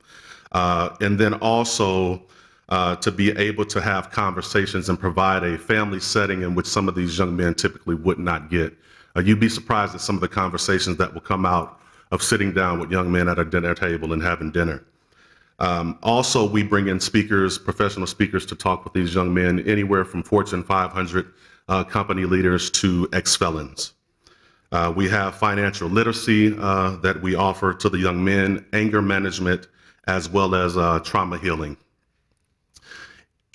Speaker 2: And then also to be able to have conversations and provide a family setting in which some of these young men typically would not get. You'd be surprised at some of the conversations that will come out of sitting down with young men at a dinner table and having dinner. Also, we bring in speakers, professional speakers, to talk with these young men, anywhere from Fortune 500 company leaders to ex-felons. We have financial literacy that we offer to the young men, anger management, as well as trauma healing.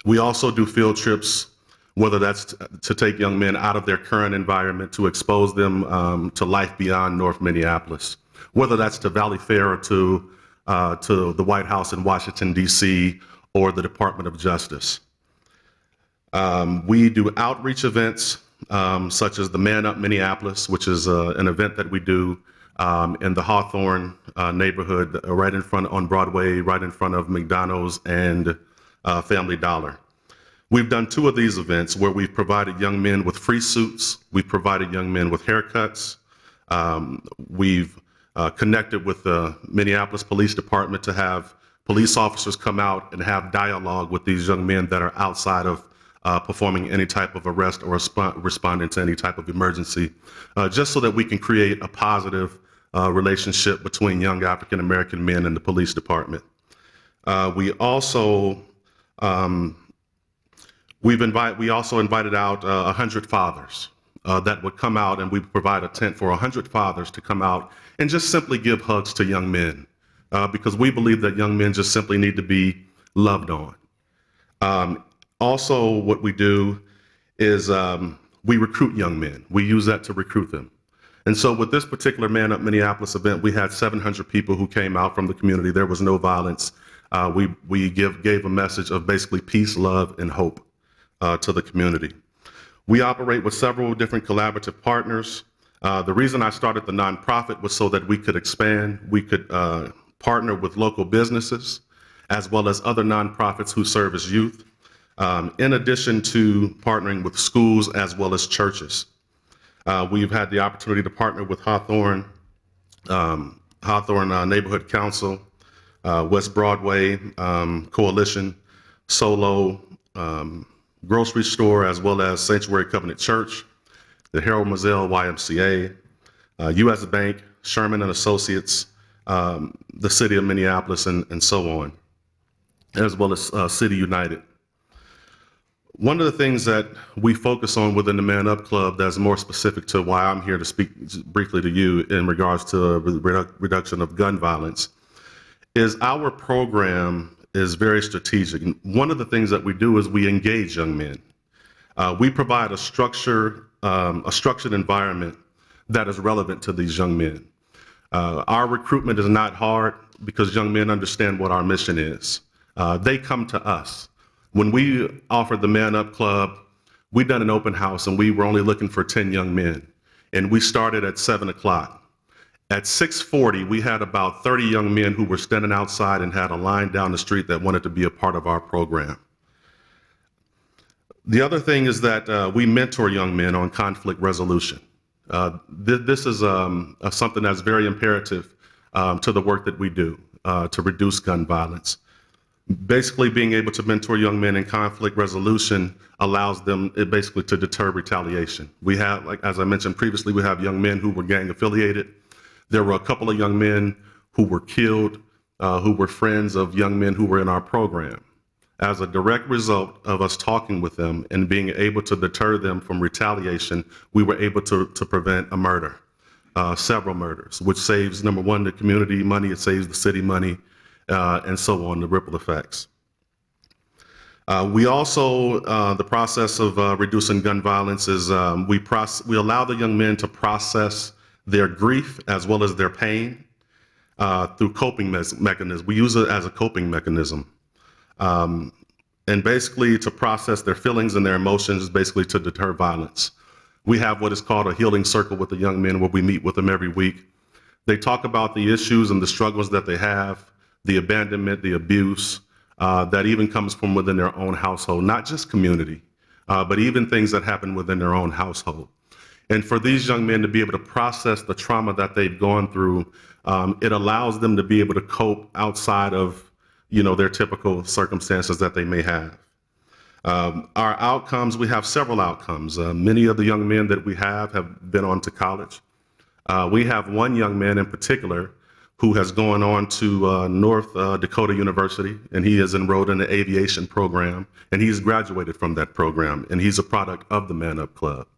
Speaker 2: We also do field trips, whether that's to take young men out of their current environment to expose them to life beyond North Minneapolis, whether that's to Valley Fair or to the White House in Washington, D.C., or the Department of Justice. We do outreach events such as the Man Up Minneapolis, which is an event that we do in the Hawthorne neighborhood, right in front on Broadway, right in front of McDonald's and Family Dollar. We've done 2 of these events where we've provided young men with free suits. We've provided young men with haircuts. We've connected with the Minneapolis Police Department to have police officers come out and have dialogue with these young men that are outside of performing any type of arrest or responding to any type of emergency, just so that we can create a positive relationship between young African American men and the police department. We also invited out 100 fathers that would come out, and we provide a tent for 100 fathers to come out and just simply give hugs to young men, because we believe that young men just simply need to be loved on. Also, what we do is we recruit young men. We use that to recruit them. And so with this particular Man Up Minneapolis event, we had 700 people who came out from the community. There was no violence. We gave a message of basically peace, love, and hope to the community. We operate with several different collaborative partners. The reason I started the nonprofit was so that we could expand. We could partner with local businesses as well as other nonprofits who serve as youth, in addition to partnering with schools as well as churches. We've had the opportunity to partner with Hawthorne Neighborhood Council, West Broadway Coalition, Solo Grocery Store, as well as Sanctuary Covenant Church, the Harold Moselle YMCA, U.S. Bank, Sherman and Associates, the City of Minneapolis, and so on, as well as City United. One of the things that we focus on within the Man Up Club that's more specific to why I'm here to speak briefly to you in regards to reduction of gun violence is our program is very strategic. And one of the things that we do is we engage young men. We provide a structured environment that is relevant to these young men. Our recruitment is not hard because young men understand what our mission is. They come to us. When we offered the Man Up Club, we done an open house and we were only looking for 10 young men. And we started at 7 o'clock. At 6:40, we had about 30 young men who were standing outside and had a line down the street that wanted to be a part of our program. The other thing is that we mentor young men on conflict resolution. This is something that's very imperative to the work that we do to reduce gun violence. Basically, being able to mentor young men in conflict resolution allows them basically to deter retaliation. We have, like as I mentioned previously, we have young men who were gang affiliated. There were a couple of young men who were killed, who were friends of young men who were in our program. As a direct result of us talking with them and being able to deter them from retaliation, we were able to prevent a murder, several murders, which saves, number one, the community money, it saves the city money, and so on, the ripple effects. We also, the process of reducing gun violence is we allow the young men to process their grief as well as their pain through coping mechanisms. We use it as a coping mechanism. And basically to process their feelings and their emotions, basically to deter violence. We have what is called a healing circle with the young men where we meet with them every week. They talk about the issues and the struggles that they have, the abandonment, the abuse that even comes from within their own household, not just community, but even things that happen within their own household. And for these young men to be able to process the trauma that they've gone through, it allows them to be able to cope outside of their typical circumstances that they may have. Our outcomes, we have several outcomes. Many of the young men that we have been on to college. We have one young man in particular who has gone on to North Dakota University, and he is enrolled in the aviation program, and he's graduated from that program, and he's a product of the Man Up Club.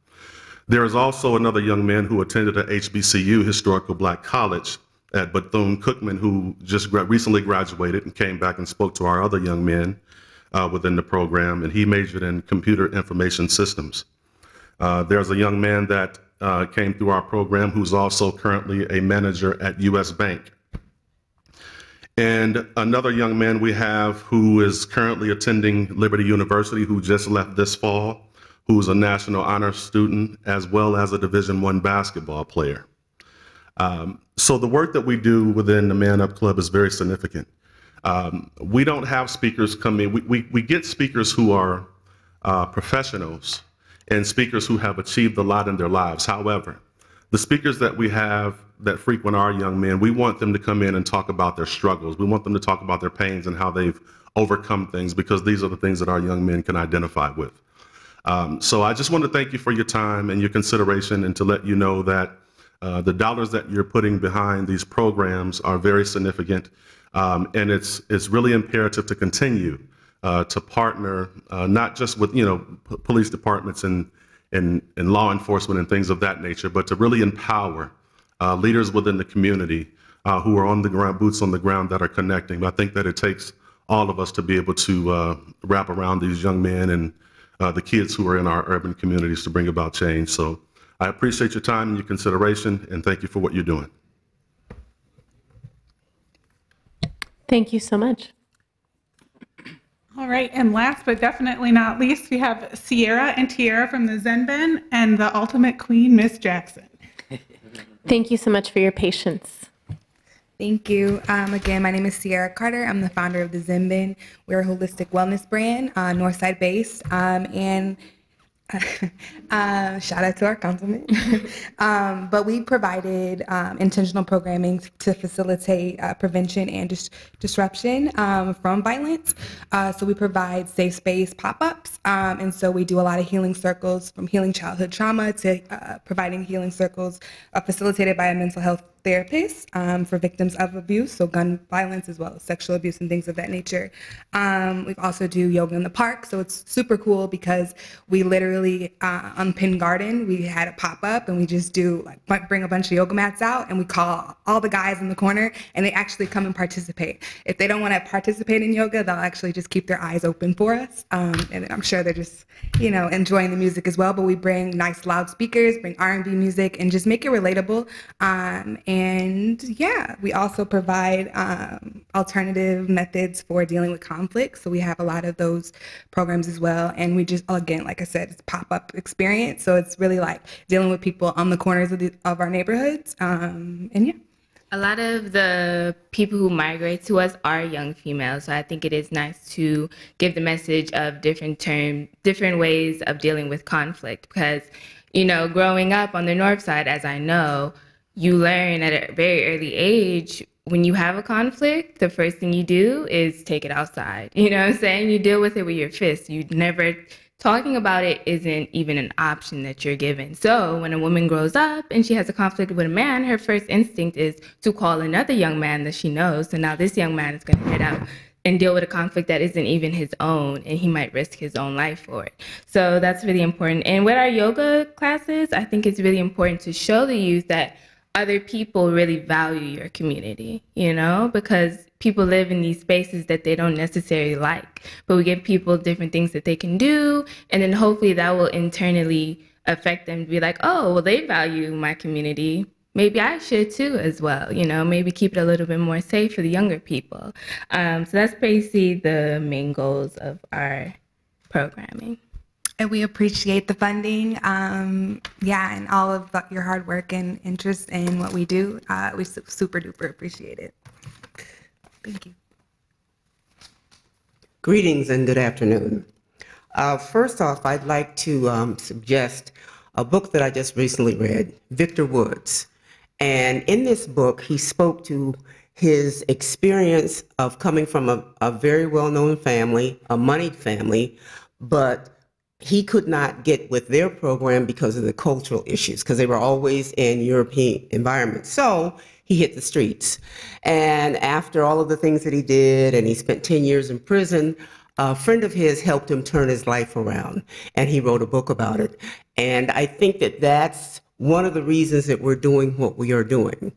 Speaker 2: There is also another young man who attended a HBCU, Historical Black College, at Bethune-Cookman, who just recently graduated and came back and spoke to our other young men within the program, and he majored in computer information systems. There's a young man that came through our program who's also currently a manager at U.S. Bank. And another young man we have who is currently attending Liberty University, who just left this fall, who's a National Honor Student, as well as a Division I basketball player. So the work that we do within the Man Up Club is very significant. We don't have speakers come in. We get speakers who are professionals and speakers who have achieved a lot in their lives. However, the speakers that we have that frequent our young men, we want them to come in and talk about their struggles. We want them to talk about their pains and how they've overcome things, because these are the things that our young men can identify with. So I just want to thank you for your time and your consideration, and to let you know that the dollars that you're putting behind these programs are very significant, and it's really imperative to continue to partner not just with police departments and law enforcement and things of that nature, but to really empower leaders within the community who are on the ground, boots on the ground, that are connecting. I think that it takes all of us to be able to wrap around these young men and the kids who are in our urban communities to bring about change. So I appreciate your time and your consideration, and thank you for what you're doing.
Speaker 1: Thank you so much.
Speaker 21: All right, and last but definitely not least, we have Sierra and Tiara from the Zenben and the ultimate queen, Miss Jackson.
Speaker 1: Thank you so much for your patience.
Speaker 3: Thank you. Again, my name is Sierra Carter. I'm the founder of the Zenben. We're a holistic wellness brand, Northside based, and shout out to our councilman. But we provided intentional programming to facilitate prevention and disruption from violence. So we provide safe space pop-ups. And so we do a lot of healing circles, from healing childhood trauma to providing healing circles facilitated by a mental health therapist for victims of abuse, so gun violence as well as sexual abuse and things of that nature. We also do yoga in the park, so it's super cool because we literally on Penn Garden, we had a pop-up and we just do bring a bunch of yoga mats out and we call all the guys in the corner and they actually come and participate. If they don't want to participate in yoga, they'll actually just keep their eyes open for us, and I'm sure they're just enjoying the music as well. But we bring nice loudspeakers, bring R&B music, and just make it relatable. And yeah, we also provide alternative methods for dealing with conflict. So we have a lot of those programs as well. And we just, again, like I said, it's a pop-up experience. So it's really like dealing with people on the corners of our neighborhoods. And yeah.
Speaker 4: A lot of the people who migrate to us are young females. So I think it is nice to give the message of different ways of dealing with conflict. Because, growing up on the north side, as I know, you learn at a very early age, when you have a conflict, the first thing you do is take it outside. You know what I'm saying? You deal with it with your fists. Talking about it isn't even an option that you're given. So when a woman grows up and she has a conflict with a man, her first instinct is to call another young man that she knows. So now this young man is going to head out and deal with a conflict that isn't even his own, and he might risk his own life for it. So that's really important. And with our yoga classes, I think it's really important to show the youth that other people really value your community, because people live in these spaces that they don't necessarily like, but we give people different things that they can do, and then hopefully that will internally affect them to be like, oh, well, they value my community. Maybe I should too as well, maybe keep it a little bit more safe for the younger people. So that's basically the main goals of our programming.
Speaker 3: And we appreciate the funding, and all of your hard work and interest in what we do. We super duper appreciate it. Thank you.
Speaker 5: Greetings and good afternoon. First off, I'd like to suggest a book that I just recently read, Victor Woods. And in this book, he spoke to his experience of coming from a very well-known family, a moneyed family, but he could not get with their program because of the cultural issues, because they were always in European environments. So he hit the streets. And after all of the things that he did, and he spent 10 years in prison, a friend of his helped him turn his life around, and he wrote a book about it. And I think that that's one of the reasons that we're doing what we are doing.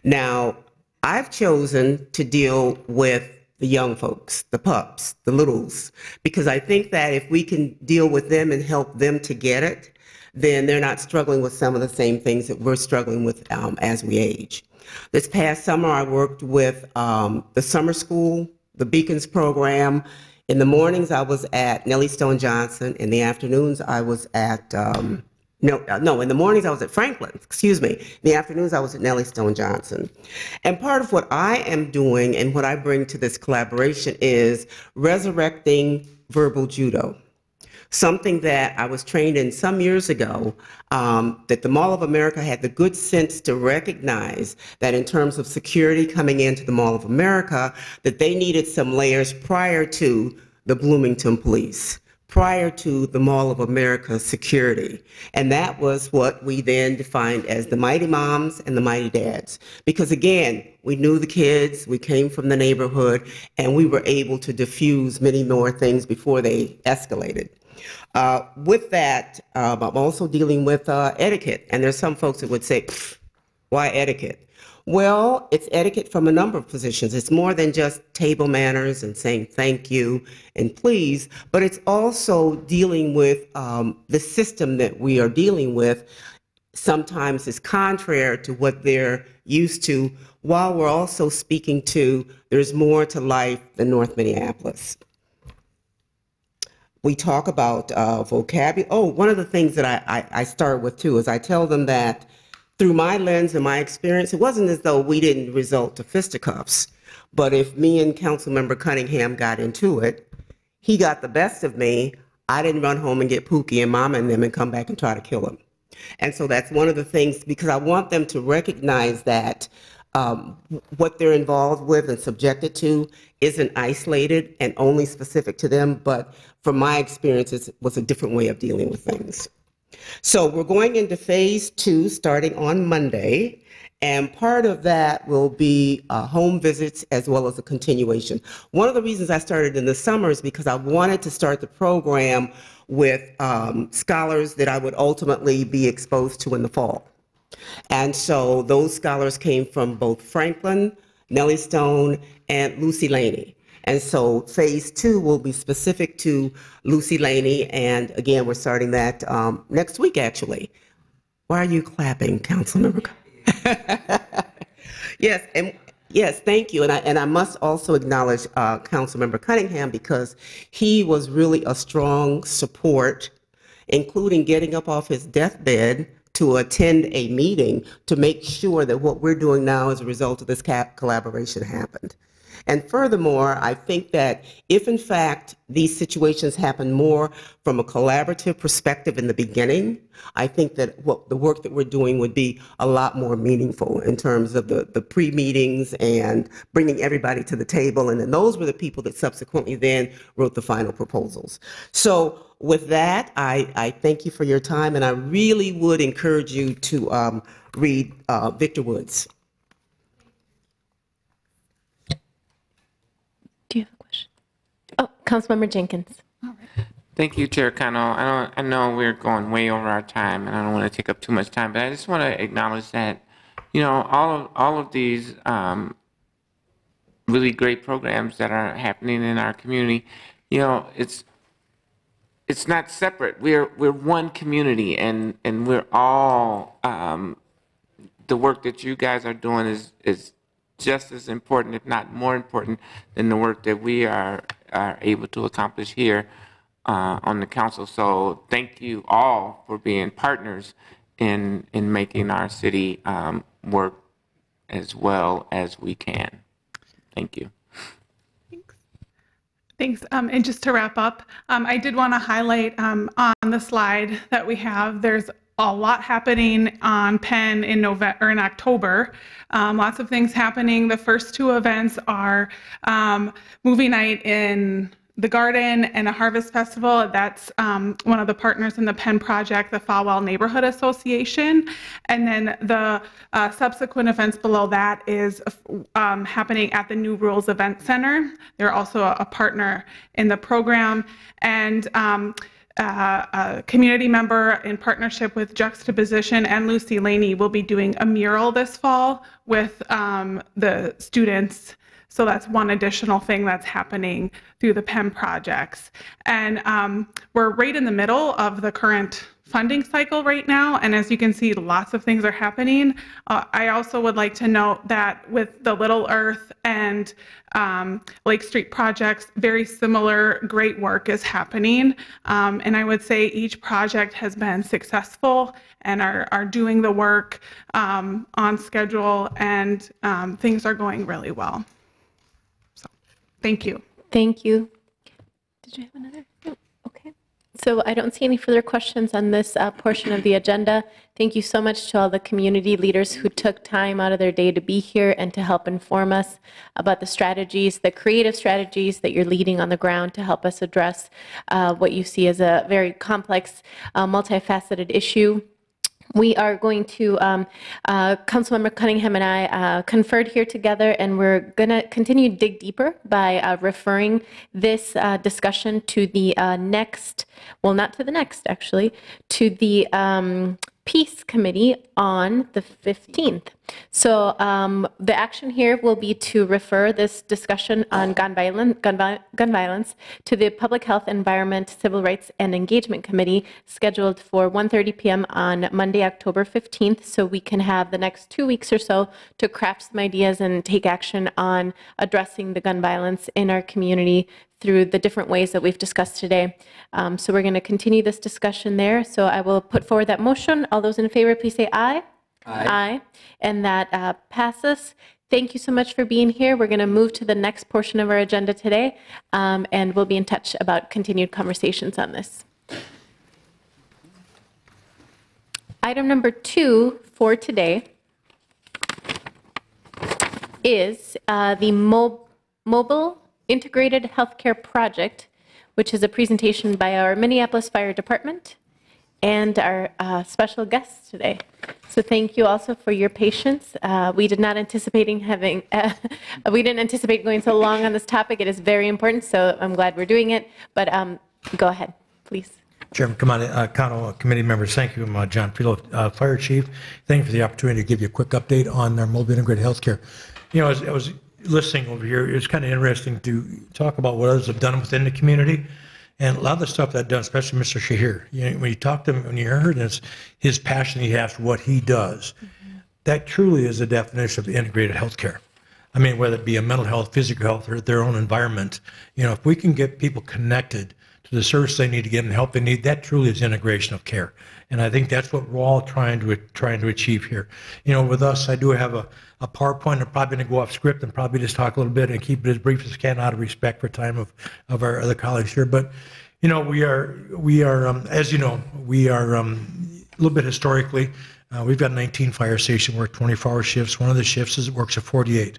Speaker 5: Now, I've chosen to deal with the young folks, the pups, the littles, because I think that if we can deal with them and help them to get it, then they're not struggling with some of the same things that we're struggling with as we age. This past summer, I worked with the summer school, the Beacons program. In the mornings, I was at Nellie Stone Johnson. In the afternoons, I was at in the mornings I was at Franklin, excuse me. In the afternoons I was at Nellie Stone Johnson. And part of what I am doing and what I bring to this collaboration is resurrecting verbal judo. something that I was trained in some years ago, that the Mall of America had the good sense to recognize that in terms of security coming into the Mall of America, that they needed some layers prior to the Bloomington Police, prior to the Mall of America security. And that was what we then defined as the mighty moms and the mighty dads. Because again, we knew the kids, we came from the neighborhood, and we were able to diffuse many more things before they escalated. With that, I'm also dealing with etiquette. And there's some folks that would say, why etiquette? Well, it's etiquette from a number of positions. It's more than just table manners and saying thank you and please, but it's also dealing with the system that we are dealing with. Sometimes is contrary to what they're used to, while we're also speaking to there's more to life than North Minneapolis. We talk about vocabulary. Oh, one of the things that I start with too is I tell them that through my lens and my experience, it wasn't as though we didn't resort to fisticuffs. But if me and Councilmember Cunningham got into it, he got the best of me. I didn't run home and get Pookie and Mama and them and come back and try to kill him. And so that's one of the things, because I want them to recognize that what they're involved with and subjected to isn't isolated and only specific to them, but from my experience, it was a different way of dealing with things. So we're going into phase 2 starting on Monday, and part of that will be home visits as well as a continuation. One of the reasons I started in the summer is because I wanted to start the program with scholars that I would ultimately be exposed to in the fall. And so those scholars came from both Franklin, Nellie Stone, and Lucy Laney. And so phase 2 will be specific to Lucy Laney. And again, we're starting that next week, actually. Why are you clapping, Councilmember? Yes, and yes, thank you. And I must also acknowledge Councilmember Cunningham, because he was really a strong support, including getting up off his deathbed to attend a meeting to make sure that what we're doing now as a result of this collaboration happened. And furthermore, I think that if in fact these situations happen more from a collaborative perspective in the beginning, I think that the work that we're doing would be a lot more meaningful in terms of the pre-meetings and bringing everybody to the table. And then those were the people that subsequently then wrote the final proposals. So with that, I thank you for your time, and I really would encourage you to read Victor Woods.
Speaker 1: Do you have a question? Oh, Councilmember Jenkins.
Speaker 13: Thank you, Chair Cano. I know we're going way over our time, and I don't want to take up too much time, but I just want to acknowledge that, you know, all of these really great programs that are happening in our community, you know, it's not separate. We're one community, and we're all the work that you guys are doing is just as important, if not more important, than the work that we are able to accomplish here on the council. So thank you all for being partners in making our city work as well as we can. Thank you.
Speaker 21: Thanks. And just to wrap up, I did want to highlight on the slide that we have, there's a lot happening on Penn in October. Lots of things happening. The first 2 events are movie night in the Garden and a harvest festival. That's one of the partners in the Penn project, the Falwell Neighborhood Association. And then the subsequent events below that is happening at the New Rules Event Center. They're also a partner in the program. And a community member in partnership with Juxtaposition and Lucy Laney will be doing a mural this fall with the students. So that's one additional thing that's happening through the PEM projects. And we're right in the middle of the current funding cycle right now. And as you can see, lots of things are happening. I also would like to note that with the Little Earth and Lake Street projects, very similar great work is happening. And I would say each project has been successful and are doing the work on schedule, and things are going really well. So thank you.
Speaker 1: Thank you. Did you have another? Oh, okay. So I don't see any further questions on this portion of the agenda. Thank you so much to all the community leaders who took time out of their day to be here and to help inform us about the strategies, the creative strategies that you're leading on the ground to help us address what you see as a very complex, multifaceted issue. We are going to, Councilmember Cunningham and I conferred here together, and we're going to continue to dig deeper by referring this discussion to the next, well, not to the next, actually, to the Peace Committee on the 15th. So the action here will be to refer this discussion on gun violence to the Public Health, Environment, Civil Rights, and Engagement Committee, scheduled for 1:30 p.m. on Monday, October 15th, so we can have the next 2 weeks or so to craft some ideas and take action on addressing the gun violence in our community through the different ways that we've discussed today. So we're going to continue this discussion there. So I will put forward that motion. All those in favor, please say aye. Aye. And that passes. Thank you so much for being here. We're going to move to the next portion of our agenda today, and we'll be in touch about continued conversations on this. Item number 2 for today is the Mobile Integrated Healthcare Project, which is a presentation by our Minneapolis Fire Department and our special guests today. So thank you also for your patience. We did not anticipating having, we didn't anticipate going so long on this topic. It is very important, so I'm glad we're doing it. But go ahead, please.
Speaker 9: Chairman Cano, committee members, thank you. I'm John Filo, Fire Chief. Thank you for the opportunity to give you a quick update on our mobile integrated healthcare. You know, as I was listening over here, it's kind of interesting to talk about what others have done within the community. And a lot of the stuff that done, especially Mr. Shahir, you know, when you talk to him, when you heard his passion he has for what he does, that truly is the definition of integrated healthcare. I mean, whether it be a mental health, physical health, or their own environment, you know, if we can get people connected to the service they need to get and the help they need, that truly is integration of care. And I think that's what we're all trying to achieve here. You know, with us, I do have a PowerPoint. I'm probably going to go off script and probably just talk a little bit and keep it as brief as I can out of respect for time of our other colleagues here. But, you know, we are as you know, we are a little bit historically, we've got 19 fire stations, work 24-hour shifts. One of the shifts works at 48.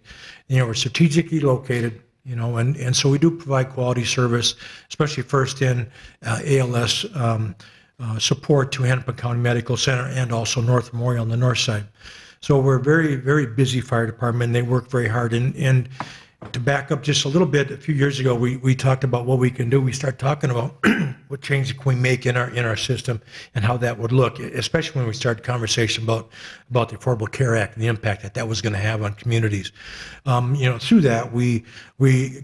Speaker 9: You know, we're strategically located. You know, and so we do provide quality service, especially first in ALS support to Hennepin County Medical Center and also North Memorial on the north side. So we're a very, very busy fire department. They work very hard. And to back up just a little bit, a few years ago, we talked about what we can do. We started talking about what changes can we make in our system and how that would look, especially when we started conversation about the Affordable Care Act and the impact that was going to have on communities. You know, through that, we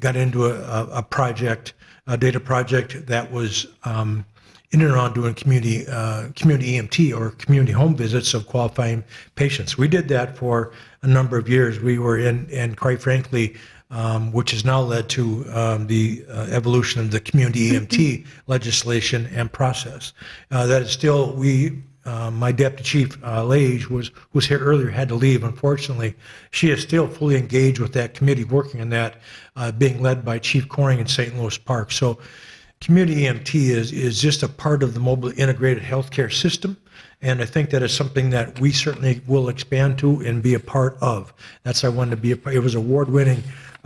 Speaker 9: got into a project, a data project that was in and around doing community EMT or community home visits of qualifying patients. We did that for a number of years. We were and quite frankly, which has now led to the evolution of the community EMT legislation and process. That is still, my Deputy Chief Lage was here earlier, had to leave, unfortunately. She is still fully engaged with that committee, working on that, being led by Chief Coring in St. Louis Park. So community EMT is just a part of the mobile integrated healthcare system. And I think that is something that we certainly will expand to and be a part of. That's I wanted to be a part. It was award-winning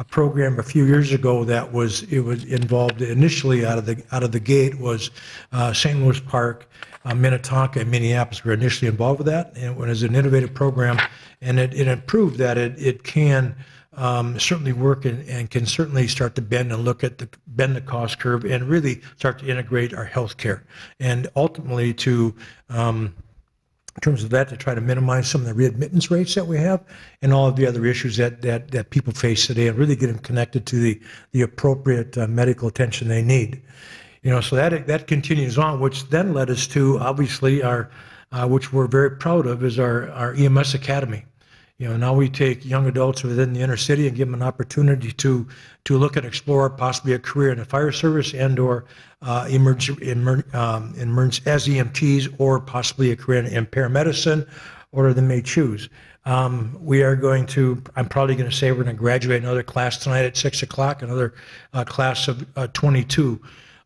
Speaker 9: program a few years ago that was involved initially out of the gate was St. Louis Park, Minnetonka, and Minneapolis were initially involved with that, and it was an innovative program, and it proved that it can certainly work and can certainly start to bend the cost curve and really start to integrate our healthcare, and ultimately to in terms of that, to try to minimize some of the readmittance rates that we have and all of the other issues that people face today, and really get them connected to the appropriate medical attention they need. You know, so that continues on, which then led us to obviously our, which we're very proud of, is our EMS Academy. You know, now we take young adults within the inner city and give them an opportunity to look and explore possibly a career in the fire service and or emerge as EMTs, or possibly a career in paramedicine, or they may choose. We are going to, I'm probably going to say we're going to graduate another class tonight at 6 o'clock, another class of 22.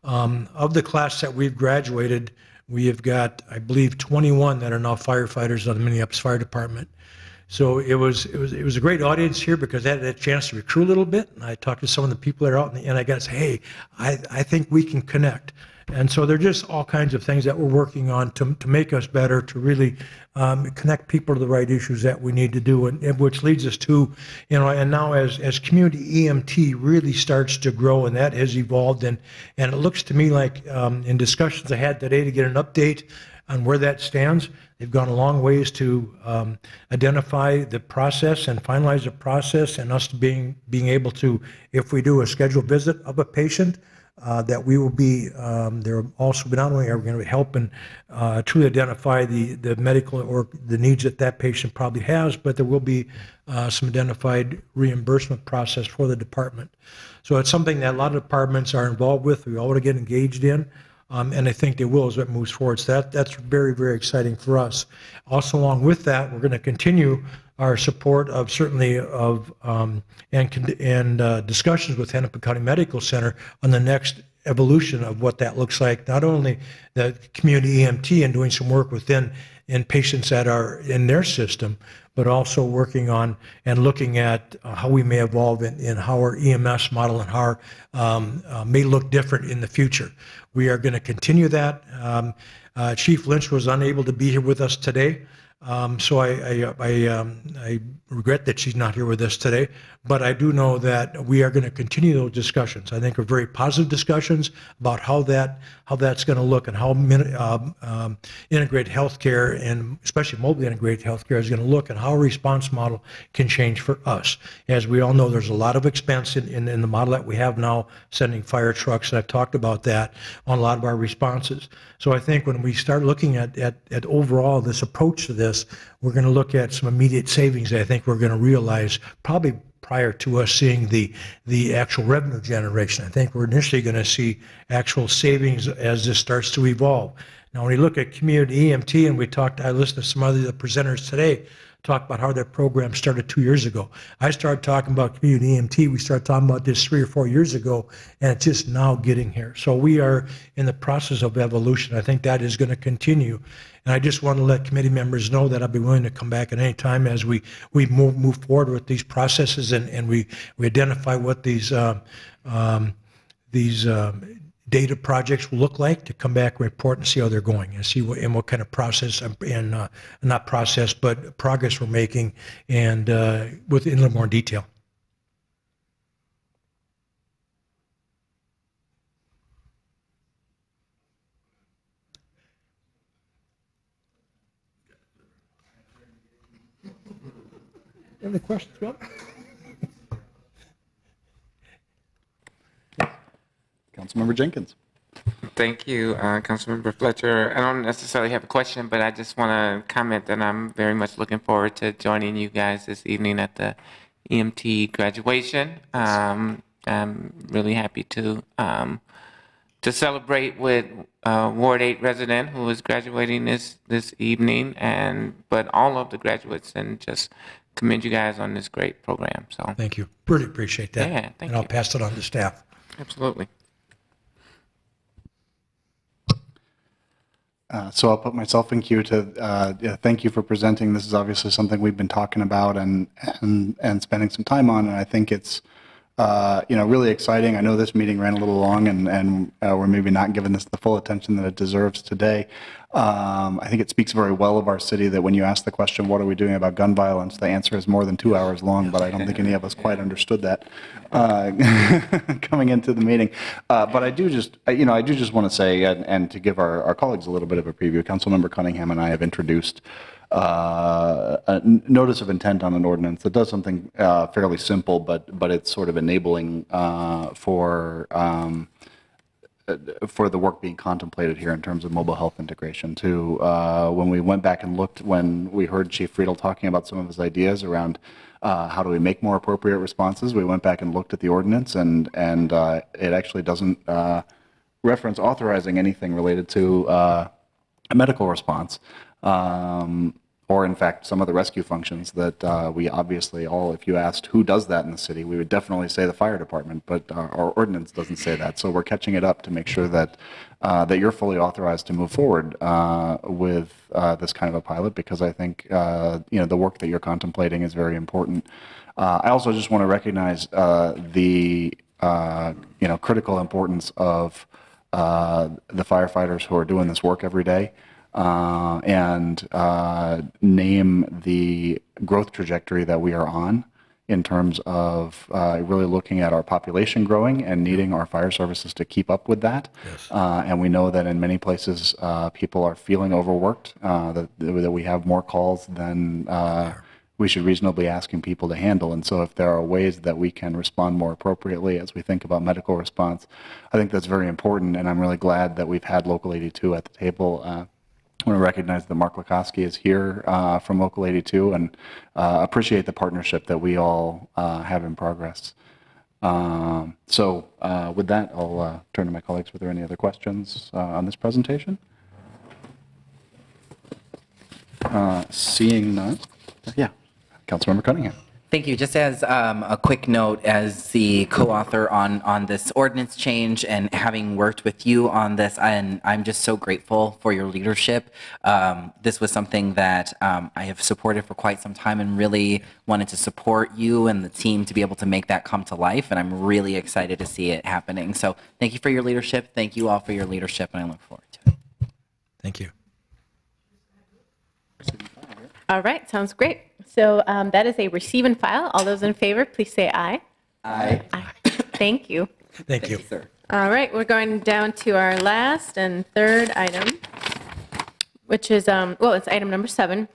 Speaker 9: Of the class that we've graduated, we have got, I believe, 21 that are now firefighters on the Minneapolis Fire Department. So it was a great audience here because I had a chance to recruit a little bit, and I talked to some of the people that are out, and I got to say, hey, I think we can connect. And so there are just all kinds of things that we're working on to make us better, to really connect people to the right issues that we need to do, and which leads us to, and now as community EMT really starts to grow, and that has evolved, and it looks to me like in discussions I had today to get an update on where that stands, they've gone a long ways to identify the process and finalize the process, and us being able to, if we do a scheduled visit of a patient, that we will be there. Also, not only are we going to help and truly identify the medical or the needs that patient probably has, but there will be some identified reimbursement process for the department. So it's something that a lot of departments are involved with. We all want to get engaged in. And I think they will as it moves forward. So that's very, very exciting for us. Also, along with that, we're going to continue our support of certainly of and discussions with Hennepin County Medical Center on the next evolution of what that looks like. Not only the community EMT and doing some work within patients that are in their system, but also working on and looking at how we may evolve in how our EMS model and how our may look different in the future. We are going to continue that. Chief Lynch was unable to be here with us today. So I regret that she's not here with us today, but I do know that we are going to continue those discussions. I think are very positive discussions about how that's going to look and how integrated healthcare, and especially mobile integrated healthcare, is going to look, and how a response model can change for us. As we all know, there's a lot of expense in the model that we have now, sending fire trucks, and I've talked about that on a lot of our responses. So I think when we start looking at overall this approach to this, we're going to look at some immediate savings that I think we're going to realize probably prior to us seeing the actual revenue generation. I think we're initially going to see actual savings as this starts to evolve. Now, when you look at community EMT, and I listened to some other presenters today, talk about how their program started 2 years ago. I started talking about community EMT. We started talking about this 3 or 4 years ago, and it's just now getting here. So we are in the process of evolution. I think that is going to continue. And I just want to let committee members know that I'll be willing to come back at any time as we move forward with these processes, and we identify what these data projects will look like, to come back and report and see how they're going, and see what kind of process and not process, but progress we're making, and with in a little more detail. Any questions, Bill?
Speaker 8: Councilmember Jenkins.
Speaker 13: Thank you, Councilmember Fletcher. I don't necessarily have a question, but I just want to comment that I'm very much looking forward to joining you guys this evening at the EMT graduation. I'm really happy to celebrate with Ward 8 resident who is graduating this evening, but all of the graduates, and just commend you guys on this great program. So
Speaker 9: thank you. Really appreciate that.
Speaker 13: Yeah, thank
Speaker 9: and I'll pass it on to staff.
Speaker 13: Absolutely.
Speaker 8: So I'll put myself in queue to thank you for presenting. This is obviously something we've been talking about and spending some time on, and I think it's really exciting. I know this meeting ran a little long, and we're maybe not giving this the full attention that it deserves today. I think it speaks very well of our city that when you ask the question, what are we doing about gun violence, the answer is more than 2 hours long, but I don't think any of us quite understood that coming into the meeting. But I do just want to say, and to give our colleagues a little bit of a preview, Councilmember Cunningham and I have introduced a notice of intent on an ordinance that does something fairly simple, but it's sort of enabling for the work being contemplated here in terms of mobile health integration. To when we went back and looked, when we heard Chief Friedel talking about some of his ideas around how do we make more appropriate responses, we went back and looked at the ordinance, and it actually doesn't reference authorizing anything related to a medical response. or in fact some of the rescue functions that we obviously all, if you asked who does that in the city, we would definitely say the fire department, but our ordinance doesn't say that. So we're catching it up to make sure that that you're fully authorized to move forward with this kind of a pilot, because I think the work that you're contemplating is very important. I also just want to recognize the critical importance of the firefighters who are doing this work every day, and name the growth trajectory that we are on in terms of really looking at our population growing and needing our fire services to keep up with that. Yes. And we know that in many places people are feeling overworked, that we have more calls than we should reasonably asking people to handle. And so if there are ways that we can respond more appropriately as we think about medical response, I think that's very important. And I'm really glad that we've had Local 82 at the table. I want to recognize that Mark Lakoski is here from Local 82, and appreciate the partnership that we all have in progress. So with that, I'll turn to my colleagues. Were there any other questions on this presentation? Seeing none. Yeah. Councilmember Cunningham.
Speaker 7: Thank you. Just as a quick note, as the co-author on this ordinance change and having worked with you on this, and I'm just so grateful for your leadership. This was something that I have supported for quite some time and really wanted to support you and the team to be able to make that come to life, and I'm really excited to see it happening. So thank you for your leadership. Thank you all for your leadership, and I look forward to it.
Speaker 9: Thank you.
Speaker 1: All right, sounds great. So that is a receive and file. All those in favor, please say aye.
Speaker 7: Aye.
Speaker 1: Aye. Thank you.
Speaker 9: Thank you.
Speaker 7: Sir.
Speaker 1: All right, we're going down to our last and third item, which is, it's item number 7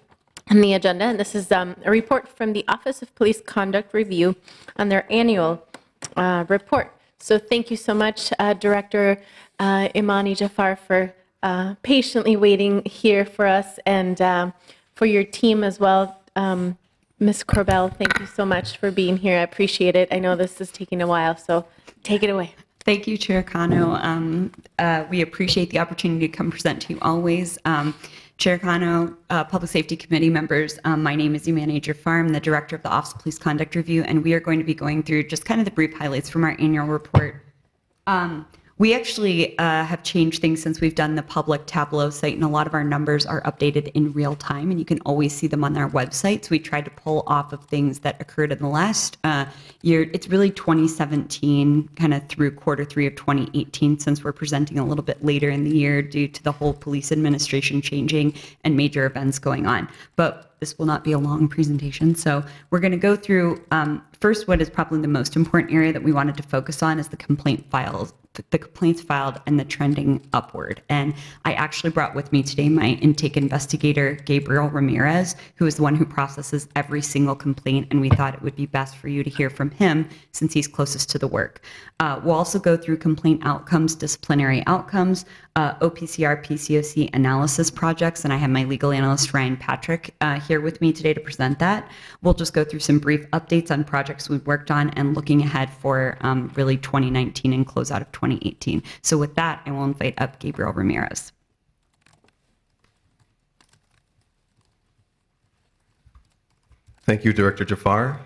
Speaker 1: on the agenda. And this is a report from the Office of Police Conduct Review on their annual report. So thank you so much, Director Imani Jafar, for patiently waiting here for us, and for your team as well. Ms. Corbell, thank you so much for being here. I appreciate it. I know this is taking a while, so take it away.
Speaker 11: Thank you, Chair Cano. We appreciate the opportunity to come present to you always. Chair Cano, Public Safety Committee members, my name is Imani Jafar. I'm the Director of the Office of Police Conduct Review, and we are going to be going through just kind of the brief highlights from our annual report. We actually have changed things since we've done the public Tableau site, and a lot of our numbers are updated in real time, and you can always see them on our website. So we tried to pull off of things that occurred in the last year. It's really 2017 kind of through Q3 of 2018, since we're presenting a little bit later in the year due to the whole police administration changing and major events going on. But this will not be a long presentation. So we're going to go through first what is probably the most important area that we wanted to focus on is the complaints filed and the trending upward. And I actually brought with me today my intake investigator, Gabriel Ramirez, who is the one who processes every single complaint. And we thought it would be best for you to hear from him since he's closest to the work. We'll also go through complaint outcomes, disciplinary outcomes, OPCR, PCOC analysis projects, and I have my legal analyst, Ryan Patrick, here with me today to present that. We'll just go through some brief updates on projects we've worked on and looking ahead for really 2019 and close out of 2018. So with that, I will invite up Gabriel Ramirez.
Speaker 15: Thank you, Director Jafar.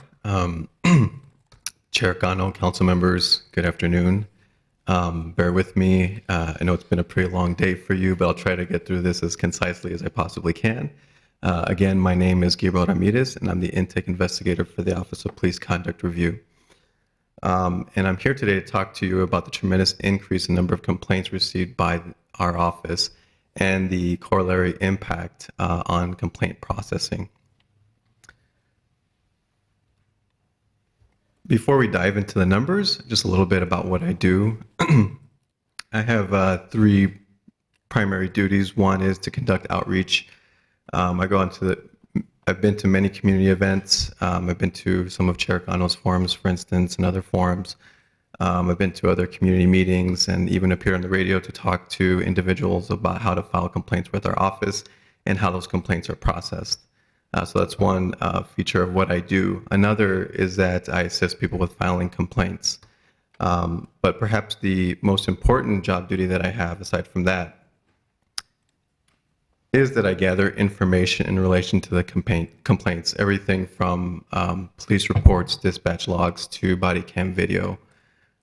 Speaker 15: Chair Cano, council members, good afternoon. Bear with me. I know it's been a pretty long day for you, but I'll try to get through this as concisely as I possibly can. Again, my name is Gabriel Ramirez, and I'm the intake investigator for the Office of Police Conduct Review. And I'm here today to talk to you about the tremendous increase in number of complaints received by our office and the corollary impact on complaint processing. Before we dive into the numbers, just a little bit about what I do. I have 3 primary duties. One is to conduct outreach. I've been to many community events. I've been to some of Chair Cano's forums, for instance, and other forums. I've been to other community meetings and even appeared on the radio to talk to individuals about how to file complaints with our office and how those complaints are processed. So that's one feature of what I do. Another is that I assist people with filing complaints. But perhaps the most important job duty that I have, aside from that, is that I gather information in relation to the complaints, everything from police reports, dispatch logs, to body cam video.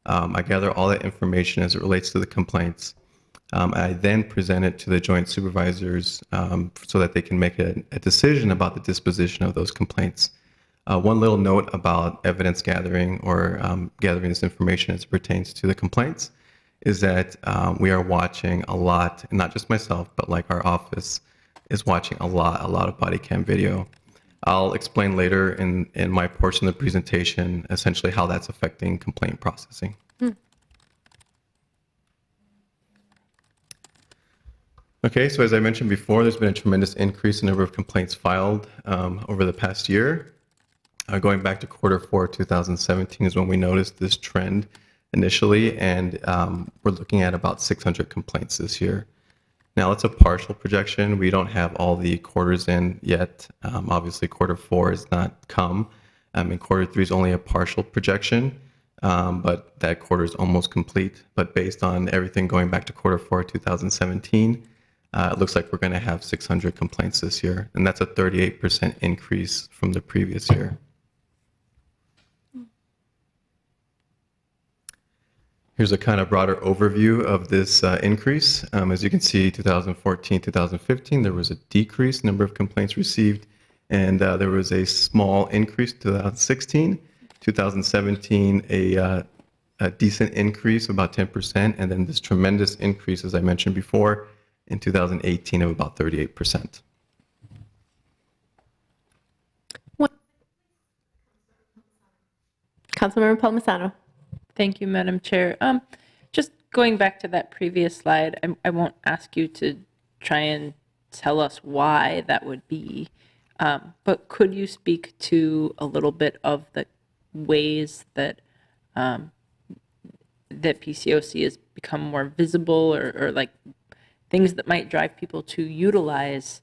Speaker 15: I gather all that information as it relates to the complaints. I then present it to the joint supervisors so that they can make a decision about the disposition of those complaints. One little note about evidence gathering or gathering this information as it pertains to the complaints is that we are watching a lot, and not just myself, but like our office is watching a lot of body cam video. I'll explain later in my portion of the presentation essentially how that's affecting complaint processing. Okay, so as I mentioned before, there's been a tremendous increase in the number of complaints filed over the past year. Going back to Q4 2017 is when we noticed this trend initially, and we're looking at about 600 complaints this year. Now, it's a partial projection. We don't have all the quarters in yet. Obviously, Q4 has not come, and Q3 is only a partial projection, but that quarter is almost complete. But based on everything going back to Q4 2017, it looks like we're going to have 600 complaints this year, and that's a 38% increase from the previous year. Here's a kind of broader overview of this increase. As you can see, 2014, 2015, there was a decrease in number of complaints received, and there was a small increase in 2016. 2017, a decent increase of about 10%, and then this tremendous increase, as I mentioned before, in 2018 of about 38%.
Speaker 1: Councilmember Palmisano.
Speaker 16: Thank you, Madam Chair. Just going back to that previous slide, I won't ask you to try and tell us why that would be, but could you speak to a little bit of the ways that that PCOC has become more visible, or like things that might drive people to utilize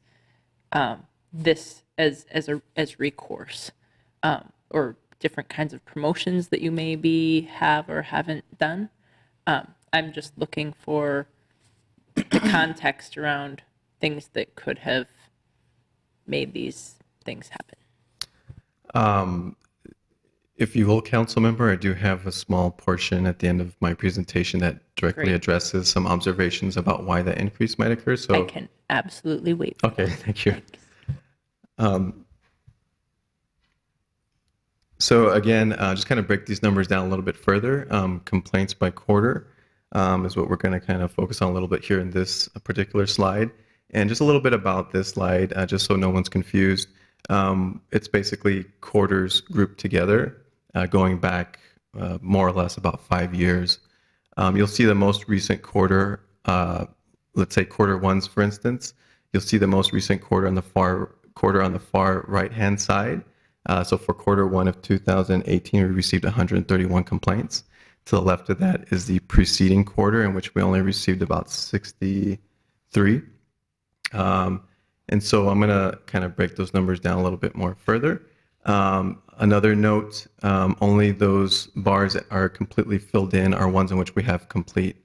Speaker 16: this as recourse, or different kinds of promotions that you maybe have or haven't done? I'm just looking for the context around things that could have made these things happen.
Speaker 15: If you will, council member, I do have a small portion at the end of my presentation that directly addresses some observations about why that increase might occur. So
Speaker 16: I can absolutely wait for
Speaker 15: okay,
Speaker 16: that.
Speaker 15: thank you. So again, just kind of break these numbers down a little bit further. Complaints by quarter is what we're going to kind of focus on a little bit here in this particular slide. And just a little bit about this slide, just so no one's confused. It's basically quarters grouped together, going back more or less about 5 years. You'll see the most recent quarter, let's say Q1s, for instance. You'll see the most recent quarter on the far right-hand side. So for Q1 of 2018, we received 131 complaints. To the left of that is the preceding quarter, in which we only received about 63. And so I'm going to kind of break those numbers down a little bit more further. Another note, only those bars that are completely filled in are ones in which we have complete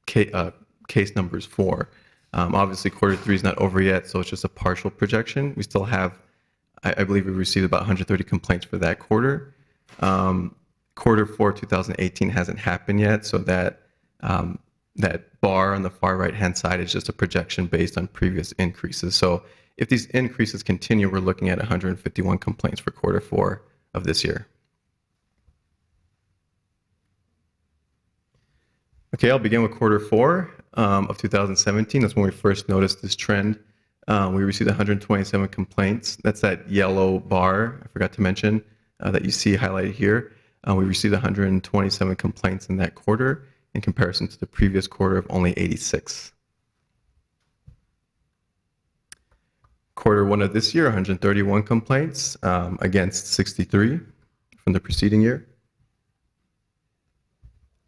Speaker 15: case numbers for. Obviously, Q3 is not over yet, so it's just a partial projection. We still have, I believe we received about 130 complaints for that quarter. Q4 2018 hasn't happened yet, so that that bar on the far right-hand side is just a projection based on previous increases. So if these increases continue, we're looking at 151 complaints for Q4 of this year. Okay, I'll begin with Q4 of 2017. That's when we first noticed this trend. We received 127 complaints. That's that yellow bar I forgot to mention that you see highlighted here. We received 127 complaints in that quarter in comparison to the previous quarter of only 86. Q1 of this year, 131 complaints against 63 from the preceding year.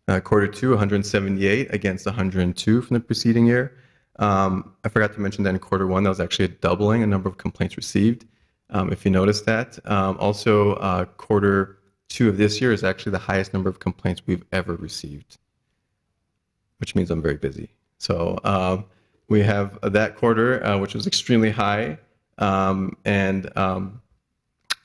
Speaker 15: Q2, 178 against 102 from the preceding year. I forgot to mention that in Q1, that was actually a doubling in number of complaints received, if you noticed that. Also, Q2 of this year is actually the highest number of complaints we've ever received, which means I'm very busy. So we have that quarter, which was extremely high.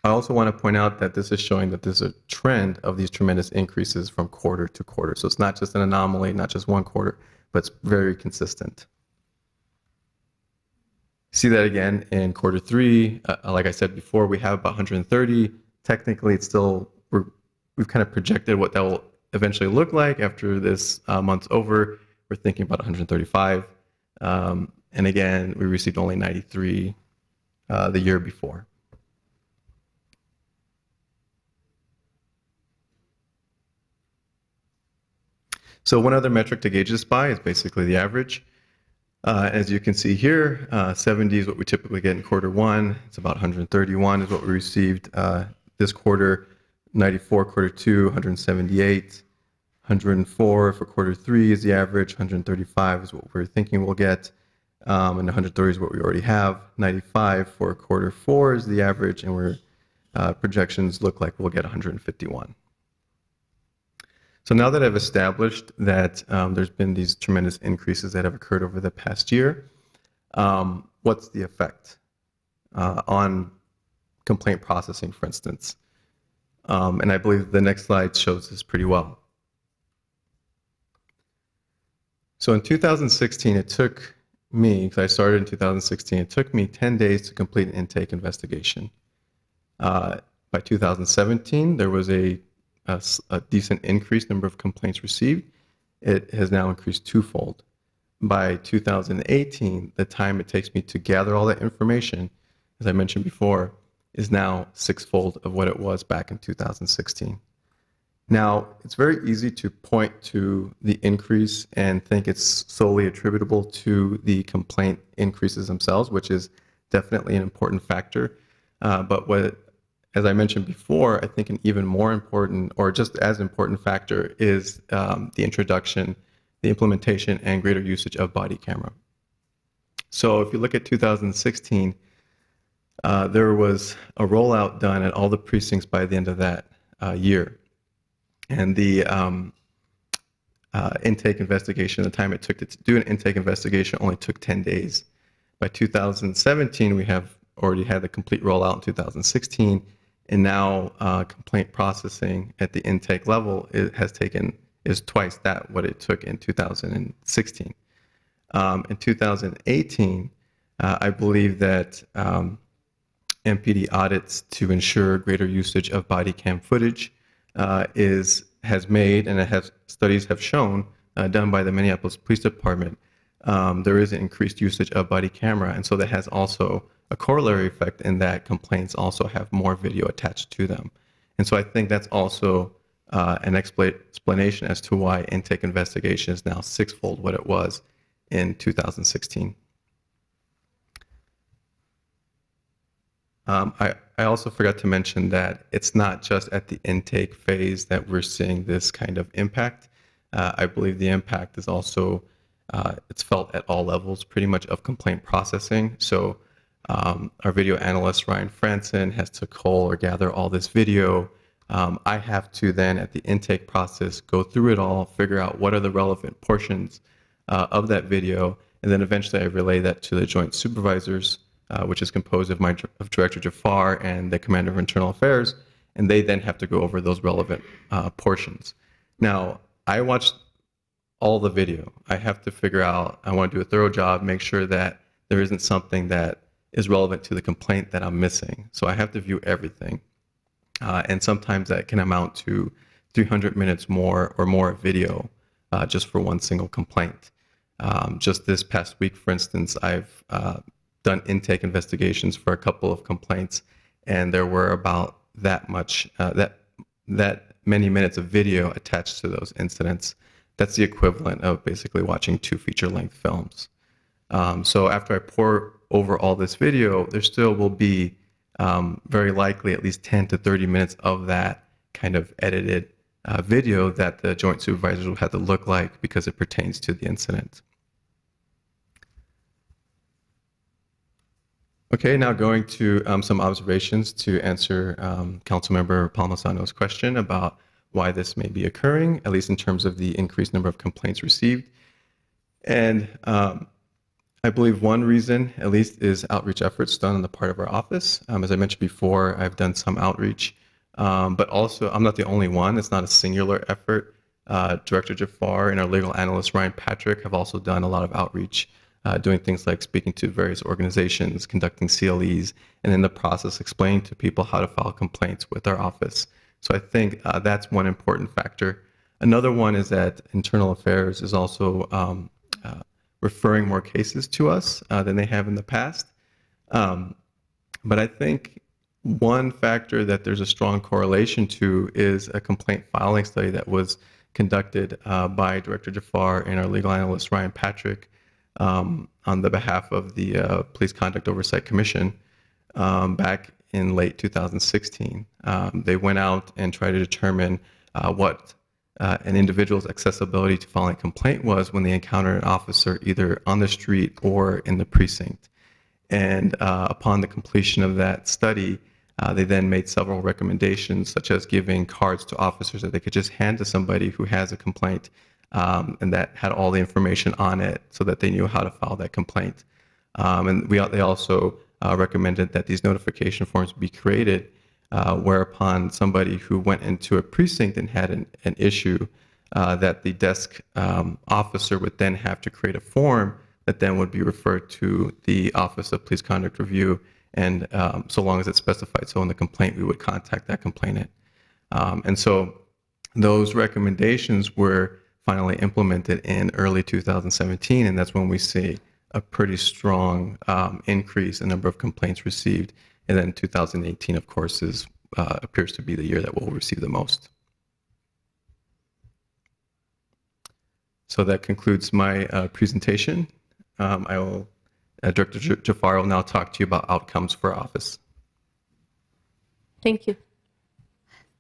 Speaker 15: I also want to point out that this is showing that there's a trend of these tremendous increases from quarter to quarter. So it's not just an anomaly, not just one quarter, but it's very consistent. See that again in quarter three. Like I said before, we have about 130. Technically, it's still, we've kind of projected what that will eventually look like after this month's over. We're thinking about 135. And again, we received only 93 the year before. So one other metric to gauge this by is basically the average. As you can see here, 70 is what we typically get in quarter one. It's about 131 is what we received this quarter. 94 quarter two, 178. 104 for quarter three is the average. 135 is what we're thinking we'll get. And 130 is what we already have. 95 for quarter four is the average, and projections look like we'll get 151. So now that I've established that there's been these tremendous increases that have occurred over the past year, what's the effect on complaint processing, for instance? And I believe the next slide shows this pretty well. So in 2016, it took me, because I started in 2016, it took me 10 days to complete an intake investigation. By 2017, there was a decent increased number of complaints received. It has now increased twofold. By 2018, the time it takes me to gather all that information, as I mentioned before, is now sixfold of what it was back in 2016. Now, it's very easy to point to the increase and think it's solely attributable to the complaint increases themselves, which is definitely an important factor. As I mentioned before, I think an even more important, or just as important factor is the introduction, the implementation, and greater usage of body camera. So if you look at 2016, there was a rollout done at all the precincts by the end of that year. And the intake investigation, the time it took to do an intake investigation only took 10 days. By 2017, we have already had the complete rollout in 2016. And now complaint processing at the intake level is twice that what it took in 2016. In 2018, I believe that MPD audits to ensure greater usage of body cam footage has made, and studies have shown, done by the Minneapolis Police Department, there is an increased usage of body camera, and so that has also a corollary effect in that complaints also have more video attached to them. And so I think that's also an explanation as to why intake investigation is now sixfold what it was in 2016. I also forgot to mention that it's not just at the intake phase that we're seeing this kind of impact. I believe the impact is also, it's felt at all levels pretty much of complaint processing. So our video analyst, Ryan Franson, has to cull or gather all this video. I have to then, at the intake process, go through it all, figure out what are the relevant portions of that video, and then eventually I relay that to the joint supervisors, which is composed of Director Jafar and the Commander of Internal Affairs, and they then have to go over those relevant portions. Now, I watched all the video. I have to figure out, I want to do a thorough job, make sure that there isn't something that is relevant to the complaint that I'm missing. So I have to view everything. And sometimes that can amount to 300 minutes more or more video just for one single complaint. Just this past week, for instance, I've done intake investigations for a couple of complaints, and there were about that many minutes of video attached to those incidents. That's the equivalent of basically watching 2 feature-length films. So after I pour over all this video, there still will be very likely at least 10 to 30 minutes of that kind of edited video that the joint supervisors will have to look like because it pertains to the incident. Okay, now going to some observations to answer Councilmember Palmisano's question about why this may be occurring, at least in terms of the increased number of complaints received. And I believe one reason, at least, is outreach efforts done on the part of our office. As I mentioned before, I've done some outreach, but also I'm not the only one. It's not a singular effort. Director Jafar and our legal analyst, Ryan Patrick, have also done a lot of outreach, doing things like speaking to various organizations, conducting CLEs, and in the process explaining to people how to file complaints with our office. So I think that's one important factor. Another one is that Internal Affairs is also referring more cases to us than they have in the past. But I think one factor that there's a strong correlation to is a complaint filing study that was conducted by Director Jafar and our legal analyst Ryan Patrick on the behalf of the Police Conduct Oversight Commission back in late 2016. They went out and tried to determine what an individual's accessibility to filing a complaint was when they encountered an officer either on the street or in the precinct. And upon the completion of that study, they then made several recommendations, such as giving cards to officers that they could just hand to somebody who has a complaint and that had all the information on it so that they knew how to file that complaint. And they also recommended that these notification forms be created whereupon somebody who went into a precinct and had an issue, that the desk officer would then have to create a form that then would be referred to the Office of Police Conduct Review, and so long as it's specified so in the complaint, we would contact that complainant. And so those recommendations were finally implemented in early 2017, and that's when we see a pretty strong increase in the number of complaints received. And then 2018, of course, appears to be the year that we'll receive the most. So that concludes my presentation. Director Jafar will now talk to you about outcomes for office.
Speaker 1: Thank you.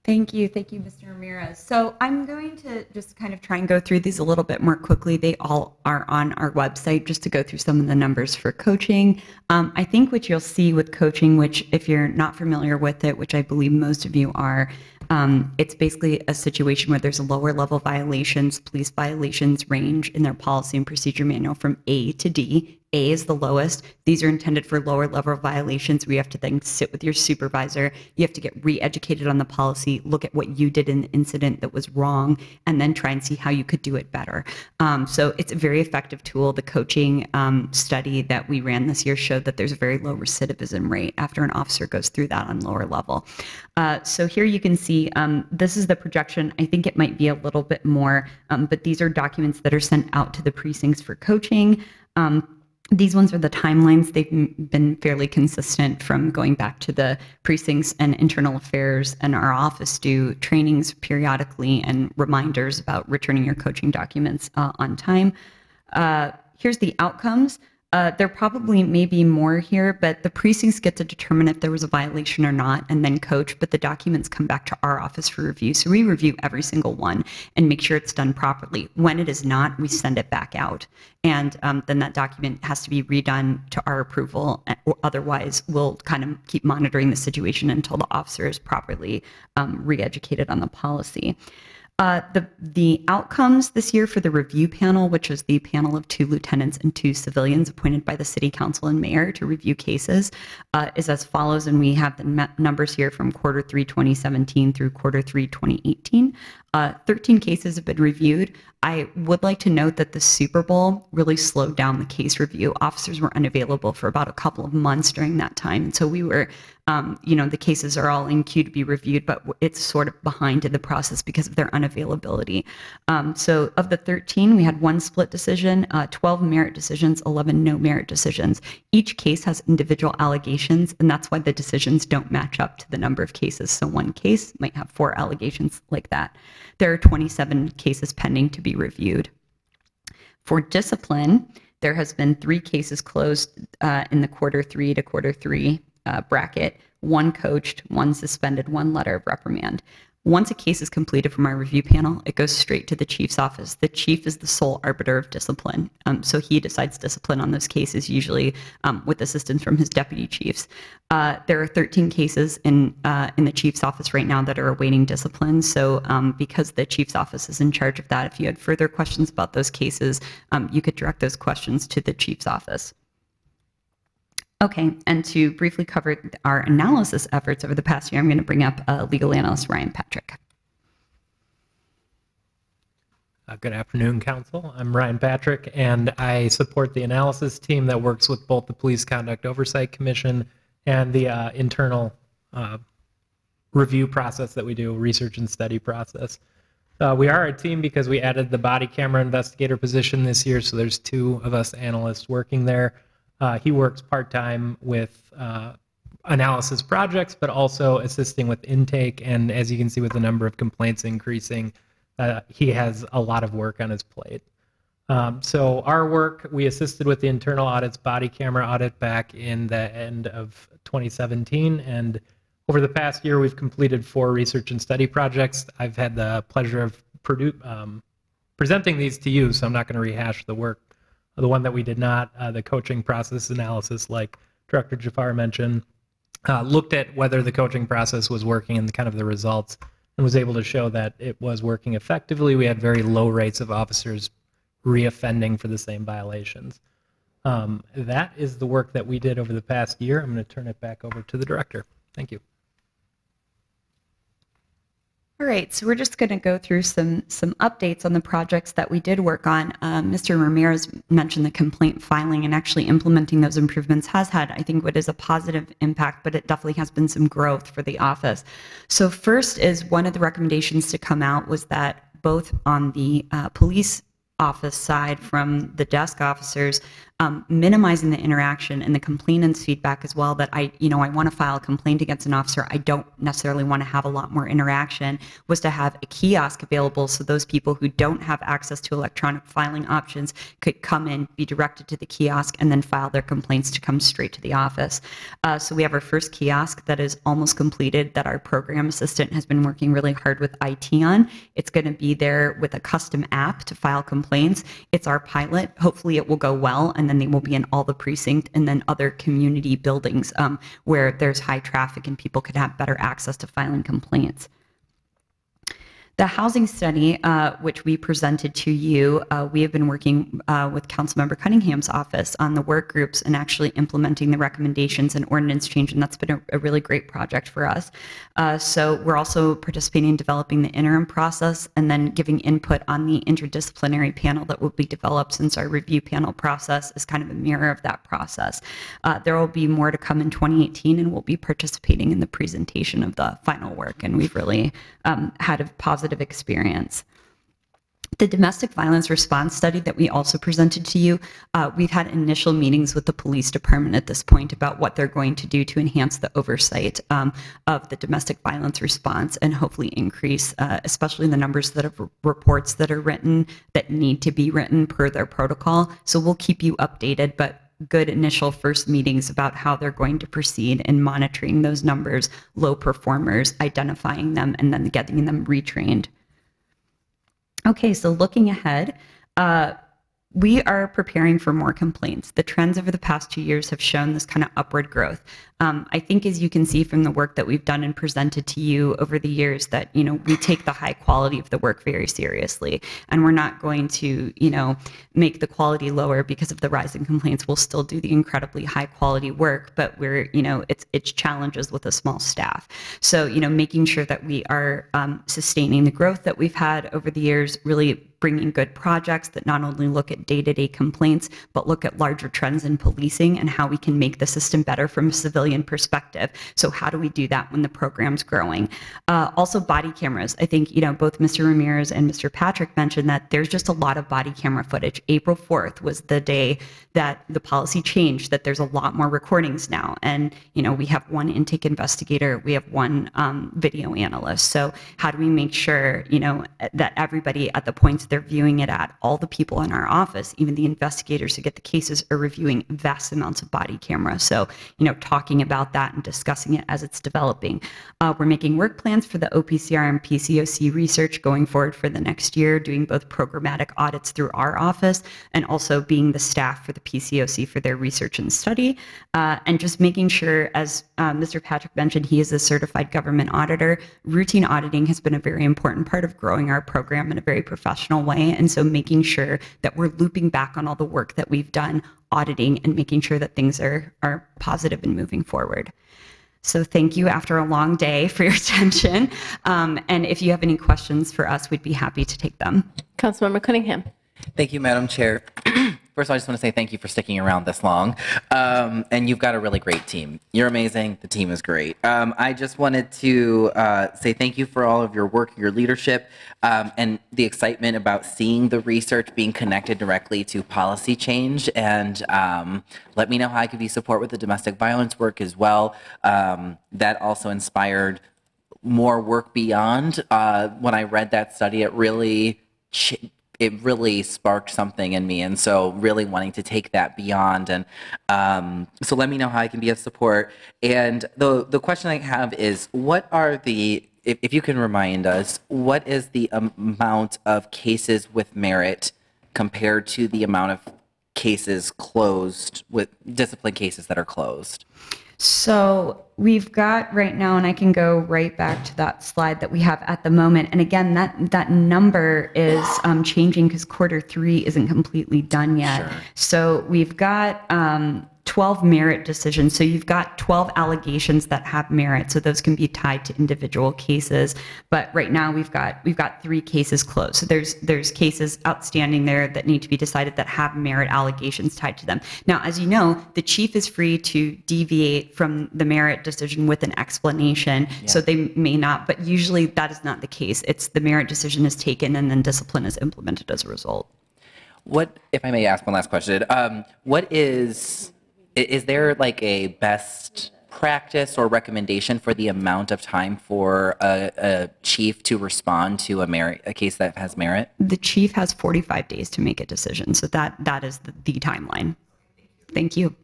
Speaker 11: Thank you. Thank you, Mr. Ramirez. So I'm going to just kind of try and go through these a little bit more quickly. They all are on our website, just to go through some of the numbers for coaching. I think what you'll see with coaching, which if you're not familiar with it, which I believe most of you are, it's basically a situation where there's lower level violations. Police violations range in their policy and procedure manual from A to D. A is the lowest. These are intended for lower level violations. We have to then sit with your supervisor. You have to get re-educated on the policy, look at what you did in the incident that was wrong, and then try and see how you could do it better. So it's a very effective tool. The coaching study that we ran this year showed that there's a very low recidivism rate after an officer goes through that on lower level. So here you can see, this is the projection. I think it might be a little bit more, but these are documents that are sent out to the precincts for coaching. These ones are the timelines. They've been fairly consistent from going back to the precincts and internal affairs, and our office do trainings periodically and reminders about returning your coaching documents on time. Here's the outcomes. There probably may be more here, but the precincts get to determine if there was a violation or not and then coach, but the documents come back to our office for review. So we review every single one and make sure it's done properly. When it is not, we send it back out. And then that document has to be redone to our approval, or otherwise we'll kind of keep monitoring the situation until the officer is properly re-educated on the policy. The outcomes this year for the review panel, which is the panel of 2 lieutenants and 2 civilians appointed by the city council and mayor to review cases, is as follows. And we have the numbers here from Q3 2017 through Q3 2018. 13 cases have been reviewed. I would like to note that the Super Bowl really slowed down the case review. Officers were unavailable for about a couple of months during that time. And so we were, the cases are all in queue to be reviewed, but it's sort of behind in the process because of their unavailability. So of the 13, we had 1 split decision, 12 merit decisions, 11 no merit decisions. Each case has individual allegations, and that's why the decisions don't match up to the number of cases. So one case might have 4 allegations like that. There are 27 cases pending to be reviewed. For discipline, there has been 3 cases closed in the Q3 to Q3 bracket, 1 coached, 1 suspended, 1 letter of reprimand. Once a case is completed from our review panel, it goes straight to the chief's office. The chief is the sole arbiter of discipline. So he decides discipline on those cases, usually with assistance from his deputy chiefs. There are 13 cases in the chief's office right now that are awaiting discipline. So because the chief's office is in charge of that, if you had further questions about those cases, you could direct those questions to the chief's office. Okay, and to briefly cover our analysis efforts over the past year, I'm going to bring up legal analyst Ryan Patrick.
Speaker 12: Good afternoon, Council. I'm Ryan Patrick, and I support the analysis team that works with both the Police Conduct Oversight Commission and the internal review process that we do, research and study process. We are a team because we added the body camera investigator position this year, so there's 2 of us analysts working there. He works part-time with analysis projects, but also assisting with intake. And as you can see with the number of complaints increasing, he has a lot of work on his plate. So our work, we assisted with the internal audits, body camera audit back in the end of 2017. And over the past year, we've completed 4 research and study projects. I've had the pleasure of presenting these to you, so I'm not going to rehash the work. The one that we did not, the coaching process analysis, like Director Jafar mentioned, looked at whether the coaching process was working and kind of the results, and was able to show that it was working effectively. We had very low rates of officers reoffending for the same violations. That is the work that we did over the past year. I'm going to turn it back over to the director. Thank you.
Speaker 11: All right, so we're just going to go through some updates on the projects that we did work on. Mr. Ramirez mentioned the complaint filing, and actually implementing those improvements has had, I think, what is a positive impact, but it definitely has been some growth for the office. So first is one of the recommendations to come out was that both on the police office side from the desk officers, minimizing the interaction and the complainant's feedback as well, that I want to file a complaint against an officer, I don't necessarily want to have a lot more interaction, was to have a kiosk available so those people who don't have access to electronic filing options could come in, be directed to the kiosk, and then file their complaints to come straight to the office. So we have our first kiosk that is almost completed, that our program assistant has been working really hard with IT on. It's going to be there with a custom app to file complaints. It's our pilot. Hopefully it will go well, and then they will be in all the precinct and then other community buildings where there's high traffic and people could have better access to filing complaints. The housing study, which we presented to you, we have been working with Councilmember Cunningham's office on the work groups and actually implementing the recommendations and ordinance change, and that's been a really great project for us. So we're also participating in developing the interim process and then giving input on the interdisciplinary panel that will be developed, since our review panel process is kind of a mirror of that process. There will be more to come in 2018, and we'll be participating in the presentation of the final work, and we've really had a positive experience. The domestic violence response study that we also presented to you, we've had initial meetings with the police department at this point about what they're going to do to enhance the oversight of the domestic violence response and hopefully increase, especially the numbers that of reports that are written that need to be written per their protocol. So we'll keep you updated, but good initial first meetings about how they're going to proceed in monitoring those numbers, low performers, identifying them, and then getting them retrained. Okay, so looking ahead, we are preparing for more complaints. The trends over the past 2 years have shown this kind of upward growth. I think, as you can see from the work that we've done and presented to you over the years, that we take the high quality of the work very seriously, and we're not going to make the quality lower because of the rise in complaints. We'll still do the incredibly high quality work, but we're it's challenges with a small staff. So making sure that we are sustaining the growth that we've had over the years, really bringing good projects that not only look at day-to-day complaints, but look at larger trends in policing and how we can make the system better from a civilian perspective. So how do we do that when the program's growing? Also body cameras. I think, both Mr. Ramirez and Mr. Patrick mentioned that there's just a lot of body camera footage. April 4th was the day that the policy changed, that there's a lot more recordings now. And, we have one intake investigator, we have one video analyst. So how do we make sure, that everybody at the points they're viewing it at. All the people in our office, even the investigators who get the cases, are reviewing vast amounts of body camera. So, talking about that and discussing it as it's developing. We're making work plans for the OPCR and PCOC research going forward for the next year, doing both programmatic audits through our office and also being the staff for the PCOC for their research and study. And just making sure, as Mr. Patrick mentioned, he is a certified government auditor. Routine auditing has been a very important part of growing our program in a very professional way. And so making sure that we're looping back on all the work that we've done auditing and making sure that things are positive and moving forward. So thank you after a long day for your attention. And if you have any questions for us, we'd be happy to take them.
Speaker 1: Councilmember Cunningham.
Speaker 7: Thank you, Madam Chair. First of all, I just want to say thank you for sticking around this long. And you've got a really great team. You're amazing. The team is great. I just wanted to say thank you for all of your work, your leadership, and the excitement about seeing the research being connected directly to policy change. And let me know how I could be support with the domestic violence work as well. That also inspired more work beyond. When I read that study, it really sparked something in me, and so really wanting to take that beyond. And so let me know how I can be of support. And the question I have is, what are if you can remind us, what is the amount of cases with merit compared to the amount of cases closed, with discipline cases that are closed?
Speaker 11: So we've got right now, and I can go right back to that slide that we have at the moment. And again, that number is changing because Q3 isn't completely done yet. Sure. So we've got 12 merit decisions. So you've got 12 allegations that have merit. So those can be tied to individual cases. But right now we've got 3 cases closed. So there's cases outstanding there that need to be decided that have merit allegations tied to them. Now, as you know, the chief is free to deviate from the merit decision with an explanation. Yeah. So they may not, but usually that is not the case. It's the merit decision is taken and then discipline is implemented as a result.
Speaker 7: What, if I may ask one last question, is there like a best practice or recommendation for the amount of time for a chief to respond to a case that has merit?
Speaker 11: The chief has 45 days to make a decision. So that is the timeline. Thank you.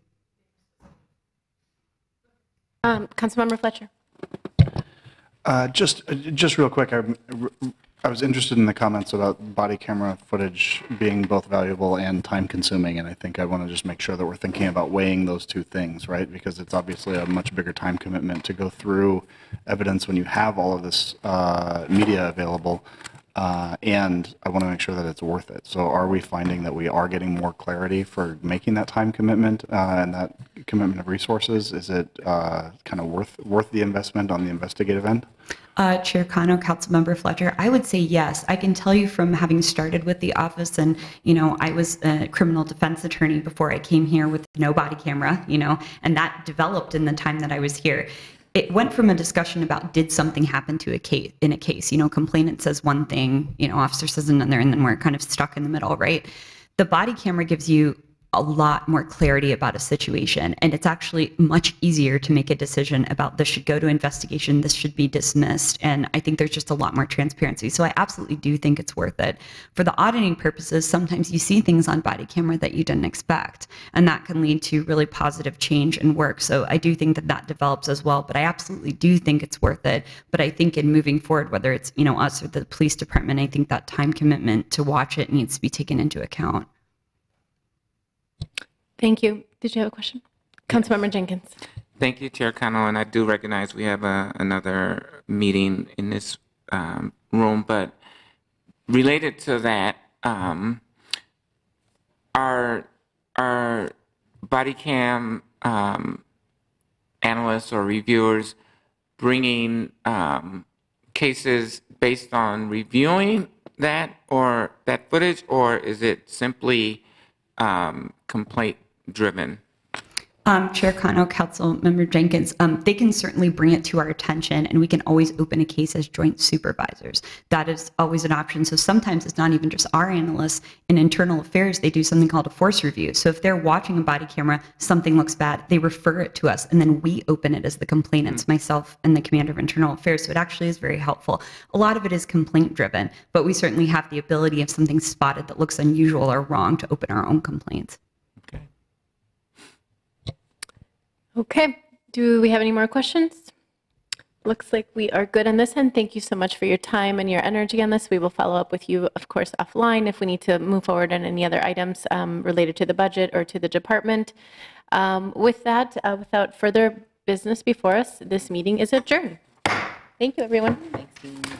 Speaker 1: Councilmember Fletcher.
Speaker 8: Just real quick, I was interested in the comments about body camera footage being both valuable and time consuming, and I think I want to just make sure that we're thinking about weighing those two things, right? Because it's obviously a much bigger time commitment to go through evidence when you have all of this media available, and I want to make sure that it's worth it. So are we finding that we are getting more clarity for making that time commitment and that commitment of resources? Is it kind of worth the investment on the investigative end?
Speaker 11: Chair Cano, Councilmember Fletcher, I would say yes. I can tell you from having started with the office, and I was a criminal defense attorney before I came here with no body camera, and that developed in the time that I was here. It went from a discussion about did something happen to a case, complainant says one thing, officer says another, and then we're kind of stuck in the middle, right? The body camera gives you a lot more clarity about a situation, and it's actually much easier to make a decision about this should go to investigation, this should be dismissed, and I think there's just a lot more transparency. So I absolutely do think it's worth it. For the auditing purposes, sometimes you see things on body camera that you didn't expect, and that can lead to really positive change and work. So I do think that develops as well, but I absolutely do think it's worth it. But I think in moving forward, whether it's us or the police department, I think that time commitment to watch it needs to be taken into account.
Speaker 1: Thank you. Did you have a question? Councilmember Jenkins.
Speaker 13: Thank you, Chair Cano, and I do recognize we have another meeting in this room, but related to that, are body cam analysts or reviewers bringing cases based on reviewing that footage, or is it simply complaint driven?
Speaker 11: Chair Cano, Council Member Jenkins, they can certainly bring it to our attention, and we can always open a case as joint supervisors. That is always an option. So sometimes it's not even just our analysts. In internal affairs, they do something called a force review. So if they're watching a body camera, something looks bad, they refer it to us, and then we open it as the complainants, myself and the Commander of Internal Affairs. So it actually is very helpful. A lot of it is complaint driven, but we certainly have the ability, if something's spotted that looks unusual or wrong, to open our own complaints.
Speaker 1: Okay, do we have any more questions? Looks like we are good on this end. Thank you so much for your time and your energy on this. We will follow up with you, of course, offline if we need to move forward on any other items related to the budget or to the department. With that, without further business before us, this meeting is adjourned. Thank you, everyone.
Speaker 7: Thanks.